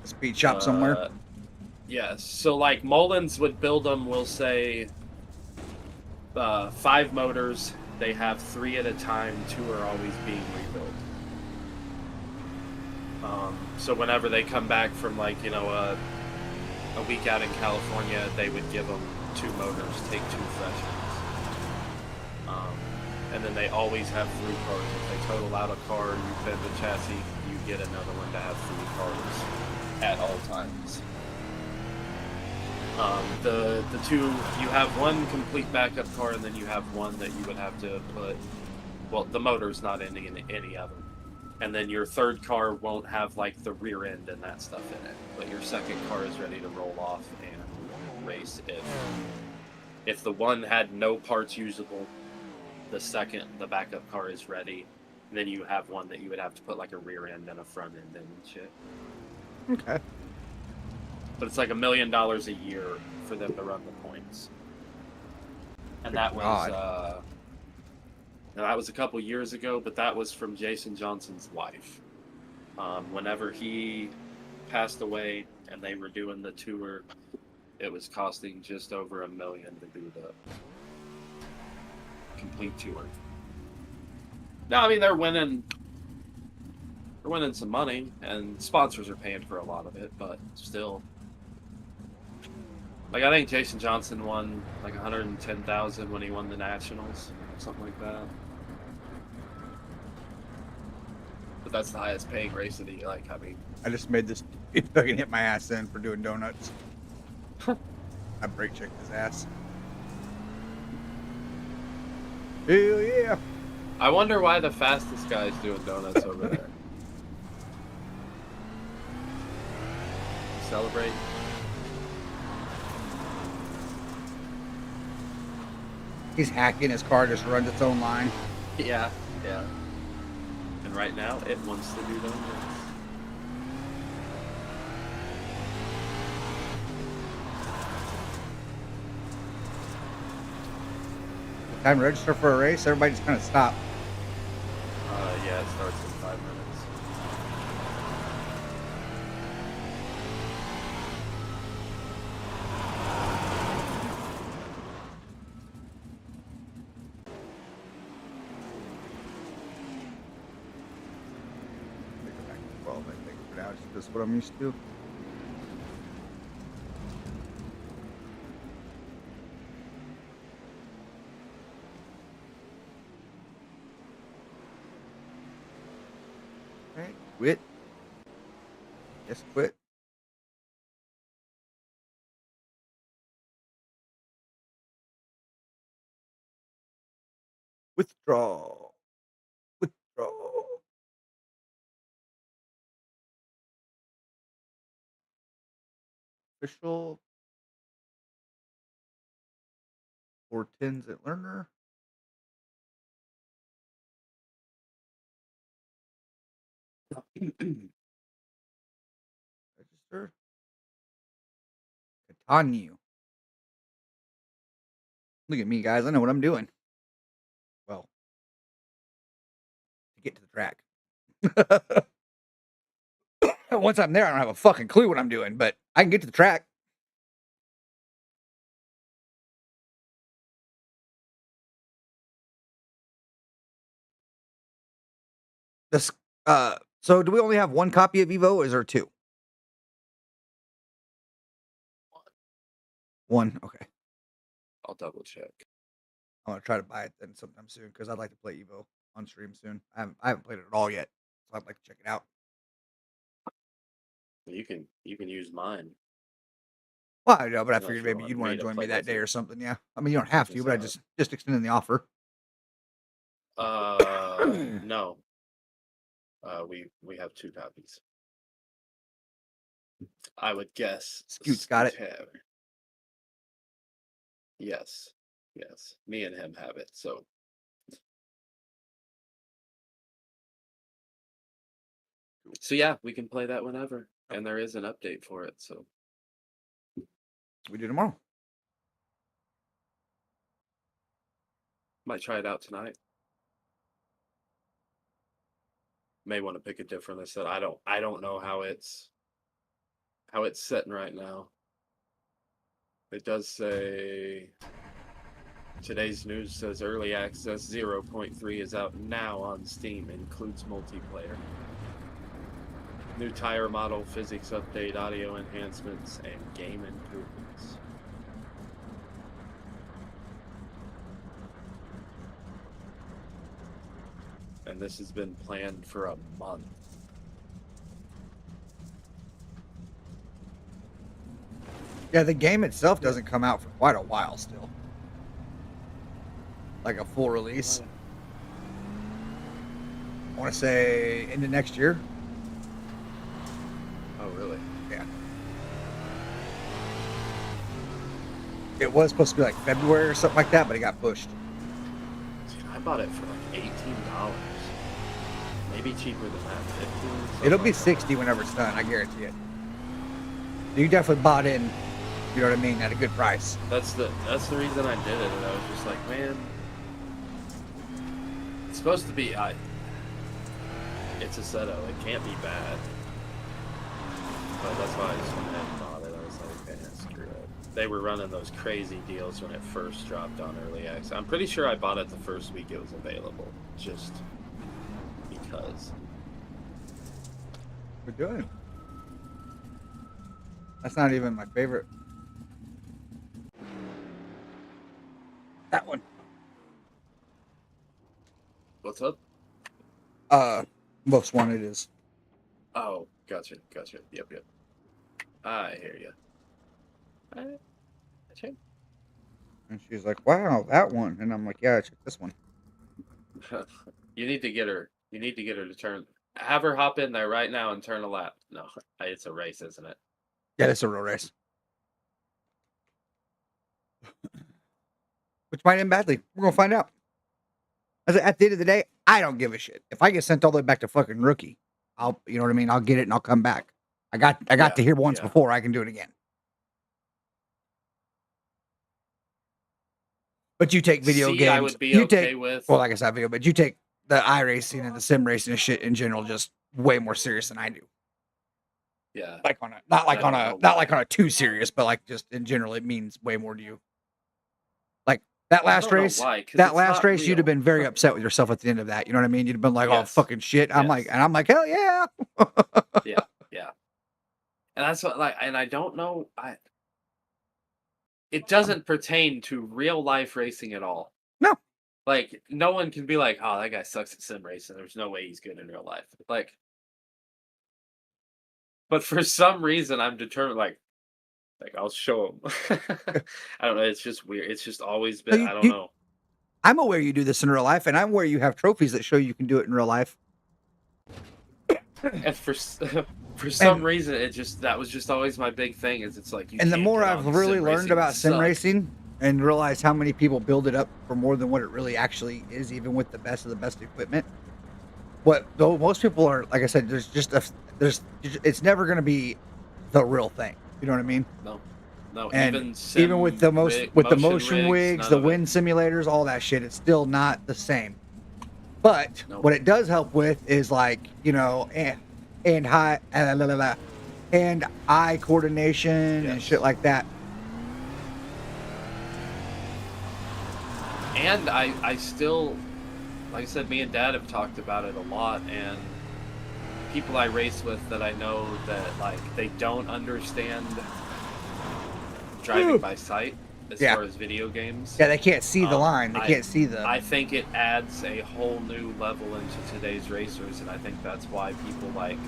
A speed shop somewhere. Yes. So like Mullins would build them. We'll say 5 motors. They have 3 at a time. 2 are always being rebuilt. So whenever they come back from a week out in California, they would give them 2 motors, take 2 fresh ones. And then they always have 3 cars. If they total out a car, you bend the chassis, you get another one to have 3 cars at all times. The 2, you have one complete backup car, and then you have one that you would have to put. Well, the motor's not in any of them. And then your third car won't have the rear end and that stuff in it, but your second car is ready to roll off and race. If the one had no parts usable, the backup car is ready. And then you have one that you would have to put a rear end and a front end in and shit. Okay. But it's $1 million a year for them to run the points. And that was that was a couple years ago, but that was from Jason Johnson's wife. Whenever he passed away and they were doing the tour, it was costing just over $1 million to do the complete tour. No, I mean they're winning some money, and sponsors are paying for a lot of it, but still. I think Jason Johnson won $110,000 when he won the Nationals, something like that. But that's the highest paying race that he I just made this fucking hit my ass in for doing donuts. I brake checked his ass. Hell yeah. I wonder why the fastest guy's doing donuts over there. Celebrate. He's hacking. His car just runs its own line. Yeah. And right now, it wants to do donuts. Time to register for a race. Everybody just kind of stop. Yeah, it starts in 5 minutes. Well, I think for now, it's just what I'm used to. Okay, quit. Yes, quit. Withdraw. Withdraw. Official. 410s at learner. Register. Continue. Look at me, guys. I know what I'm doing. Well, to get to the track. Once I'm there, I don't have a fucking clue what I'm doing, but I can get to the track. This, so do we only have one copy of Evo, or is there 2? One. Okay. I'll double check. I'm gonna try to buy it then sometime soon because I'd like to play Evo on stream soon. I haven't played it at all yet, so I'd like to check it out. You can use mine. Well, I know, but I Unless figured you maybe want you'd want me to to join play me that with day you. or something. Yeah, I mean you don't have to, but I So- just extending the offer. No. We have 2 copies. I would guess. Scoot's got it. have. Yes. Me and him have it. So yeah, we can play that whenever, and there is an update for it. So We do tomorrow. Might try it out tonight. May want to pick a different instead. I don't know how it's setting right now. It does say today's news says early access 0.3 is out now on Steam, includes multiplayer. New tire model, physics update, audio enhancements, and game improvements. And this has been planned for a month. Yeah, the game itself doesn't come out for quite a while still. Like a full release. I want to say into next year. Oh, really? Yeah. It was supposed to be like February or something like that, but it got pushed. Dude, I bought it for like $18. Maybe cheaper than that. 15. It'll be 60 whenever it's done, I guarantee it. You definitely bought in, you know what I mean, at a good price. That's the reason I did it, and I was just like, man, it's supposed to be. It's a Seto. It can't be bad. But that's why I just went ahead and bought it. I was like, man, screw it. They were running those crazy deals when it first dropped on early access. I'm pretty sure I bought it the first week it was available, just because. We're doing it. That's not even my favorite. That one. What's up? Most wanted is. Oh, gotcha. Yep. I hear you. Check. And she's like, wow, that one. And I'm like, yeah, check this one. You need to get her. You need to get her to turn. Have her hop in there right now and turn a lap. No, it's a race, isn't it? Yeah, it's a real race. Which might end badly. We're going to find out. At the end of the day, I don't give a shit. If I get sent all the way back to fucking rookie, you know what I mean? I'll get it and I'll come back. I got to hear once before. I can do it again. But you take video games. I would be okay with. Well, like I said, but you take the iRacing and the sim racing and shit in general just way more serious than I do. Yeah. Like not like on a too serious, but like just in general, it means way more to you. Like that last race, you'd have been very upset with yourself at the end of that. You know what I mean? You'd have been like, oh, fucking shit. I'm like, hell yeah. Yeah. And that's what, and I don't know, it doesn't pertain to real life racing at all. No. Like, no one can be like, oh, that guy sucks at sim racing. There's no way he's good in real life. Like, but for some reason, I'm determined, like I'll show him. I don't know. It's just weird. It's just always been, I don't know. I'm aware you do this in real life, and I'm aware you have trophies that show you can do it in real life. And for some reason, that was just always my big thing. Is it's like, and the more I've really learned about sim racing and realized how many people build it up for more than what it really actually is, even with the best of the best equipment. Though most people are, like I said, it's never going to be the real thing. You know what I mean? No. And even with the motion wigs, the wind simulators, all that shit, it's still not the same. But what it does help with is like, you know, and eye coordination and shit like that. And I still, like I said, me and Dad have talked about it a lot, and people I race with that I know that, like, they don't understand driving by sight as far as video games. Yeah, they can't see the line. They can't see the... I think it adds a whole new level into today's racers, and I think that's why people like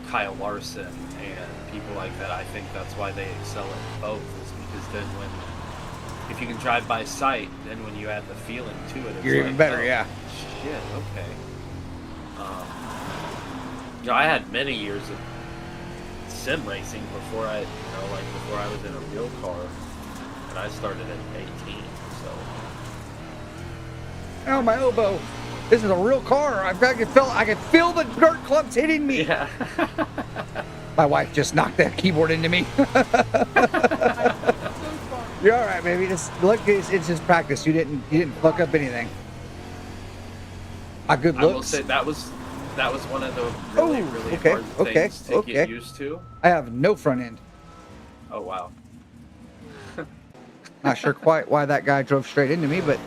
Kyle Larson and people like that, I think that's why they excel at both, is because then if you can drive by sight, then when you add the feeling to it, it's you're even better, Shit, okay. You know, I had many years of sim racing before I was in a real car, and I started at 18. So, oh, my elbow! This is a real car. I can feel the dirt clumps hitting me. Yeah. My wife just knocked that keyboard into me. You're all right, baby. Just look, it's just practice. You didn't fuck up anything. My good I will looks. say that was one of the really, Oh, really okay, hard okay, things to okay. get used to. I have no front end. Oh wow. Not sure quite why that guy drove straight into me, but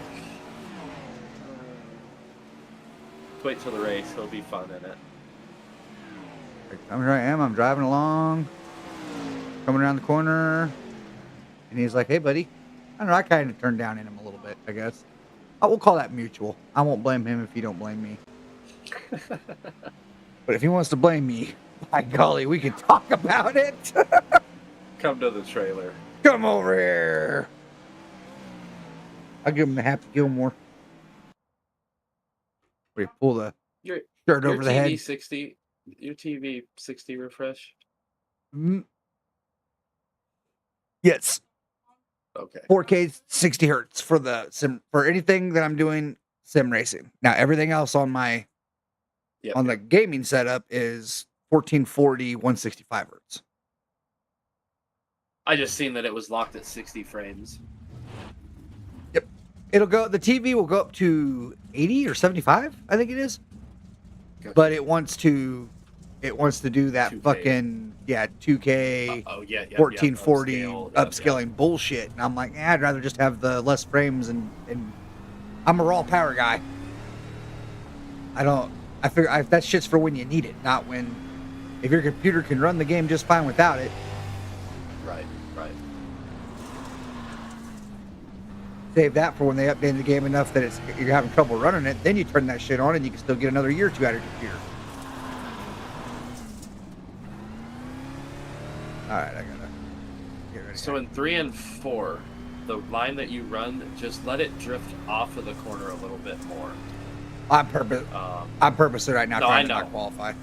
Wait till the race, it'll be fun in it. here I am. I'm driving along, coming around the corner, and he's like, "Hey, buddy." I don't know. I kind of turned down in him a little bit, I guess. We'll call that mutual. I won't blame him if you don't blame me. But if he wants to blame me, by golly, we can talk about it. Come to the trailer. Come over here. I'll give him the Happy Gilmore. Where you pull the Your shirt your over the TV head. 60, your TV 60 refresh. Mm. Yes. Okay. 4K 60 hertz for the sim, for anything that I'm doing sim racing. Now everything else on my Yep. on the gaming setup is 1440 165 hertz. I just seen that it was locked at 60 frames. Yep. It'll go, the TV will go up to 80 or 75, I think it is. Gotcha. But it wants to do that 2K. fucking 2K Oh yeah, yeah. 1440 upscale, upscaling bullshit. And I'm like, I'd rather just have the less frames and I'm a raw power guy. I figure that shit's for when you need it, not when, if your computer can run the game just fine without it. Right. Save that for when they update the game enough that you're having trouble running it. Then you turn that shit on and you can still get another year or two out of your computer. All right, I gotta get ready. So in 3 and 4, the line that you run, just let it drift off of the corner a little bit more. I'm purposely right now No, trying I to not know. qualify.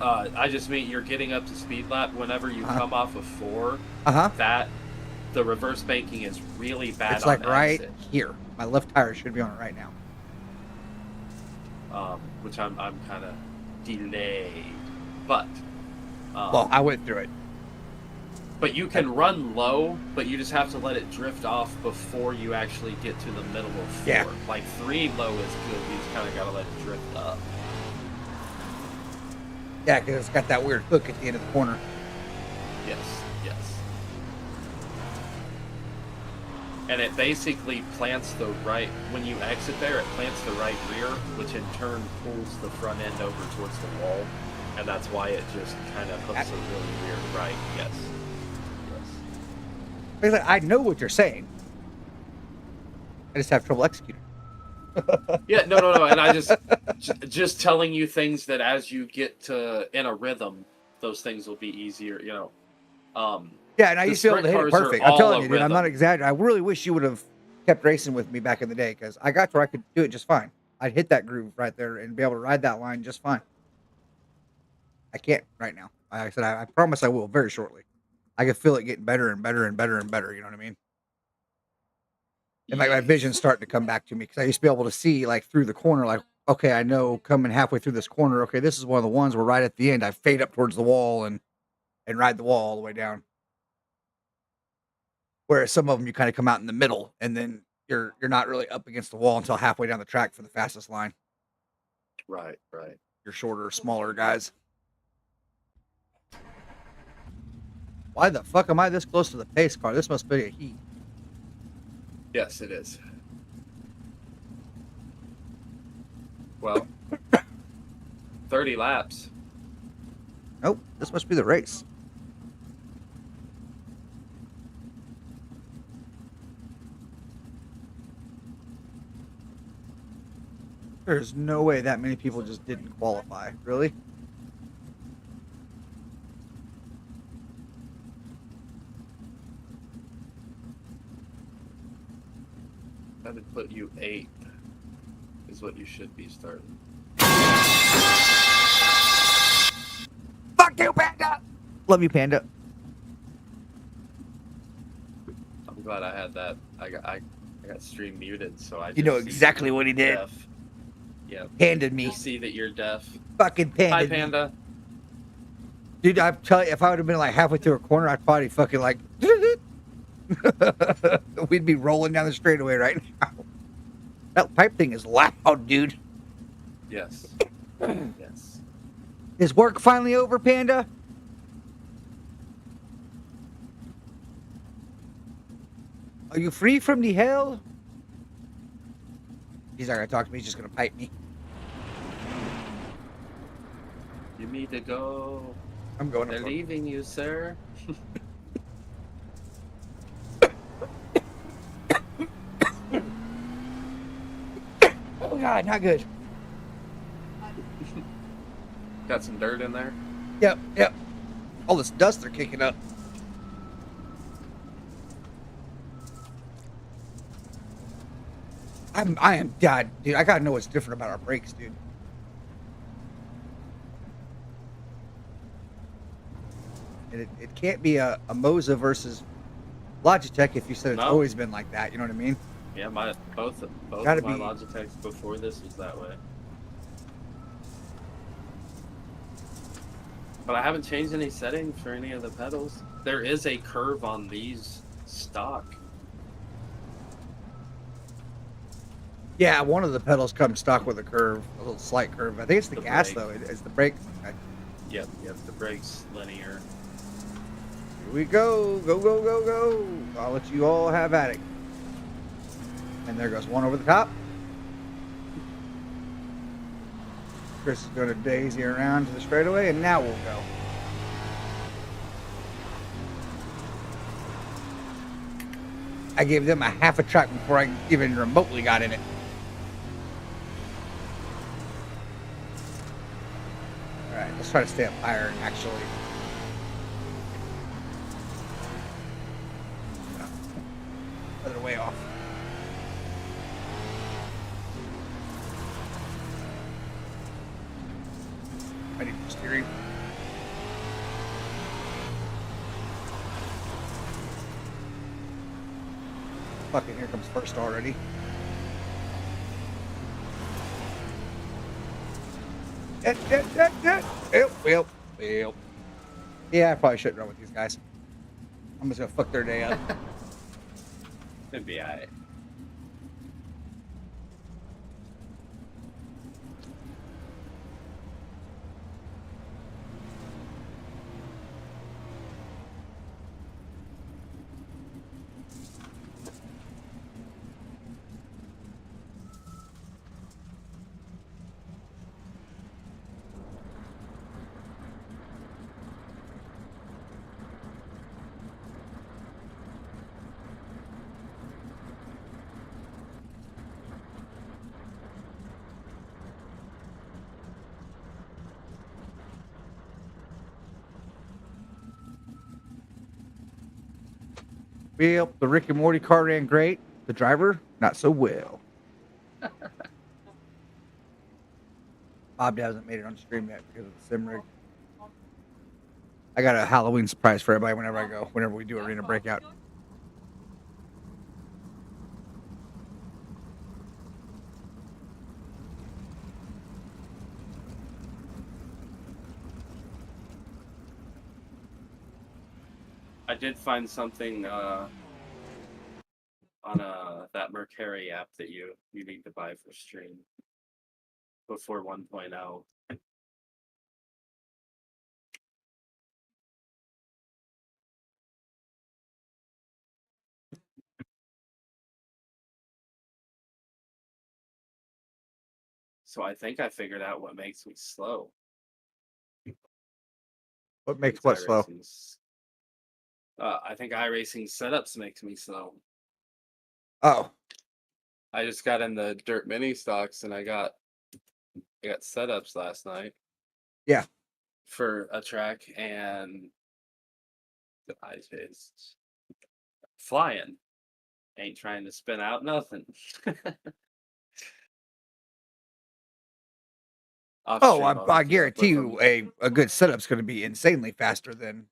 I just mean you're getting up to speed lap whenever you come off of 4. That the reverse banking is really bad. It's like on right exit, here. My left tire should be on it right now. which I'm kind of delayed, but Well, I went through it. but you can run low, but you just have to let it drift off before you actually get to the middle of 4. Yeah. Like 3 low is good. You just kind of gotta let it drift up. Yeah, because it's got that weird hook at the end of the corner. Yes. And it basically plants the right, when you exit there, it plants the right rear, which in turn pulls the front end over towards the wall. And that's why it just kind of hooks a really weird right. Yes. Basically, I know what you're saying. I just have trouble executing. Yeah, no. And I just telling you things that as you get to in a rhythm, those things will be easier, Yeah, and I The used to be able to hit sprint it cars are perfect. I'm all telling a you, dude, I'm not rhythm. exaggerating. I really wish you would have kept racing with me back in the day because I got to where I could do it just fine. I'd hit that groove right there and be able to ride that line just fine. I can't right now. Like I said, I promise I will very shortly. I can feel it getting better and better and better and better. You know what I mean? And like my vision's starting to come back to me because I used to be able to see like through the corner, like, okay, I know coming halfway through this corner, okay, this is one of the ones where right at the end I fade up towards the wall and ride the wall all the way down. Whereas some of them you kind of come out in the middle and then you're not really up against the wall until halfway down the track for the fastest line. Right. You're shorter, smaller guys. Why the fuck am I this close to the pace car? This must be a heat. Yes, it is. Well, 30 laps. Nope, this must be the race. There's no way that many people just didn't qualify. Really? I would put you 8th is what you should be starting. Fuck you, Panda! Love you, Panda. I'm glad I had that. I got stream muted, so I. You know just see exactly that what he you're did. deaf. Yeah. Handed me. You see that you're deaf. Fucking Panda. Hi, Panda. Dude, I'm telling you, if I would have been like halfway through a corner, I'd probably fucking like. We'd be rolling down the straightaway right now. That pipe thing is loud, dude. Yes. Yes. Is work finally over, Panda? Are you free from the hell? He's not gonna talk to me. He's just gonna pipe me. You need to go. I'm going. They're leaving you, sir. Oh God, not good. Got some dirt in there. Yep. All this dust they're kicking up. I am God, dude. I gotta know what's different about our brakes, dude. And it can't be a Moza versus Logitech if you said it's No. always been like that. You know what I mean? Yeah, both Gotta of my be- Logitechs before this was that way. But I haven't changed any settings for any of the pedals. There is a curve on these stock. Yeah, one of the pedals comes stock with a curve, a little slight curve. I think it's the The gas brake. though. It's the brake. Okay. Yep, the brake's linear. Here we go. Go. I'll let you all have at it. And there goes one over the top. Chris is going to daisy around to the straightaway, and now we'll go. I gave them a half a track before I even remotely got in it. All right, let's try to stay up higher, actually. Other way off. I need steering. Fucking here comes first already. Well. Yeah, I probably shouldn't run with these guys. I'm just gonna fuck their day up. It'd be alright. Well, the Rick and Morty car ran great. The driver, not so well. Bob hasn't made it on stream yet because of the sim rig. I got a Halloween surprise for everybody whenever we do Arena Breakout. I did find something on that Mercari app that you need to buy for stream before 1.0. So I think I figured out what makes me slow. What makes what slow? I think iRacing setups makes me slow. Oh, I just got in the dirt mini stocks and I got setups last night. Yeah. For a track and I just flying. Ain't trying to spin out nothing. I guarantee you a good setup's going to be insanely faster than.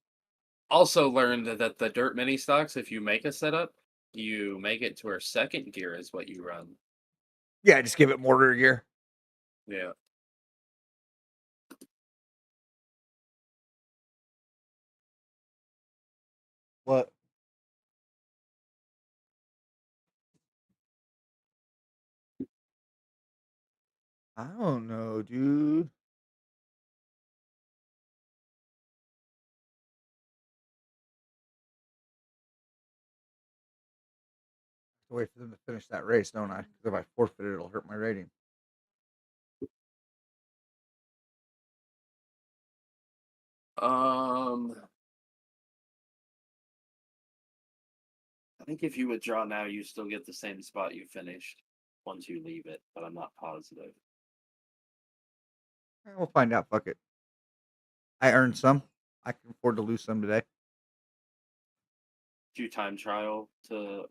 Also learned that the dirt mini stocks, if you make a setup, you make it to where second gear is what you run. Yeah, just give it more rear gear. Yeah. What? I don't know, dude. To wait for them to finish that race, don't I? 'Cause if I forfeit it, it'll hurt my rating. I think if you withdraw now, you still get the same spot you finished once you leave it, but I'm not positive. We'll find out. Fuck it. I earned some. I can afford to lose some today. Do you time trial to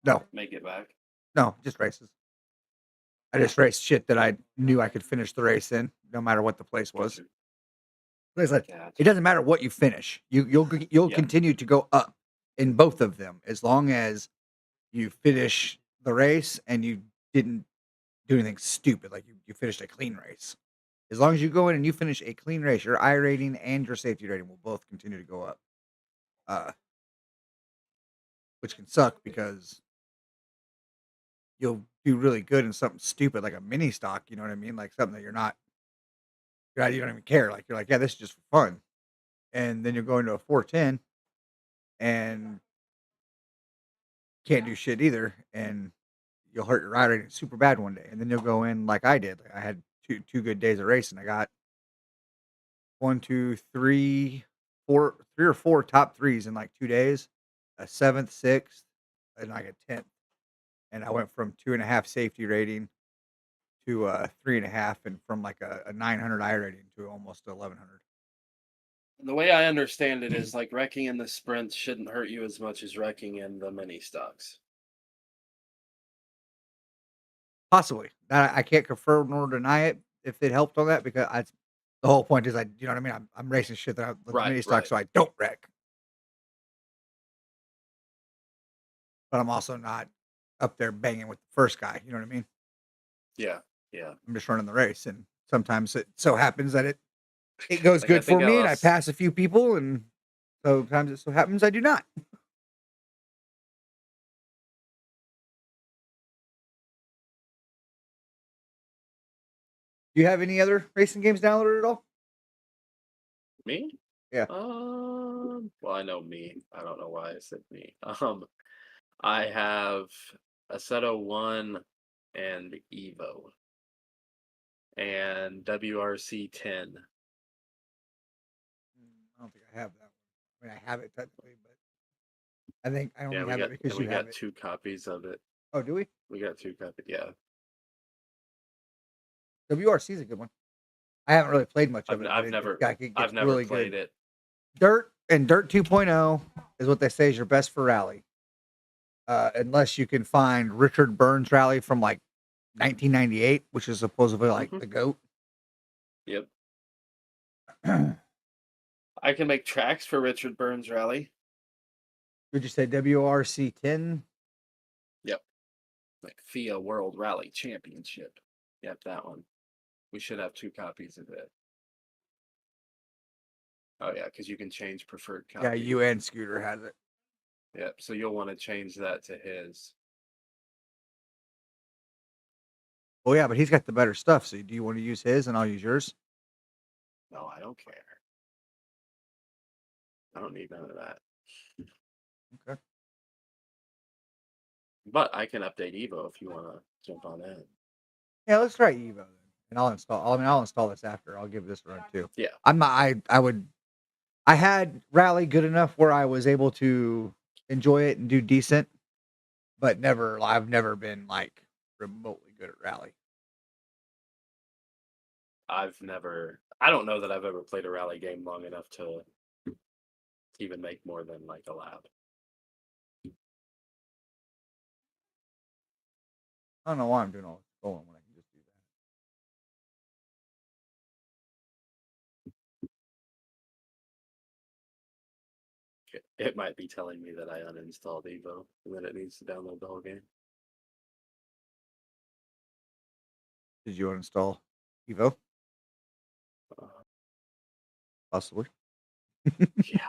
No, make it back? no, just races. I just raced shit that I knew I could finish the race in, no matter what the place was. Gotcha. It's like, it Gotcha. doesn't matter what you finish. You'll Yeah. continue to go up in both of them as long as you finish the race and you didn't do anything stupid. Like you finished a clean race. As long as you go in and you finish a clean race, your I rating and your safety rating will both continue to go up. Which can suck because you'll do really good in something stupid like a mini stock. You know what I mean? Like something that you don't even care. Like you're like, yeah, this is just for fun. And then you'll go into a 410 and can't do shit either, and you'll hurt your ride rating super bad one day. And then you'll go in like I did. Like I had two good days of racing. I got one, two, three, four, three or four top threes in like 2 days, a seventh, sixth, and like a 10th. And I went from 2.5 safety rating to 3.5, and from like a 900 I rating to almost 1100. The way I understand it is like wrecking in the sprints shouldn't hurt you as much as wrecking in the mini stocks. Possibly. I can't confirm nor deny it if it helped on that because the whole point is you know what I mean. I'm racing shit that I with Right, mini stock, right. so I don't wreck. But I'm also not up there banging with the first guy. You know what I mean? Yeah, yeah. I'm just running the race, and sometimes it so happens that it goes Like I good for think I me, and I lost. pass a few people, and sometimes it so happens I do not. Do you have any other racing games downloaded at all? Me? Yeah. Well, I know me. I don't know why I said me. I have Assetto 1 and Evo and WRC 10. I don't think I have that one. I mean, I have it technically, but I think I Yeah, only we have got it because and you we have got it. 2 copies of it. Oh, do we? We got 2 copies. Yeah. WRC is a good one. I haven't really played much of it, but I've never it gets I've never really played good. it. Dirt 2.0 is what they say is your best for rally. Unless you can find Richard Burns rally from like 1998, which is supposedly like Hmm. the GOAT. Yep. I can make tracks for Richard Burns Rally. Would you say WRC 10? Yep. Like FIA World Rally Championship. Yep, that one. We should have 2 copies of it. Oh yeah, because you can change preferred copy. Yeah, you and Scooter has it. Yep. So you'll want to change that to his. Well, yeah, but he's got the better stuff. So do you want to use his and I'll use yours? No, I don't care. I don't need none of that. Okay. But I can update Evo if you want to jump on that. Yeah, let's try Evo then. And I'll install. I mean, I'll install this after. I'll give this a run too. Yeah. I'm not. I would. I had Rally good enough where I was able to enjoy it and do decent, but never. I've never been like remotely good at Rally. I don't know that I've ever played a rally game long enough to even make more than like a lap. I don't know why I'm doing all this going when I can just do It might be telling me that I uninstalled Evo and that it needs to download the whole game. that. Did you uninstall Evo? Uh, Possibly. yeah.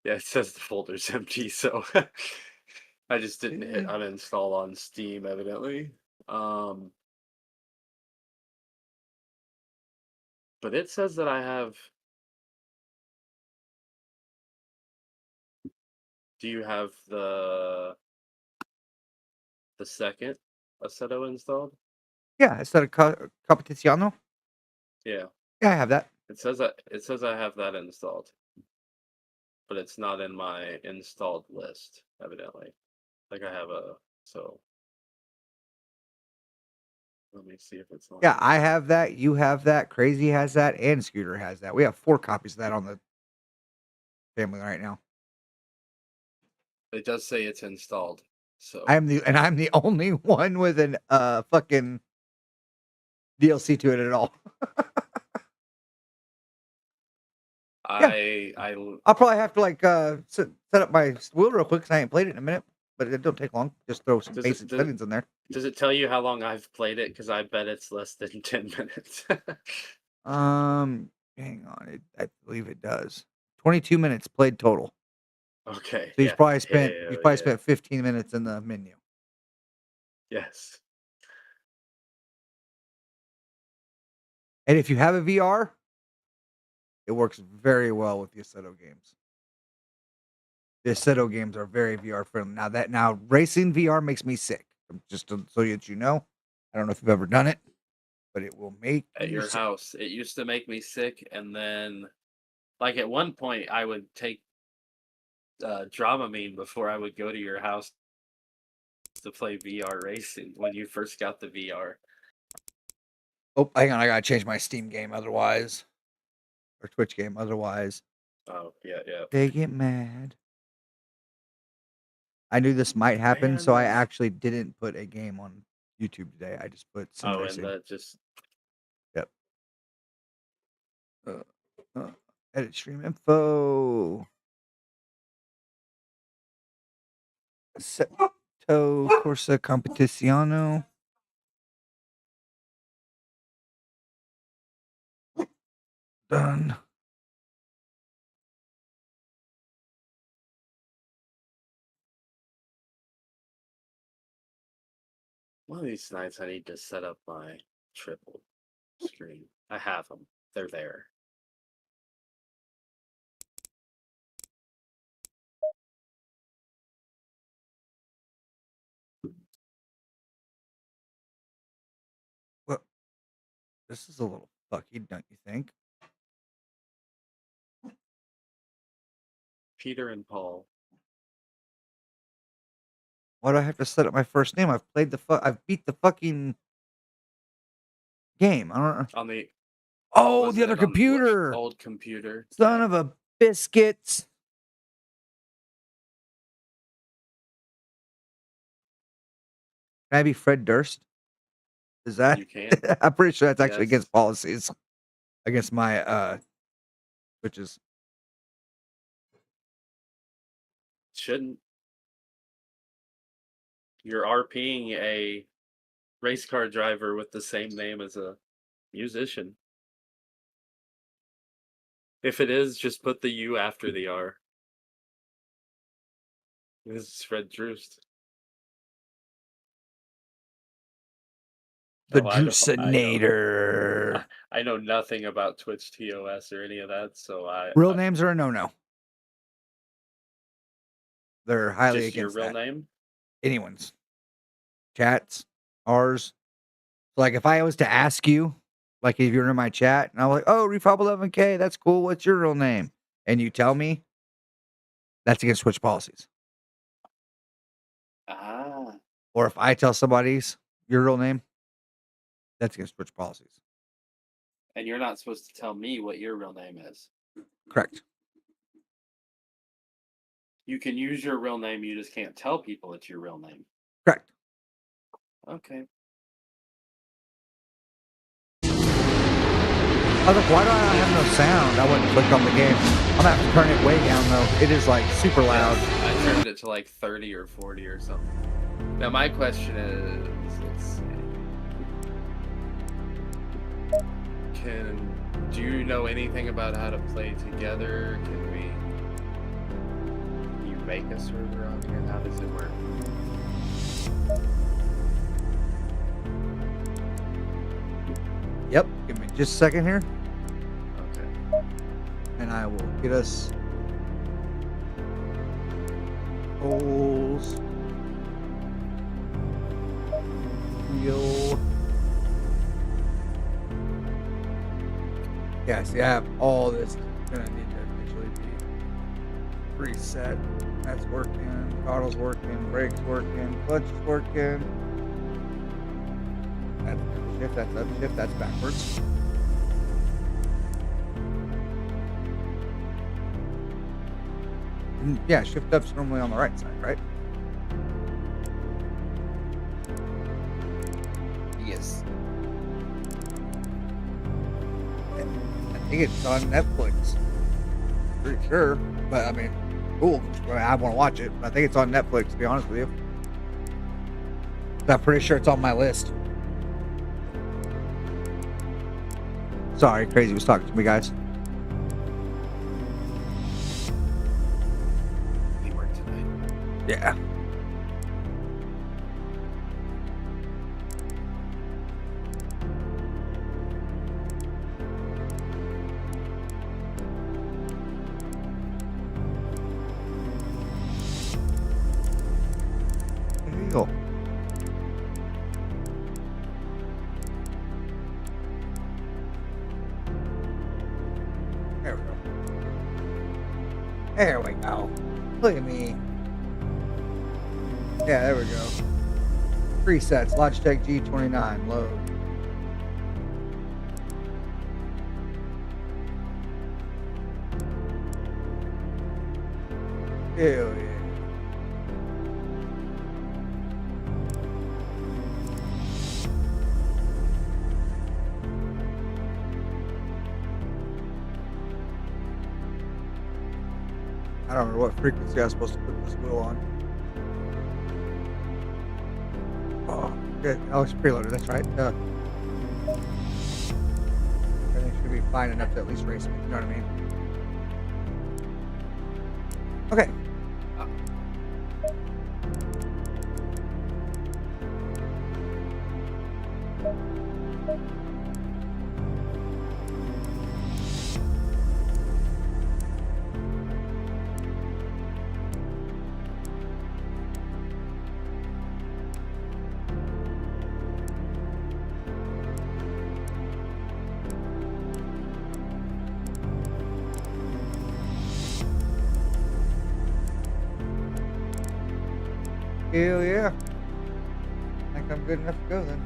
Yeah, it says the folder's empty, so I just didn't hit uninstall on Steam, evidently. But it says that I have. Do you have the second Assetto installed? Yeah, instead of Competiziano. Yeah. Yeah, I have that. It says I have that installed, but it's not in my installed list, evidently. Like I have so let me see if it's on Yeah, here. I have that. You have that. Crazy has that, and Scooter has that. We have 4 copies of that on the family right now. It does say it's installed. So I'm the only one with an fucking DLC to it at all. I'll probably have to like set up my wheel real quick because I ain't played it in a minute, but it don't take long. Just throw some basic settings in there. Does it tell you how long I've played it? Because I bet it's less than 10 minutes. Hang on, I believe it does. 22 minutes played total. Okay. So he's yeah. probably spent Hell yeah. spent 15 minutes in the menu. Yes. And if you have a VR, it works very well with the Assetto games. The Assetto games are very VR friendly. Now racing VR makes me sick. Just so that you know, I don't know if you've ever done it, but it will make At you your sick. house, it used to make me sick, and then, like at one point, I would take Dramamine before I would go to your house to play VR racing when you first got the VR. Oh, hang on, I gotta change my Steam game otherwise, or Twitch game otherwise. Oh yeah, yeah. They get mad. I knew this might happen, so I Man. actually didn't put a game on YouTube today. I just put sim racing. And that just Yep. Edit stream info. Assetto Corsa Competiziano. Done. one of these nights I need to set up my triple screen. I have them. They're there. Well, this is a little fucky, don't you think? Peter and Paul. Why do I have to set up my first name? I've beat the fucking game. I don't know. On the Oh, was the it other on computer. old computer. Son of a biscuits. Can I be Fred Durst? Is that? You can. I'm pretty sure that's actually Yes. against policies. Against my which is Shouldn't. You're RPing a race car driver with the same name as a musician. If it is, just put the U after the R. This is Fred Drust. the Oh, I don't- Juicinator. I know nothing about Twitch TOS or any of that, so Real names are a no-no. They're highly just your against real that. name. Anyone's. Chats, ours. Like if I was to ask you, like if you're in my chat, and I'm like, oh, Refab 11K, that's cool. What's your real name? And you tell me, that's against Twitch policies. Ah. Or if I tell somebody's your real name, that's against Twitch policies. And you're not supposed to tell me what your real name is. Correct. You can use your real name, you just can't tell people it's your real name. Correct. Okay. I was like, why do I not have no sound? I wouldn't click on the game. I'm gonna have to turn it way down though. It is like super loud. I turned it to like 30 or 40 or something. Now my question is, let's see. Do you know anything about how to play together? Can you make a server on here? How does it work? just a second here, Okay. and I will get us holes. Wheel. Yeah, see, I have all this. Gonna need to eventually be reset. That's working. Throttle's working. Brakes working. Clutch is working. That's shift. That's upshift. That's backwards. Yeah, shift up's normally on the right side, right? Yes. I think it's on Netflix. Pretty sure, but I mean, cool. I want to watch it. I think it's on Netflix, to be honest with you. I'm pretty sure it's on my list. Sorry, Crazy was talking to me, guys. He worked tonight. Yeah. There you go. There we go. There we go. Look at me. Yeah, there we go. Presets, Logitech G29, load. Hell yeah. I don't remember what frequency I was supposed to put this wheel on. Oh, good. Oh, it's preloaded. That's right. Everything should be fine enough to at least race it. You know what I mean? Okay. Hell yeah. I think I'm good enough to go then.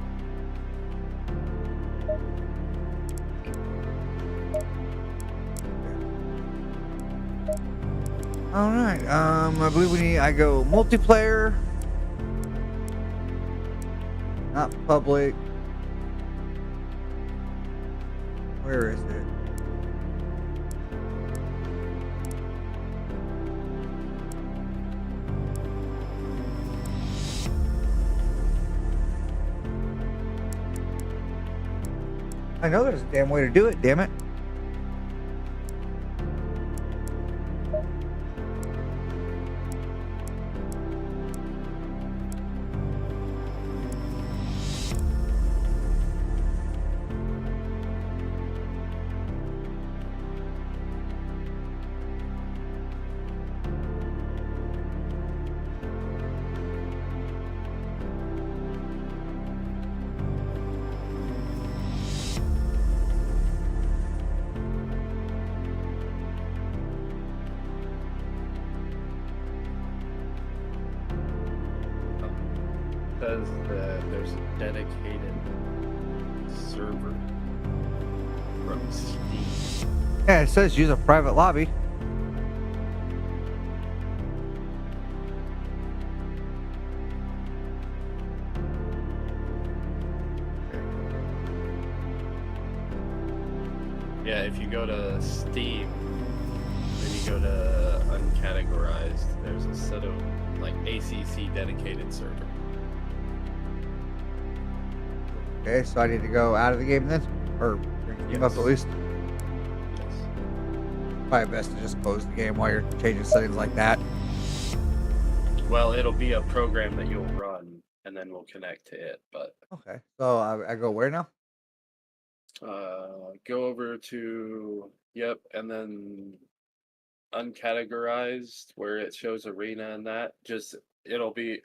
All right. I believe I go multiplayer, not public. Where is it? I know there's a damn way to do it, damn it. Says that there's a dedicated server from Steam. Yeah, it says use a private lobby. Yeah, if you go to Steam, then you go to uncategorized, there's a set of like ACC dedicated server. Okay, so I need to go out of the game then? Or bring the game up at least? Yes. Probably best to just close the game while you're changing settings like that. Well, it'll be a program that you'll run, and then we'll connect to it. But Okay, so I go where now? Go over to and then uncategorized where it shows arena and that. Just it'll be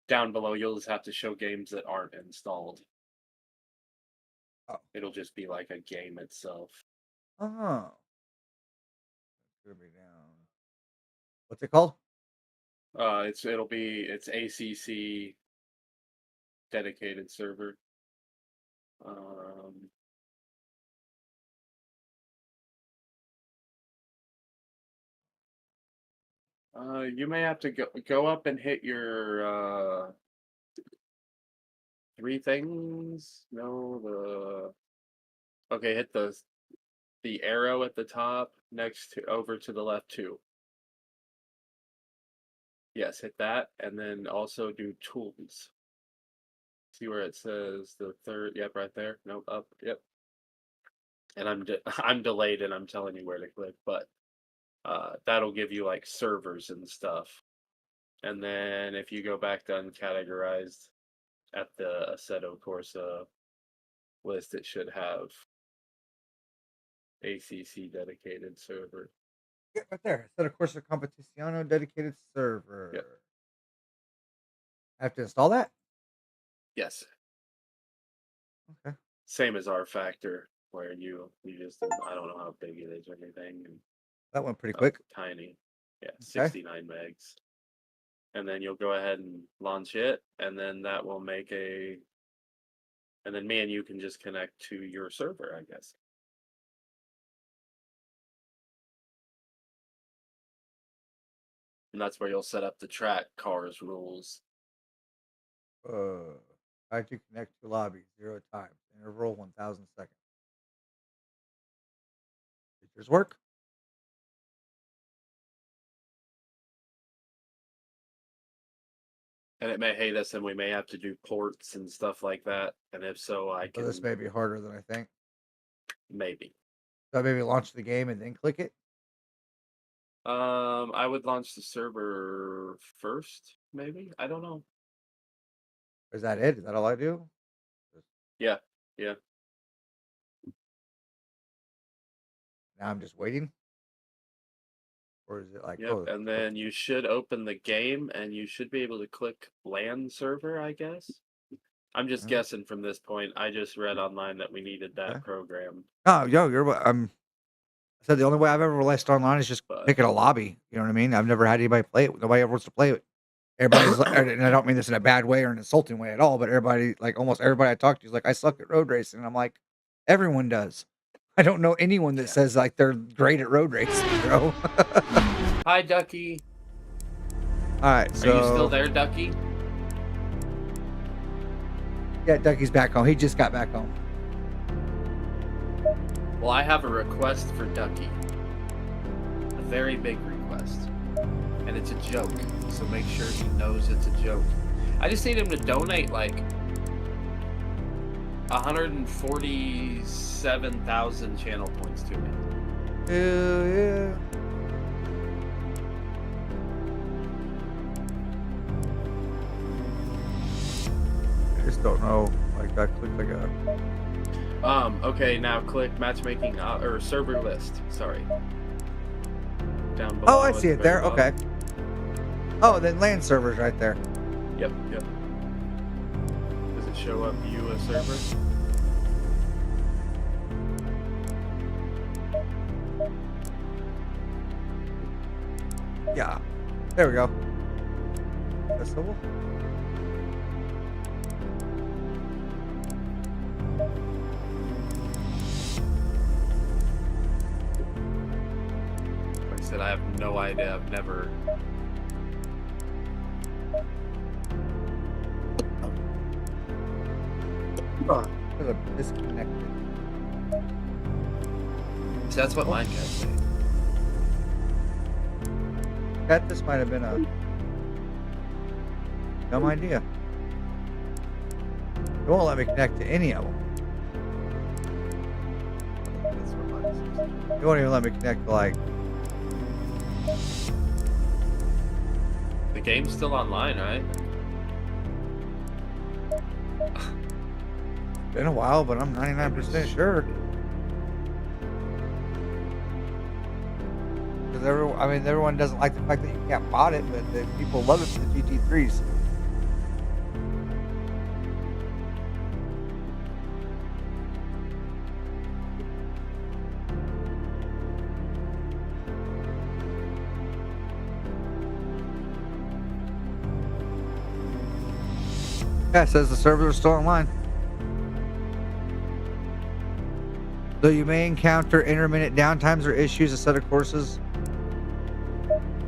down below. You'll just have to show games that aren't installed. Oh. It'll just be like a game itself. Oh. Should be down. What's it called? It's ACC dedicated server. You may have to go up and hit your three things. No, okay, hit the arrow at the top next to over to the left too. Yes, hit that, and then also do tools. See where it says the third? Yep, right there. Nope, up. Yep. And I'm delayed, and I'm telling you where to click, but that'll give you like servers and stuff. And then if you go back to uncategorized at the Assetto Corsa list, it should have ACC dedicated server. Yeah, right there. Assetto Corsa Competizione dedicated server. Yep. I have to install that? Yes. Okay. Same as R Factor, where you just I don't know how big it is or anything. And that went pretty quick. Tiny. Yeah, Okay. 69 megs. And then you'll go ahead and launch it, and then that will make and then me and you can just connect to your server, I guess. And that's where you'll set up the track cars rules. Try to connect to lobby 0 times. Interval 1,000 seconds. Features work. And it may hate us, and we may have to do ports and stuff like that. And if so, I can. So this may be harder than I think. Maybe. So I maybe launch the game and then click it. I would launch the server first, maybe. I don't know. Is that it? Is that all I do? Yeah. Now I'm just waiting? Or is it like, Yep, and then you should open the game, and you should be able to click LAN server, I guess. I'm just guessing from this point. I just read online that we needed that program. Oh, I said the only way I've ever released online is just picking a lobby. You know what I mean? I've never had anybody play it. Nobody ever wants to play it. Everybody's and I don't mean this in a bad way or an insulting way at all, but almost everybody I talk to is like, I suck at road racing. And I'm like, everyone does. I don't know anyone that says like they're great at road racing, bro. Hi, Ducky. All right, so are you still there, Ducky? Yeah, Ducky's back home. He just got back home. Well, I have a request for Ducky. A very big request. And it's a joke, so make sure he knows it's a joke. I just need him to donate like 147,000 channel points to me. Hell yeah. I just don't know. Like that clicked like a. Okay, now click matchmaking or server list. Sorry. Down below. Oh, I see it there. Okay. Oh, then LAN server's right there. Yep. Does it show up you a server? Yeah. There we go. Festival. Like I said, I have no idea. I've never. There's a disconnected. So that's what mine can say. That this might have been a dumb idea. It won't let me connect to any of them. That's what mine says. It won't even let me connect to like. The game's still online, right? been a while, but I'm 99% sure. Because everyone doesn't like the fact that you can't mod it, but the people love it for the GT3s. Yeah, it says the servers are still online. Though you may encounter intermittent downtimes or issues, a set of courses.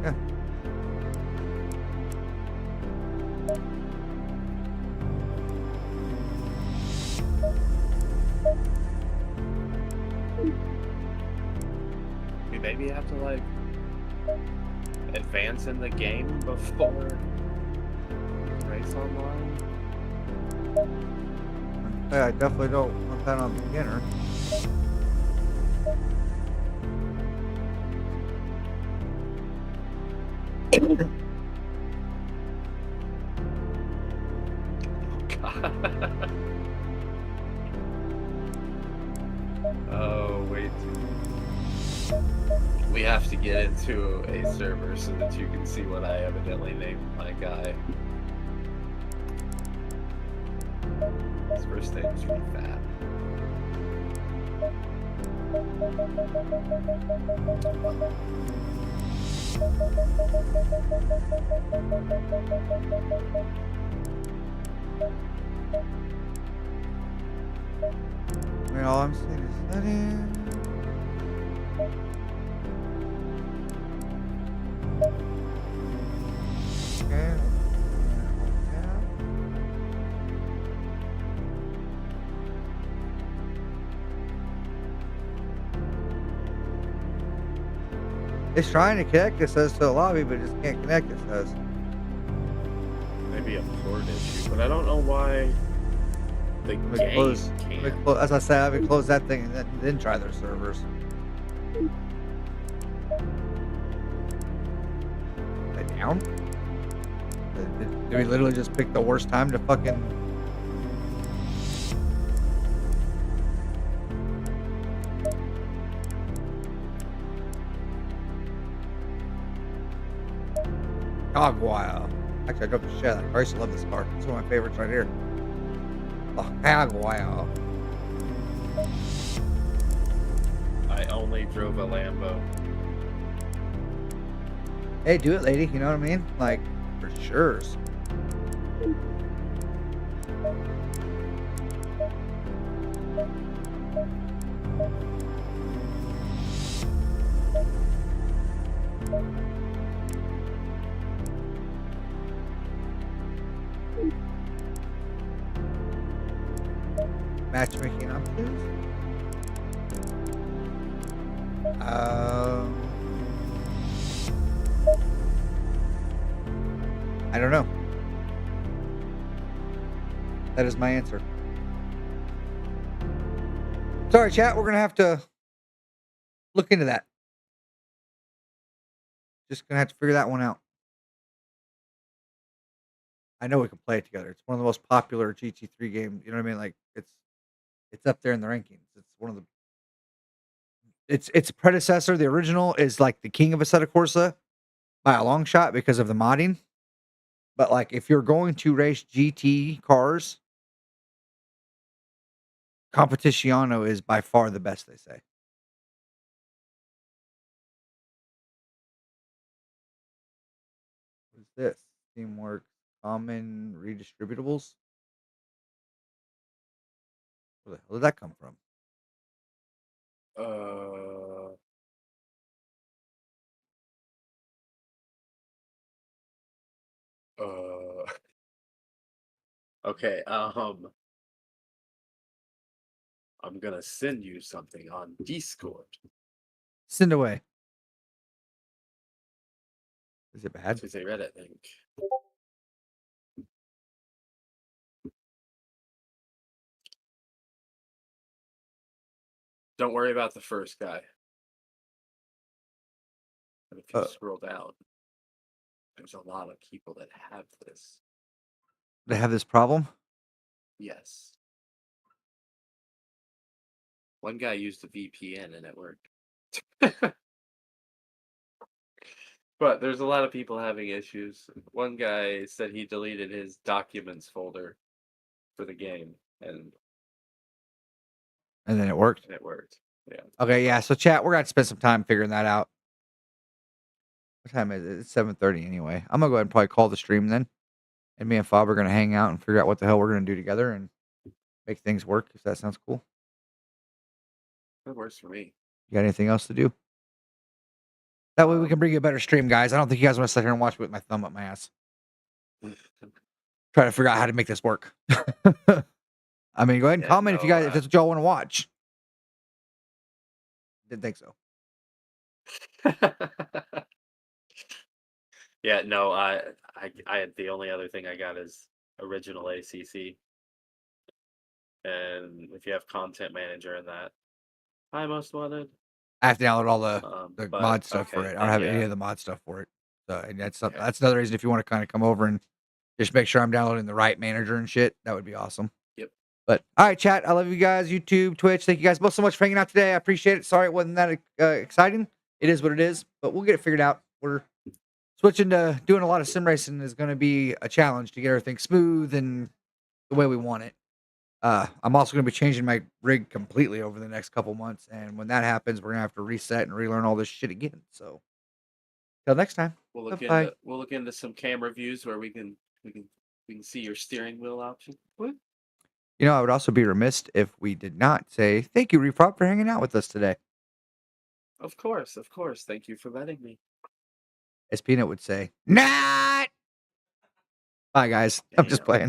Yeah. We maybe have to like advance in the game before we can race online. Yeah, I definitely don't want that on beginner. God. Oh, wait. We have to get into a server so that you can see what I evidently named my guy. His first name's really fat. I mean, all I'm saying is settings. Okay. It's trying to connect, it says, to the lobby, but it just can't connect, it says. Maybe a port issue, but I don't know why the game can't. As I said, I would close that thing and then try their servers. They down? Did we literally just pick the worst time to fucking... Jaguar. Actually, I drove the shit out of that car. I used to love this car. It's one of my favorites right here. The Jaguar. I only drove a Lambo. Hey, do it, lady. You know what I mean? Like, for sure. Matchmaking options. I don't know. That is my answer. Sorry, chat. We're gonna have to look into that. Just gonna have to figure that one out. I know we can play it together. It's one of the most popular GT3 games. You know what I mean? Like it's up there in the rankings. It's one of the its predecessor, the original, is like the king of Assetto Corsa by a long shot because of the modding. But like if you're going to race GT cars, Competiziano is by far the best, they say. What's this? Teamwork, common, redistributables. Where the hell did that come from? Uh, okay, I'm gonna send you something on Discord. Send away. Is it bad? It's a Reddit link. Don't worry about the first guy. But if you scroll down, there's a lot of people that have this. They have this problem? Yes. One guy used a VPN and it worked. But there's a lot of people having issues. One guy said he deleted his documents folder for the game, and And then it worked. it worked. Yeah. Okay, yeah. So chat, we're gonna have to spend some time figuring that out. What time is it? It's 7:30 anyway. I'm gonna go ahead and probably call the stream then. And me and Fob are gonna hang out and figure out what the hell we're gonna do together and make things work, if that sounds cool. That works for me. You got anything else to do? That way we can bring you a better stream, guys. I don't think you guys want to sit here and watch me with my thumb up my ass. Try to figure out how to make this work. I mean, go ahead and Yeah, comment if you no, guys if that's what y'all want to watch. Didn't think so. Yeah, no, I the only other thing I got is original ACC. And if you have content manager in that, hi most wanted. I have to download all the But mod stuff for okay, it. I don't then have any yeah. of the mod stuff for it. So and that's Okay. that's another reason if you want to kind of come over and just make sure I'm downloading the right manager and shit, that would be awesome. Yep. But all right, chat. I love you guys. YouTube, Twitch. Thank you guys both so much for hanging out today. I appreciate it. Sorry it wasn't that exciting. It is what it is, but we'll get it figured out. We're switching to doing a lot of sim racing is going to be a challenge to get everything smooth and the way we want it. I'm also going to be changing my rig completely over the next couple months, and when that happens, we're going to have to reset and relearn all this shit again. So, till next time. We'll look Bye-bye. into some camera views where we can see your steering wheel option. What? You know, I would also be remiss if we did not say thank you, Reprop, for hanging out with us today. Of course. Thank you for letting me. As Peanut would say, not. Bye, guys. I'm just Damn. playing.